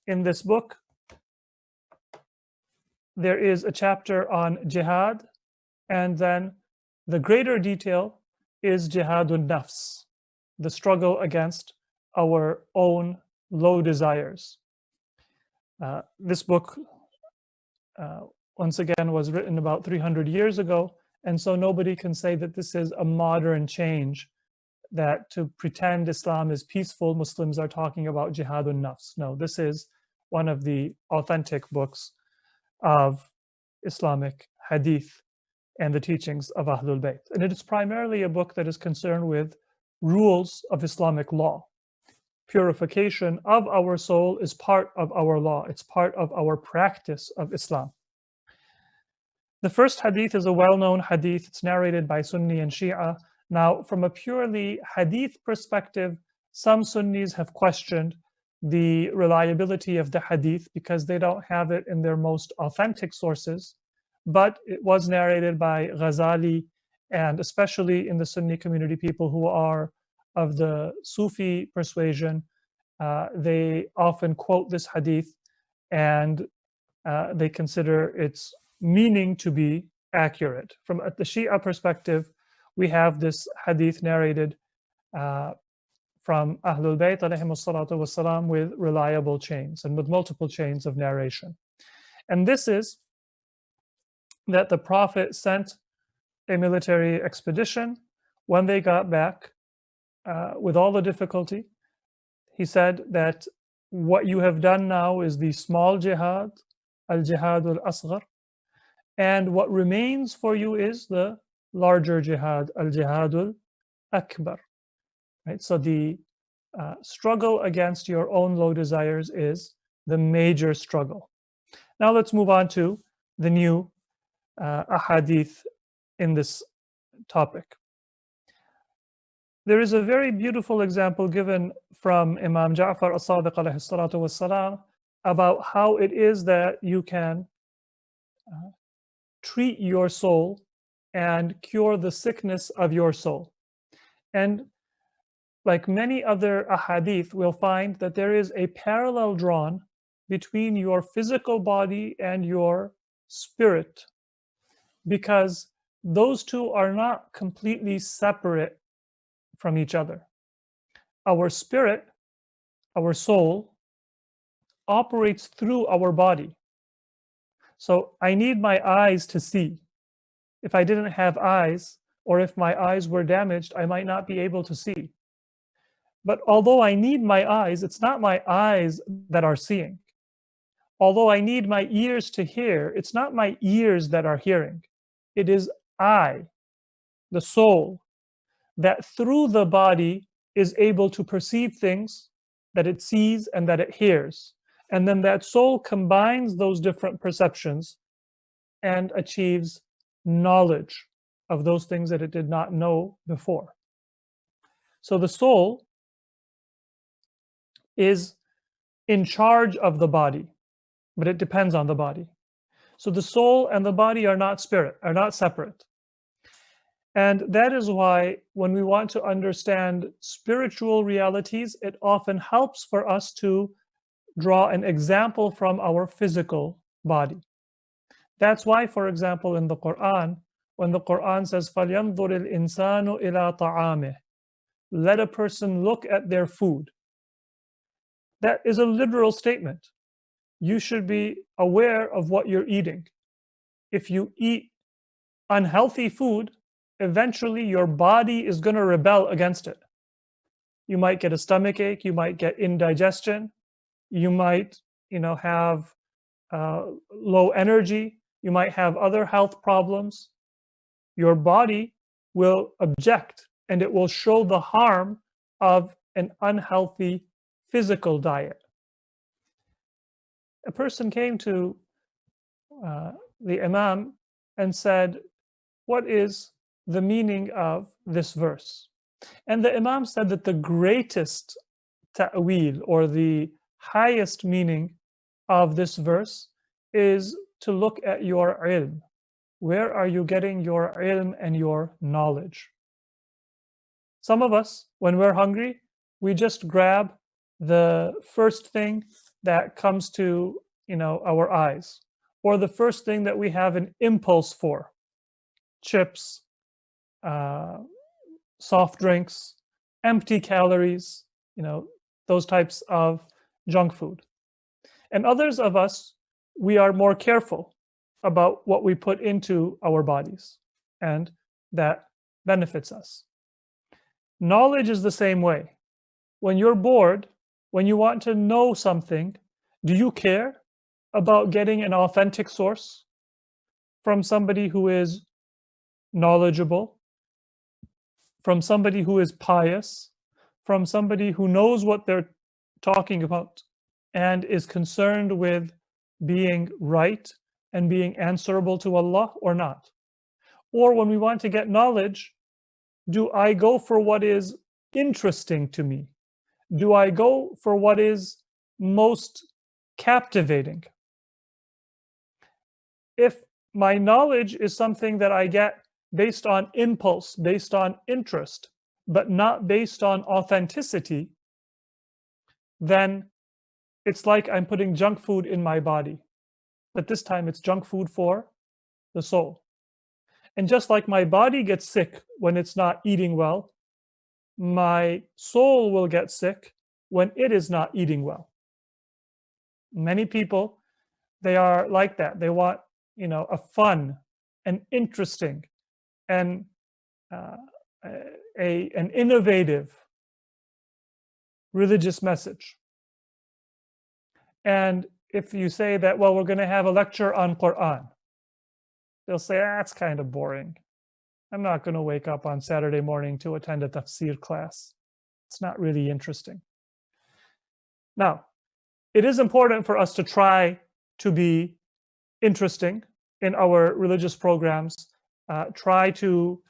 In this book, there is a chapter on jihad, and then the greater detail is jihadun nafs, the struggle against our own low desires. This book, once again, was written about 300 years ago, and so nobody can say that this is a modern change, that to pretend Islam is peaceful, Muslims are talking about jihadun nafs. No, this is one of the authentic books of Islamic hadith and the teachings of Ahlul Bayt. And it is primarily a book that is concerned with rules of Islamic law. Purification of our soul is part of our law. It's part of our practice of Islam. The first hadith is a well-known hadith. It's narrated by Sunni and Shia. Now, from a purely hadith perspective, some Sunnis have questioned the reliability of the hadith because they don't have it in their most authentic sources. But it was narrated by Ghazali, and especially in the Sunni community, people who are of the Sufi persuasion, they often quote this hadith, and they consider its meaning to be accurate. From the Shia perspective, we have this hadith narrated from Ahlul Bayt alayhimus salatu wassalam with reliable chains and with multiple chains of narration. And this is that the Prophet sent a military expedition. When they got back, with all the difficulty, he said that what you have done now is the small jihad, al-jihad al-asghar, and what remains for you is the larger jihad, al-jihad al-akbar. Right? So the struggle against your own low desires is the major struggle. Now let's move on to the new ahadith in this topic. There is a very beautiful example given from Imam Ja'far as-Sadiq alayhi salatu wassalam about how it is that you can treat your soul and cure the sickness of your soul. And like many other ahadith, we'll find that there is a parallel drawn between your physical body and your spirit, because those two are not completely separate from each other. Our spirit, our soul, operates through our body. So I need my eyes to see. If I didn't have eyes, or if my eyes were damaged, I might not be able to see. But although I need my eyes, it's not my eyes that are seeing. Although I need my ears to hear, it's not my ears that are hearing. It is I, the soul, that through the body is able to perceive things that it sees and that it hears. And then that soul combines those different perceptions and achieves knowledge of those things that it did not know before. So the soul is in charge of the body, but it depends on the body. So the soul and the body are not separate. And that is why when we want to understand spiritual realities, it often helps for us to draw an example from our physical body. That's why, for example, in the Quran, when the Quran says, فَلْيَنْظُرِ الْإِنسَانُ إِلَىٰ طَعَامِهِ, let a person look at their food. That is a literal statement. You should be aware of what you're eating. If you eat unhealthy food, eventually your body is going to rebel against it. You might get a stomach ache, you might get indigestion, you might have low energy, you might have other health problems. Your body will object, and it will show the harm of an unhealthy physical diet. A person came to the Imam and said, what is the meaning of this verse? And the Imam said that the greatest ta'wil, or the highest meaning of this verse, is to look at your ilm. Where are you getting your ilm and your knowledge? Some of us, when we're hungry, we just grab the first thing that comes to our eyes, or the first thing that we have an impulse for. Chips, soft drinks, empty calories, those types of junk food. And others of us, we are more careful about what we put into our bodies, and that benefits us. Knowledge is the same way. When you're bored, when you want to know something, do you care about getting an authentic source from somebody who is knowledgeable, from somebody who is pious, from somebody who knows what they're talking about and is concerned with being right and being answerable to Allah, or not? Or when we want to get knowledge, do I go for what is interesting to me? Do I go for what is most captivating? If my knowledge is something that I get based on impulse, based on interest, but not based on authenticity, then it's like I'm putting junk food in my body. But this time it's junk food for the soul. And just like my body gets sick when it's not eating well, my soul will get sick when it is not eating well. Many people, they are like that. They want, a fun and interesting and an innovative religious message. And if you say that, well, we're going to have a lecture on Quran, they'll say, that's kind of boring. I'm not going to wake up on Saturday morning to attend a tafsir class. It's not really interesting. Now, it is important for us to try to be interesting in our religious programs, try to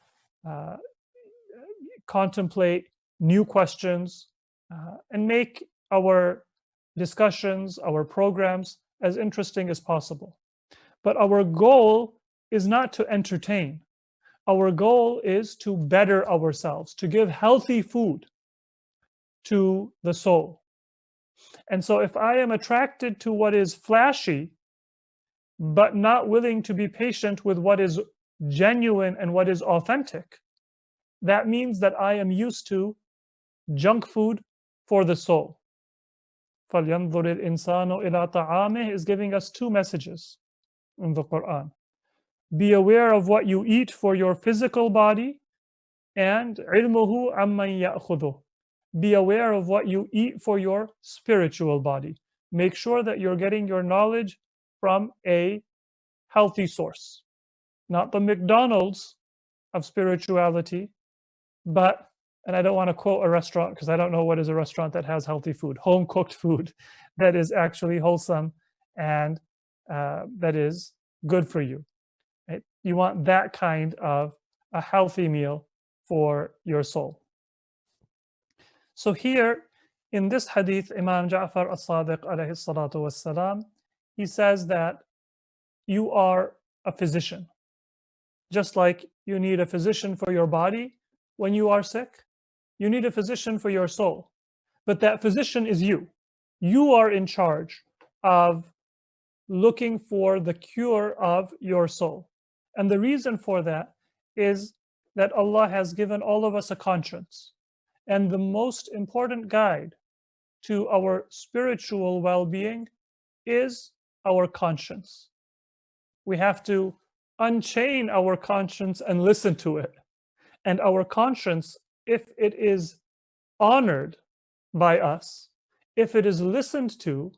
contemplate new questions, and make our discussions, our programs as interesting as possible. But our goal is not to entertain. Our goal is to better ourselves, to give healthy food to the soul. And so if I am attracted to what is flashy, but not willing to be patient with what is genuine and what is authentic, that means that I am used to junk food for the soul. فَلْيَنْظُرِ الْإِنسَانُ إِلَىٰ طَعَامِهِ is giving us two messages in the Quran. Be aware of what you eat for your physical body, and عِلْمُهُ عَمَّنْ يَأْخُذُهُ. Be aware of what you eat for your spiritual body. Make sure that you're getting your knowledge from a healthy source. Not the McDonald's of spirituality, but, and I don't want to quote a restaurant because I don't know what is a restaurant that has healthy food, home-cooked food that is actually wholesome and that is good for you. Right? You want that kind of a healthy meal for your soul. So here in this hadith, Imam Ja'far as-Sadiq alayhi salatu wassalam, he says that you are a physician. Just like you need a physician for your body when you are sick, you need a physician for your soul. But that physician is you. You are in charge of looking for the cure of your soul. And the reason for that is that Allah has given all of us a conscience. And the most important guide to our spiritual well-being is our conscience. We have to unchain our conscience and listen to it. And our conscience, if it is honored by us, if it is listened to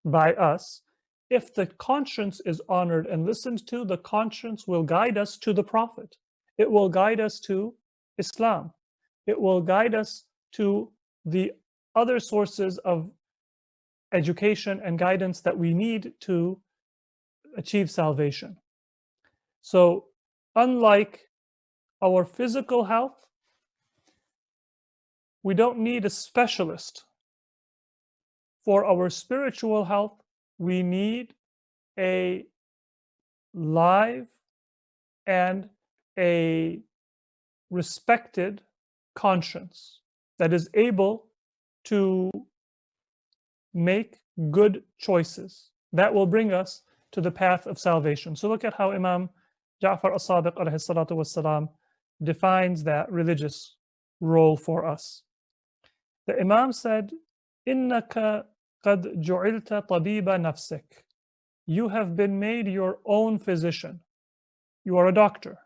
by us, if the conscience is honored and listened to, the conscience will guide us to the Prophet. It will guide us to Islam. It will guide us to the other sources of education and guidance that we need to achieve salvation. So, unlike our physical health, we don't need a specialist. For our spiritual health, we need a live and a respected conscience that is able to make good choices that will bring us to the path of salvation. So look at how Imam Ja'far as-Sadiq alayhi salatu wassalam defines that religious role for us. The Imam said, إِنَّكَ قَدْ جُعِلْتَ طَبِيبَ نَفْسِكَ. You have been made your own physician. You are a doctor.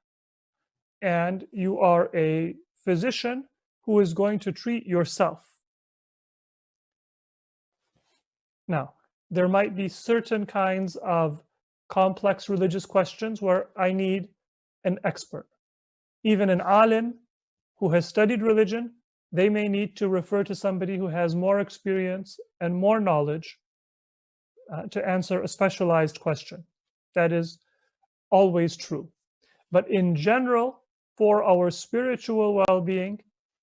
And you are a physician who is going to treat yourself. Now, there might be certain kinds of complex religious questions where I need an expert. Even an alim who has studied religion, they may need to refer to somebody who has more experience and more knowledge to answer a specialized question. That is always true. But in general, for our spiritual well-being,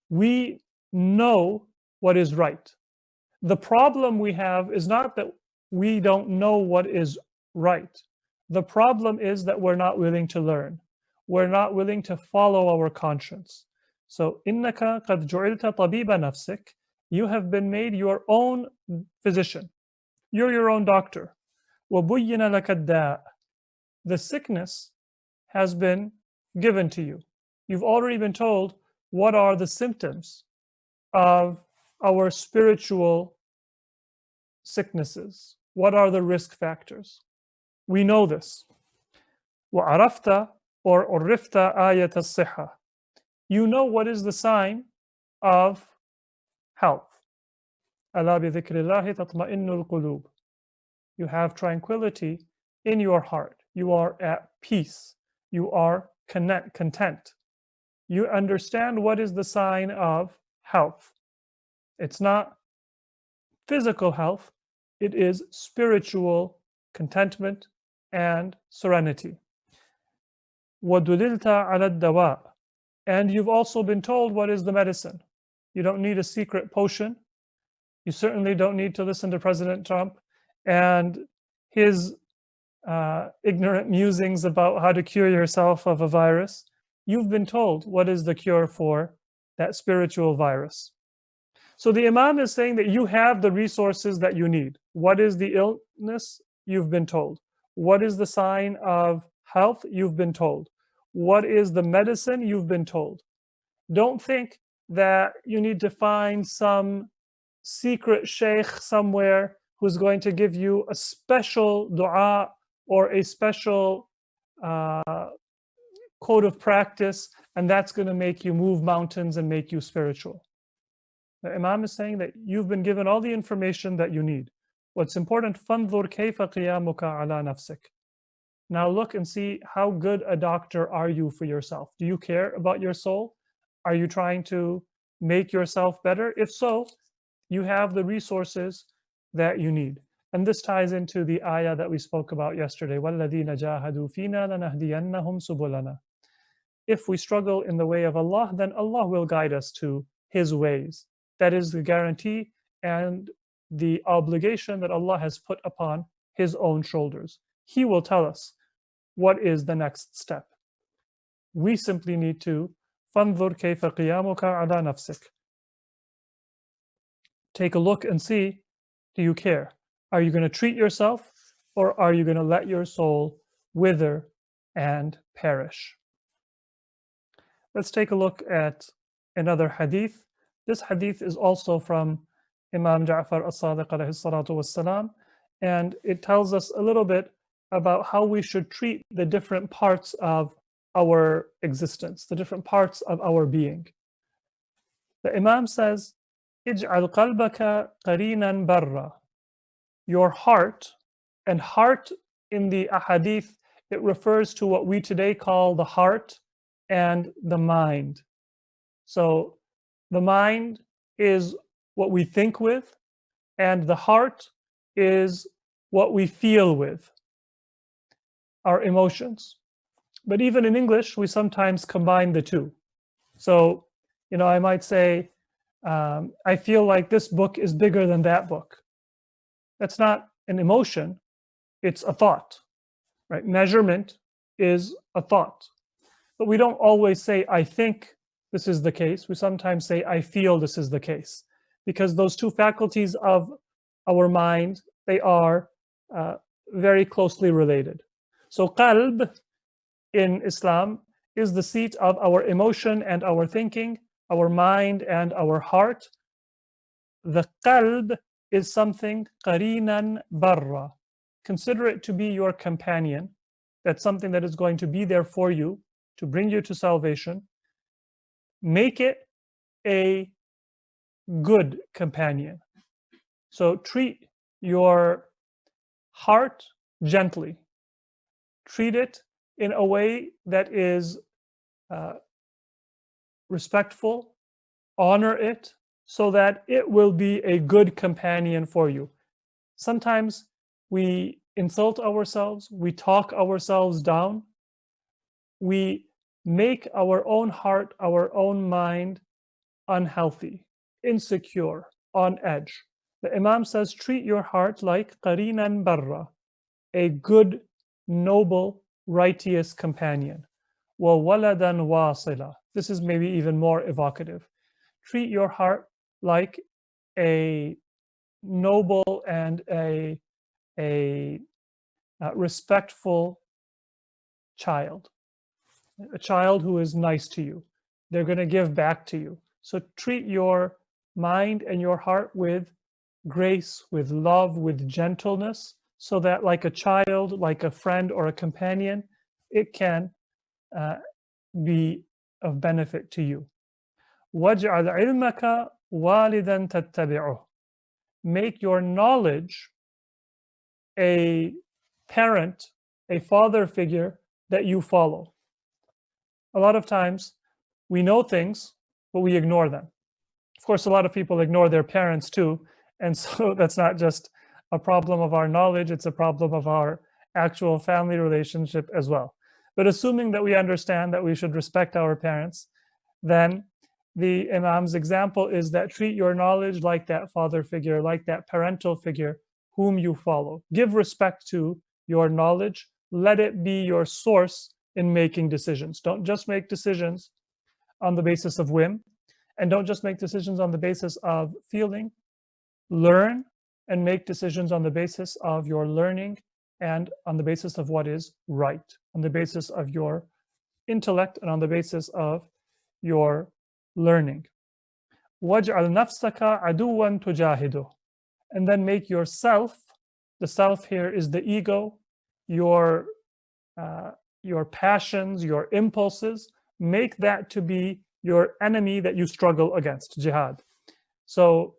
we know what is right. The problem we have is not that we don't know what is right. The problem is that we're not willing to learn. We're not willing to follow our conscience. So, إِنَّكَ قَدْ جُعِلْتَ طَبِيبَ نَفْسِكَ. You have been made your own physician. You're your own doctor. وَبُيِّنَ لَكَ الدَّاءُ. The sickness has been given to you. You've already been told what are the symptoms of our spiritual sicknesses. What are the risk factors? We know this. وَعَرَفْتَ or عُرِفْتَ آيَةَ الصِّحَّةِ. You know what is the sign of health. أَلَا بِذِكْرِ اللَّهِ تَطْمَئِنُّ الْقُلُوبُ. You have tranquility in your heart. You are at peace. You are content. You understand what is the sign of health. It's not physical health, it is spiritual contentment and serenity. وَدُلِلْتَ عَلَى الدَّوَاءِ. And you've also been told what is the medicine. You don't need a secret potion. You certainly don't need to listen to President Trump and his ignorant musings about how to cure yourself of a virus. You've been told what is the cure for that spiritual virus. So the Imam is saying that you have the resources that you need. What is the illness? You've been told. What is the sign of health? You've been told. What is the medicine? You've been told. Don't think that you need to find some secret sheikh somewhere who's going to give you a special dua or a special code of practice, and that's going to make you move mountains and make you spiritual. The Imam is saying that you've been given all the information that you need. What's important, فَانْظُرْ كَيْفَ قِيَامُكَ عَلَى نَفْسِكَ. Now look and see how good a doctor are you for yourself. Do you care about your soul? Are you trying to make yourself better? If so, you have the resources that you need. And this ties into the ayah that we spoke about yesterday. وَالَّذِينَ جَاهَدُوا فِينَا لَنَهْدِيَنَّهُمْ سُبُلَنَا. If we struggle in the way of Allah, then Allah will guide us to His ways. That is the guarantee and the obligation that Allah has put upon His own shoulders. He will tell us what is the next step. We simply need to فَانْظُرْ كَيْفَ قِيَامُكَ عَلَى نَفْسِكَ. Take a look and see, do you care? Are you going to treat yourself, or are you going to let your soul wither and perish? Let's take a look at another hadith. This hadith is also from Imam Ja'far as-Sadiq alayhi salatu wassalam, and it tells us a little bit about how we should treat the different parts of our existence, the different parts of our being. The Imam says, اجعل قلبك قرينا برا. Your heart, and heart in the ahadith, it refers to what we today call the heart and the mind. So the mind is what we think with, and the heart is what we feel with, our emotions. But even in English, we sometimes combine the two. So, I might say, I feel like this book is bigger than that book. That's not an emotion, it's a thought, right? Measurement is a thought. But we don't always say, I think this is the case. We sometimes say, I feel this is the case. Because those two faculties of our mind, they are very closely related. So qalb in Islam is the seat of our emotion and our thinking. our mind and our heart. The qalb is something qarinan barra. Consider it to be your companion. That's something that is going to be there for you to bring you to salvation. Make it a good companion. So treat your heart gently. Treat it in a way that is respectful. Honor it so that it will be a good companion for you. Sometimes we insult ourselves, we talk ourselves down, we make our own heart, our own mind unhealthy, insecure, on edge. The Imam says, treat your heart like qarinan barra, a good, noble, righteous companion. Wa waladan wasila. This is maybe even more evocative. Treat your heart like a noble and a respectful child, a child who is nice to you. They're going to give back to you. So treat your mind and your heart with grace, with love, with gentleness, so that like a child, like a friend or a companion, it can be of benefit to you. وَاجْعَلْ عِلْمَكَ وَالِدًا تَتَّبِعُهُ. Make your knowledge a parent, a father figure that you follow. A lot of times we know things, but we ignore them. Of course, a lot of people ignore their parents too. And so that's not just a problem of our knowledge, it's a problem of our actual family relationship as well. But assuming that we understand that we should respect our parents, then the Imam's example is that treat your knowledge like that father figure, like that parental figure whom you follow. Give respect to your knowledge. Let it be your source in making decisions. Don't just make decisions on the basis of whim, and don't just make decisions on the basis of feeling. Learn and make decisions on the basis of your learning and on the basis of what is right, on the basis of your intellect and on the basis of your learning. وَاجْعَلْ نَفْسَكَ عَدُوًّا تُجَاهِدُهُ. And then make yourself, the self here is the ego, your passions, your impulses, make that to be your enemy that you struggle against, jihad. So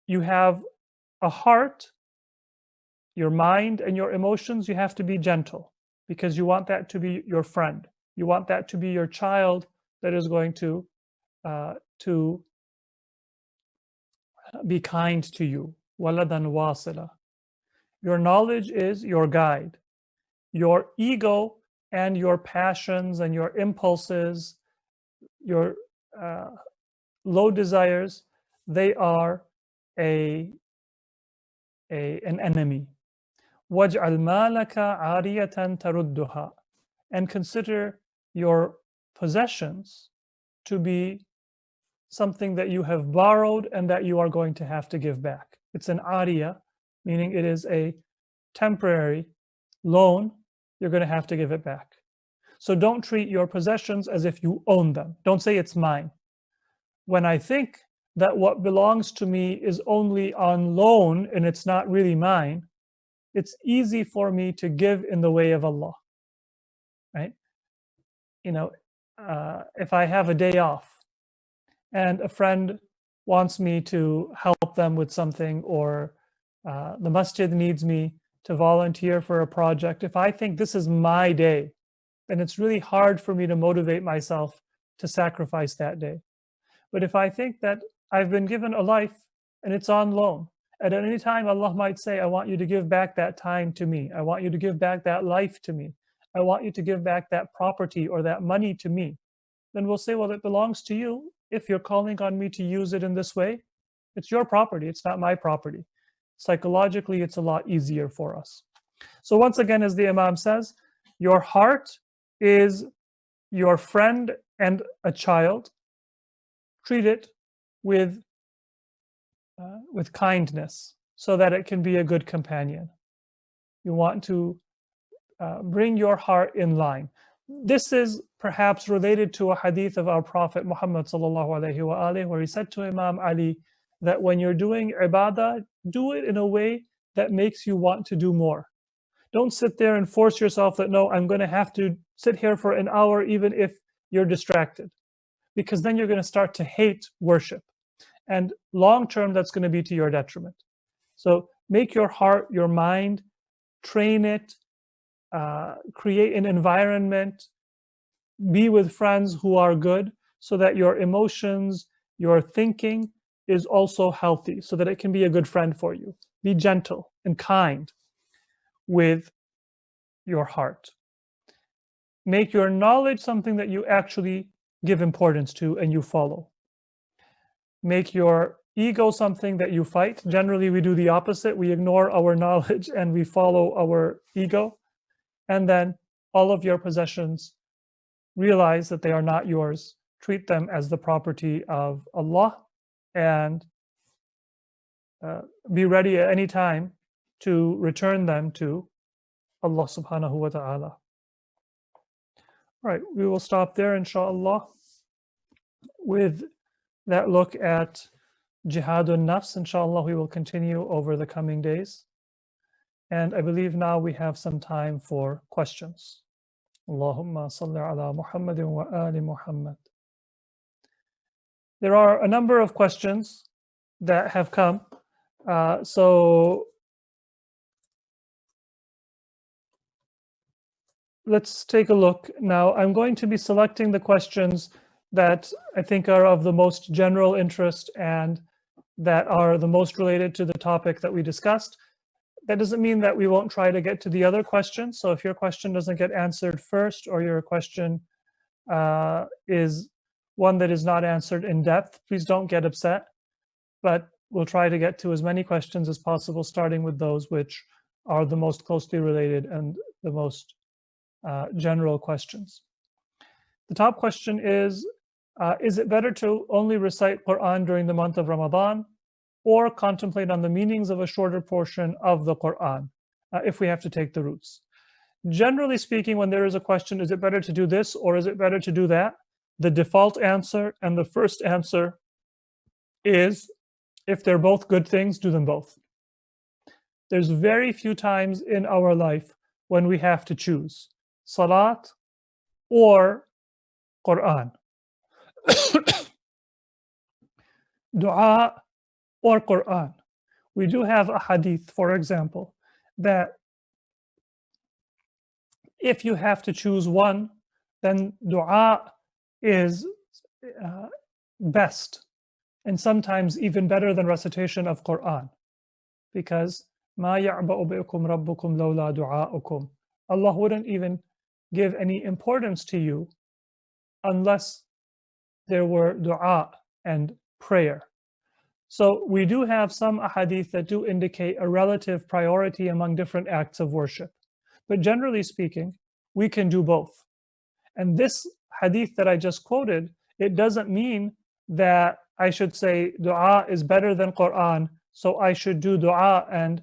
you have a heart, your mind and your emotions, you have to be gentle because you want that to be your friend. You want that to be your child that is going to be kind to you. Waladan wasila. Your knowledge is your guide. Your ego and your passions and your impulses, your low desires, they are an enemy. وَاجْعَلْ مَالَكَ عَارِيَةً تَرُدُّهَا. And consider your possessions to be something that you have borrowed and that you are going to have to give back. It's an ariya, meaning it is a temporary loan. You're going to have to give it back. So don't treat your possessions as if you own them. Don't say it's mine. When I think that what belongs to me is only on loan and it's not really mine, it's easy for me to give in the way of Allah, right? You know, if I have a day off and a friend wants me to help them with something, or the masjid needs me to volunteer for a project, if I think this is my day, then it's really hard for me to motivate myself to sacrifice that day. But if I think that I've been given a life and it's on loan, and at any time Allah might say, I want you to give back that time to me. I want you to give back that life to me. I want you to give back that property or that money to me. Then we'll say, well, it belongs to you. If you're calling on me to use it in this way, it's your property. It's not my property. Psychologically, it's a lot easier for us. So once again, as the Imam says, your heart is your friend and a child. Treat it with kindness so that it can be a good companion. You want to bring your heart in line. This is perhaps related to a hadith of our Prophet Muhammad sallallahu alaihi wasallam, where he said to Imam Ali that when you're doing ibadah, do it in a way that makes you want to do more. Don't sit there and force yourself that, no, I'm going to have to sit here for an hour even if you're distracted, because then you're going to start to hate worship. And long term, that's going to be to your detriment. So make your heart, your mind, train it, create an environment, be with friends who are good, so that your emotions, your thinking is also healthy, so that it can be a good friend for you. Be gentle and kind with your heart. Make your knowledge something that you actually give importance to and you follow. Make your ego something that you fight. Generally, we do the opposite. We ignore our knowledge and we follow our ego. And then all of your possessions, realize that they are not yours. Treat them as the property of Allah, and be ready at any time to return them to Allah subhanahu wa ta'ala. All right, we will stop there, inshallah, with that look at Jihadun Nafs. Inshallah, we will continue over the coming days. And I believe now we have some time for questions. Allahumma salli ala Muhammadin wa ali Muhammad. There are a number of questions that have come. So let's take a look. Now, I'm going to be selecting the questions that I think are of the most general interest and that are the most related to the topic that we discussed. That doesn't mean that we won't try to get to the other questions. So if your question doesn't get answered first, or your question is one that is not answered in depth, please don't get upset. But we'll try to get to as many questions as possible, starting with those which are the most closely related and the most general questions. The top question is it better to only recite Quran during the month of Ramadan, or contemplate on the meanings of a shorter portion of the Quran, if we have to take the roots? Generally speaking, when there is a question, is it better to do this or is it better to do that? The default answer and the first answer is, if they're both good things, do them both. There's very few times in our life when we have to choose Salat or Quran, Dua or Quran. We do have a hadith, for example, that if you have to choose one, then Dua is best, and sometimes even better than recitation of Quran, because مَا يَعْبَأُ بِكُمْ رَبُّكُمْ لَوْلَا دُعَاؤُكُمْ. Allah wouldn't even give any importance to you unless there were dua and prayer. So we do have some ahadith that do indicate a relative priority among different acts of worship. But generally speaking, we can do both. And this hadith that I just quoted, it doesn't mean that I should say dua is better than Quran, so I should do dua and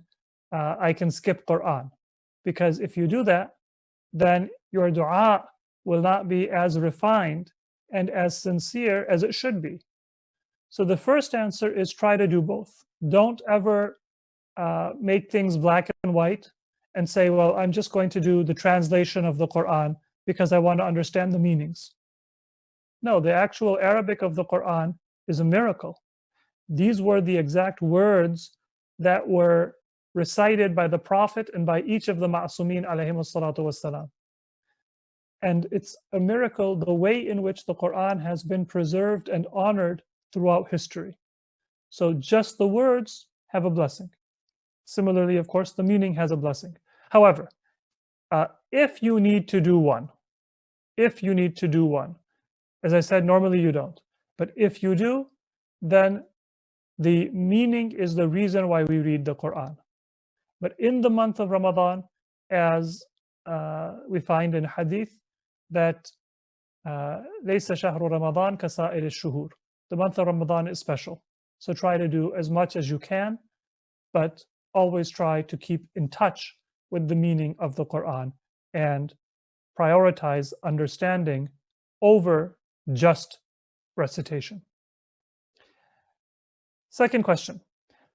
I can skip Quran. Because if you do that, then your dua will not be as refined and as sincere as it should be. So the first answer is try to do both. Don't ever make things black and white and say, well, I'm just going to do the translation of the Quran because I want to understand the meanings. No, the actual Arabic of the Quran is a miracle. These were the exact words that were recited by the Prophet and by each of the Ma'sumin alayhimus salatu wassalam. And it's a miracle the way in which the Quran has been preserved and honored throughout history. So just the words have a blessing. Similarly, of course, the meaning has a blessing. However, if you need to do one, as I said, normally you don't, but if you do, then the meaning is the reason why we read the Quran. But in the month of Ramadan, as we find in hadith, that لَيْسَ شَهْرُ رَمَضَانَ كَسَائِرِ الشُّهُورِ. The month of Ramadan is special. So try to do as much as you can, but always try to keep in touch with the meaning of the Quran and prioritize understanding over just recitation. Second question,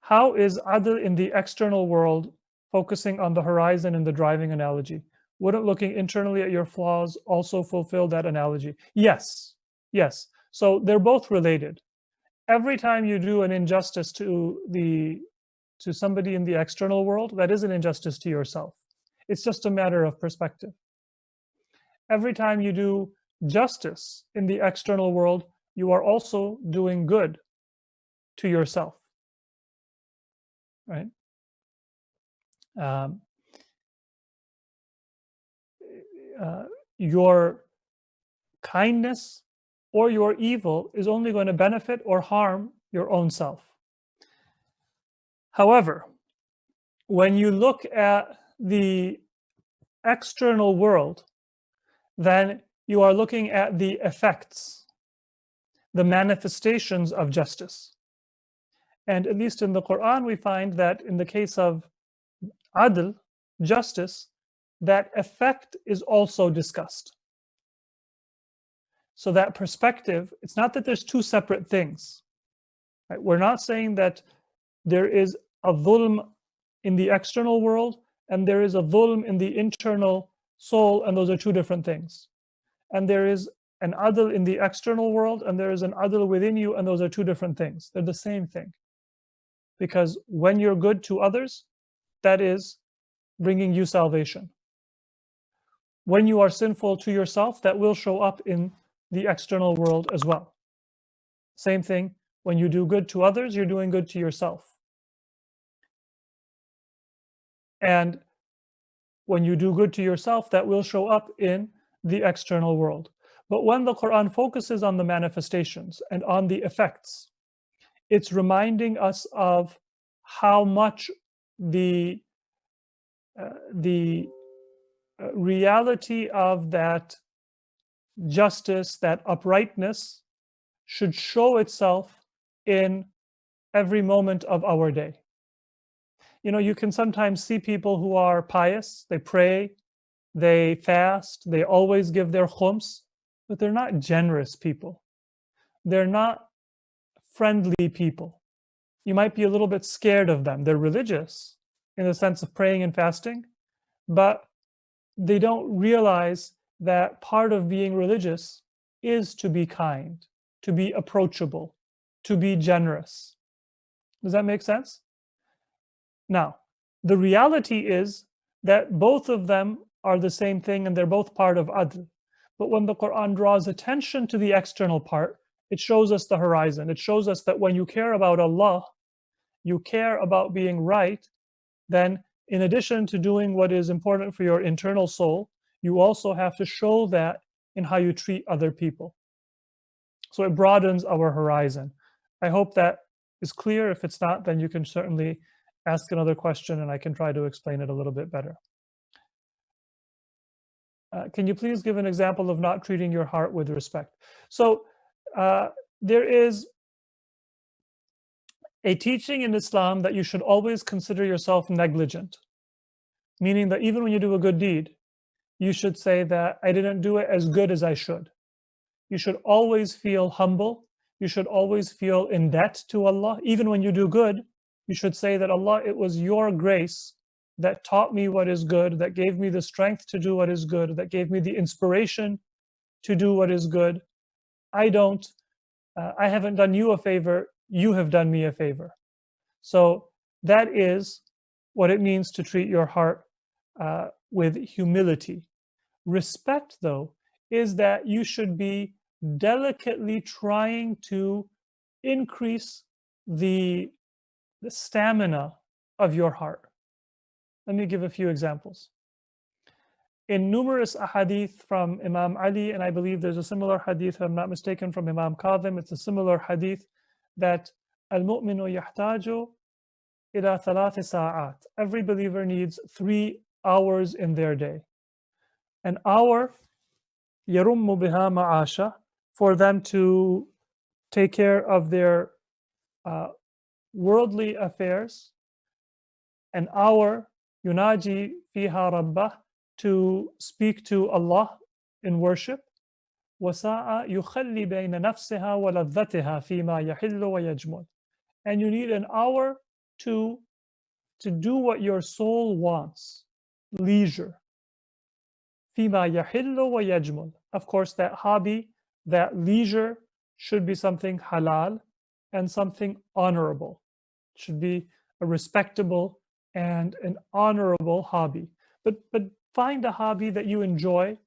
how is adl in the external world focusing on the horizon in the driving analogy? Wouldn't looking internally at your flaws also fulfill that analogy? Yes, yes. So they're both related. Every time you do an injustice to somebody in the external world, that is an injustice to yourself. It's just a matter of perspective. Every time you do justice in the external world, you are also doing good to yourself, right? Your kindness or your evil is only going to benefit or harm your own self. However, when you look at the external world, then you are looking at the effects, the manifestations of justice. And at least in the Quran, we find that in the case of adl, justice, that effect is also discussed. So that perspective, it's not that there's two separate things. Right? We're not saying that there is a dhulm in the external world and there is a dhulm in the internal soul, and those are two different things. And there is an adl in the external world and there is an adl within you, and those are two different things. They're the same thing. Because when you're good to others, that is bringing you salvation. When you are sinful to yourself, that will show up in the external world as well. Same thing, when you do good to others, you're doing good to yourself. And when you do good to yourself, that will show up in the external world. But when the Quran focuses on the manifestations and on the effects, it's reminding us of how much the reality of that justice, that uprightness, should show itself in every moment of our day. You know, you can sometimes see people who are pious, they pray, they fast, they always give their khums, but they're not generous people. They're not friendly people. You might be a little bit scared of them. They're religious in the sense of praying and fasting, but they don't realize that part of being religious is to be kind, to be approachable, to be generous. Does that make sense? Now, the reality is that both of them are the same thing and they're both part of adl. But when the Quran draws attention to the external part, it shows us the horizon. It shows us that when you care about Allah, you care about being right, then in addition to doing what is important for your internal soul, you also have to show that in how you treat other people. So it broadens our horizon. I hope that is clear. If it's not, then you can certainly ask another question and I can try to explain it a little bit better. Can you please give an example of not treating your heart with respect? So there is a teaching in Islam that you should always consider yourself negligent, meaning that even when you do a good deed, you should say that I didn't do it as good as I should. You should always feel humble. You should always feel in debt to Allah. Even when you do good, you should say that Allah, it was your grace that taught me what is good, that gave me the strength to do what is good, that gave me the inspiration to do what is good. I haven't done you a favor, you have done me a favor. So that is what it means to treat your heart with humility. Respect, though, is that you should be delicately trying to increase the stamina of your heart. Let me give a few examples. In numerous ahadith from Imam Ali, and I believe there's a similar hadith, if I'm not mistaken, from Imam Kadhim, it's a similar hadith that al-mu'minu yahtaju ila 3 sa'at. Every believer needs 3 hours in their day. An hour, yarummu biha ma'asha, for them to take care of their worldly affairs. An hour, yunaji fiha rabbah, to speak to Allah in worship. وَسَاعَ يُخَلِّ بَيْنَ نَفْسِهَا وَلَذَّتِهَا فِيمَا يَحِلُّ وَيَجْمُلُ. And you need an hour to do what your soul wants, leisure. فِيمَا يَحِلُّ وَيَجْمُلُ. Of course, that hobby, that leisure should be something halal and something honorable. It should be a respectable and an honorable hobby. But find a hobby that you enjoy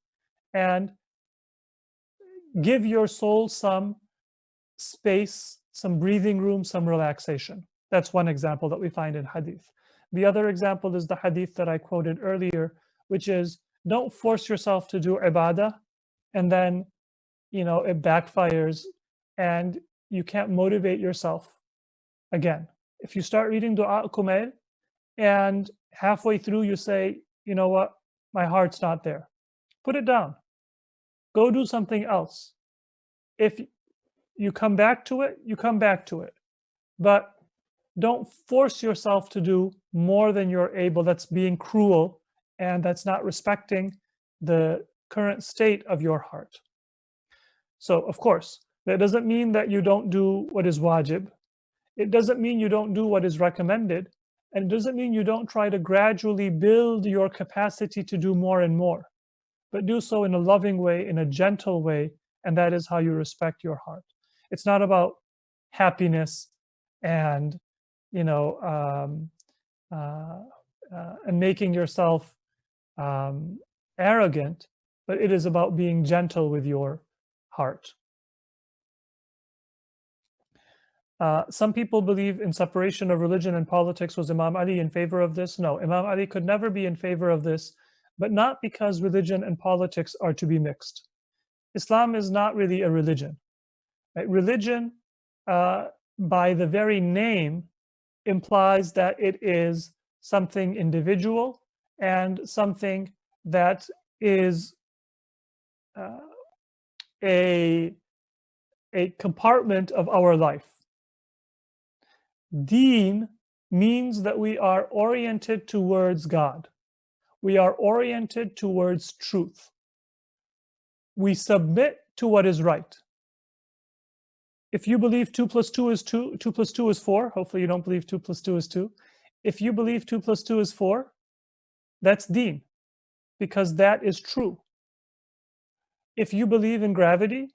and give your soul some space, some breathing room, some relaxation. That's one example that we find in hadith. The other example is the hadith that I quoted earlier, which is don't force yourself to do ibadah and then, it backfires and you can't motivate yourself again. If you start reading Dua Kumail and halfway through you say, you know what, my heart's not there, put it down. Go do something else. If you come back to it, you come back to it. But don't force yourself to do more than you're able. That's being cruel, and that's not respecting the current state of your heart. So, of course, that doesn't mean that you don't do what is wajib. It doesn't mean you don't do what is recommended. And it doesn't mean you don't try to gradually build your capacity to do more and more. But do so in a loving way, in a gentle way, and that is how you respect your heart. It's not about happiness and and making yourself arrogant, but it is about being gentle with your heart. Some people believe in separation of religion and politics. Was Imam Ali in favor of this? No, Imam Ali could never be in favor of this, but not because religion and politics are to be mixed. Islam is not really a religion. Right? Religion, by the very name, implies that it is something individual and something that is a compartment of our life. Deen means that we are oriented towards God. We are oriented towards truth. We submit to what is right. If you believe 2 + 2 is 2, 2 + 2 is 4, hopefully you don't believe 2 + 2 is 2. If you believe 2 + 2 is 4, that's deen, because that is true. If you believe in gravity,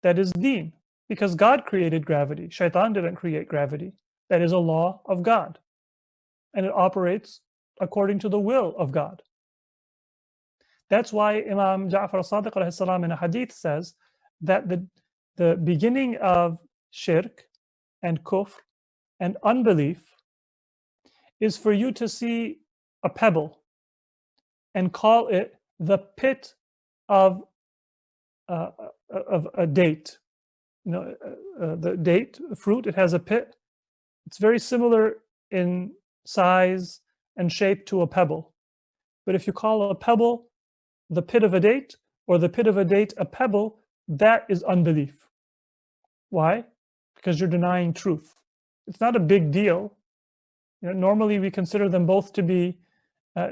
that is deen, because God created gravity. Shaitan didn't create gravity. That is a law of God, and it operates according to the will of God. That's why Imam Ja'far al-Sadiq alayhi salam in a hadith says that the beginning of shirk and kufr and unbelief is for you to see a pebble and call it the pit of a date. The date fruit, it has a pit. It's very similar in size and shape to a pebble. But if you call a pebble the pit of a date, or the pit of a date a pebble, that is unbelief. Why? Because you're denying truth. It's not a big deal. Normally we consider them both to be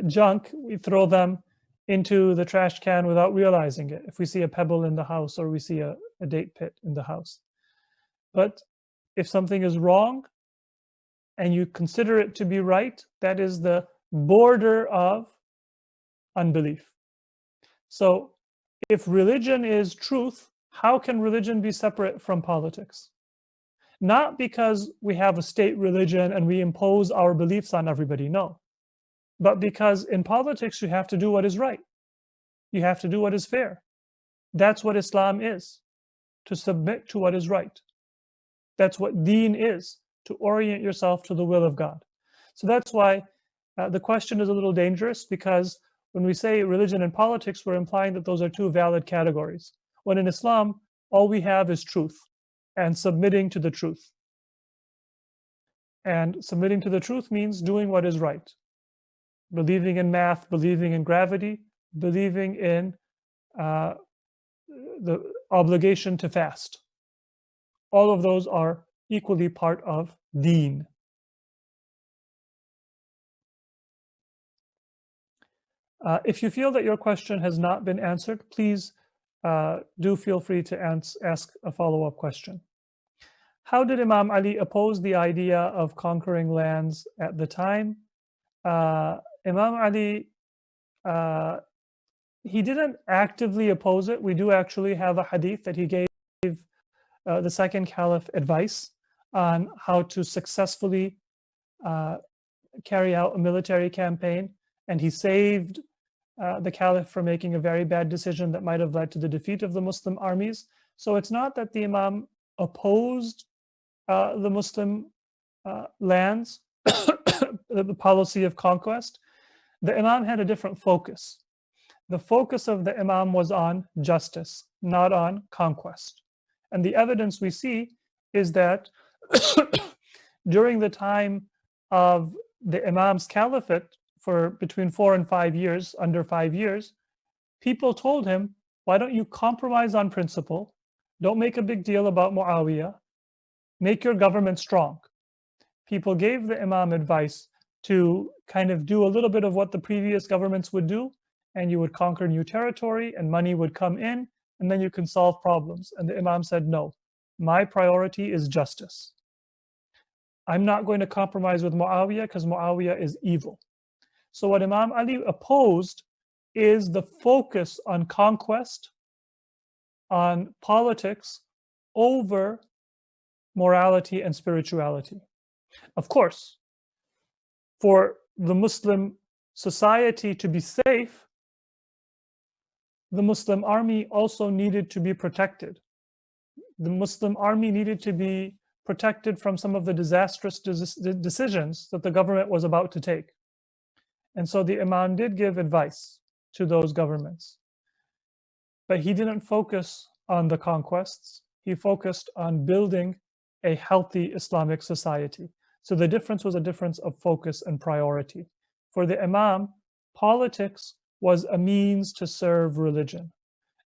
junk. We throw them into the trash can without realizing it if we see a pebble in the house or we see a date pit in the house. But if something is wrong and you consider it to be right, that is the border of unbelief. So if religion is truth, how can religion be separate from politics? Not because we have a state religion and we impose our beliefs on everybody, no. But because in politics you have to do what is right. You have to do what is fair. That's what Islam is, to submit to what is right. That's what deen is, to orient yourself to the will of God. So that's why the question is a little dangerous, because when we say religion and politics, we're implying that those are two valid categories. When in Islam, all we have is truth and submitting to the truth. And submitting to the truth means doing what is right. Believing in math, believing in gravity, believing in the obligation to fast. All of those are equally part of deen. If you feel that your question has not been answered, please do feel free to ask a follow-up question. How did Imam Ali oppose the idea of conquering lands at the time? Imam Ali, he didn't actively oppose it. We do actually have a hadith that he gave the second caliph advice on how to successfully carry out a military campaign, and he saved the caliph from making a very bad decision that might have led to the defeat of the Muslim armies. So it's not that the Imam opposed the Muslim lands, the policy of conquest. The Imam had a different focus. The focus of the Imam was on justice, not on conquest. And the evidence we see is that during the time of the Imam's caliphate, for between 4 and 5 years, under 5 years, people told him, why don't you compromise on principle? Don't make a big deal about Muawiyah. Make your government strong. People gave the Imam advice to kind of do a little bit of what the previous governments would do, and you would conquer new territory and money would come in, and then you can solve problems. And the Imam said, no, my priority is justice. I'm not going to compromise with Muawiyah because Muawiyah is evil. So what Imam Ali opposed is the focus on conquest, on politics, over morality and spirituality. Of course, for the Muslim society to be safe, the Muslim army also needed to be protected. The Muslim army needed to be protected from some of the disastrous decisions that the government was about to take. And so the Imam did give advice to those governments. But he didn't focus on the conquests. He focused on building a healthy Islamic society. So the difference was a difference of focus and priority. For the Imam, politics was a means to serve religion.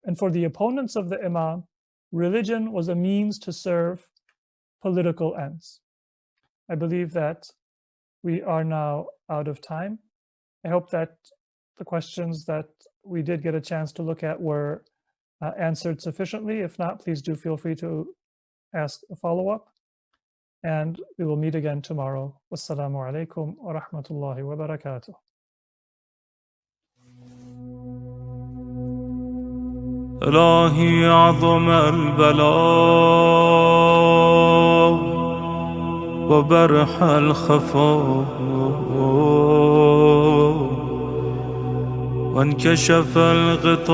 And for the opponents of the Imam, religion was a means to serve political ends. I believe that we are now out of time. I hope that the questions that we did get a chance to look at were answered sufficiently. If not, please do feel free to ask a follow-up. And we will meet again tomorrow. Wassalamu alaikum wa rahmatullahi wa barakatuh. إلهي عظم البلاء وبرح الخفاء وانكشف الغطاء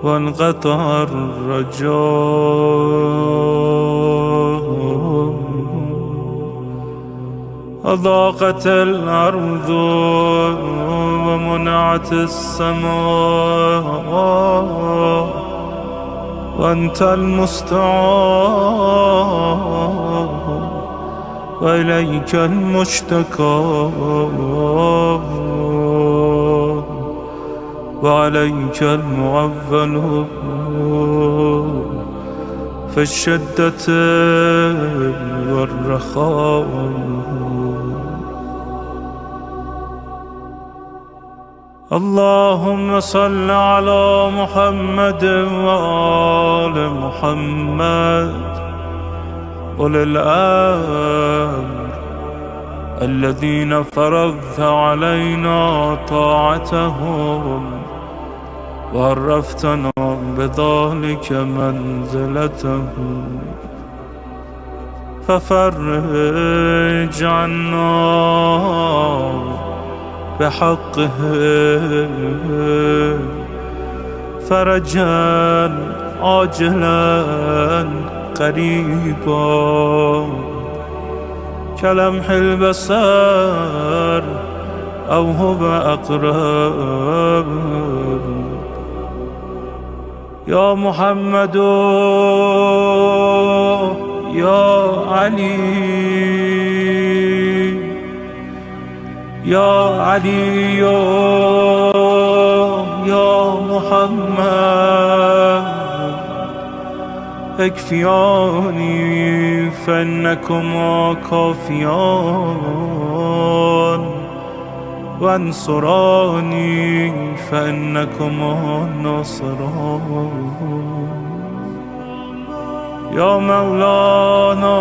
وانقطع الرجاء أضاقت الأرض ومنعت السماء وأنت المستعان وإليك المشتكى وعليك المعول في الشدة والرخاء. اللهم صل على محمد وآل محمد أولي الأمر الذين فرضت علينا طاعتهم وعرفتنا بذلك منزلتهم ففرج عنا بحقه فرجا عاجلا قريبا كلمح البصر أو هو أقرب. يا محمد يا علي يا علي يا محمد اكفياني فإنكما كافيان وانصراني فإنكما ناصران يا مولانا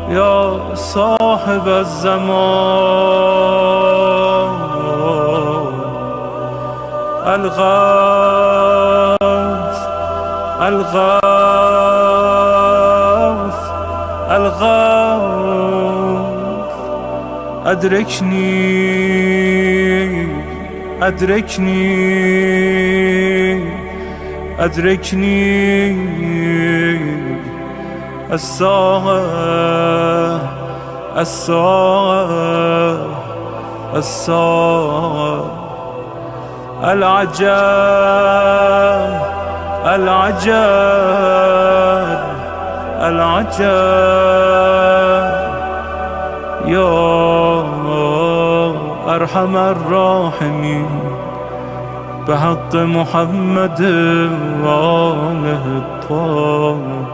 يا صاحب الزمان الغوث الغوث الغوث أدركني أدركني أدركني الساعة الساعة الساعة العجب العجب العجب يا أرحم الراحمين بحق محمد وآله الطاهرين.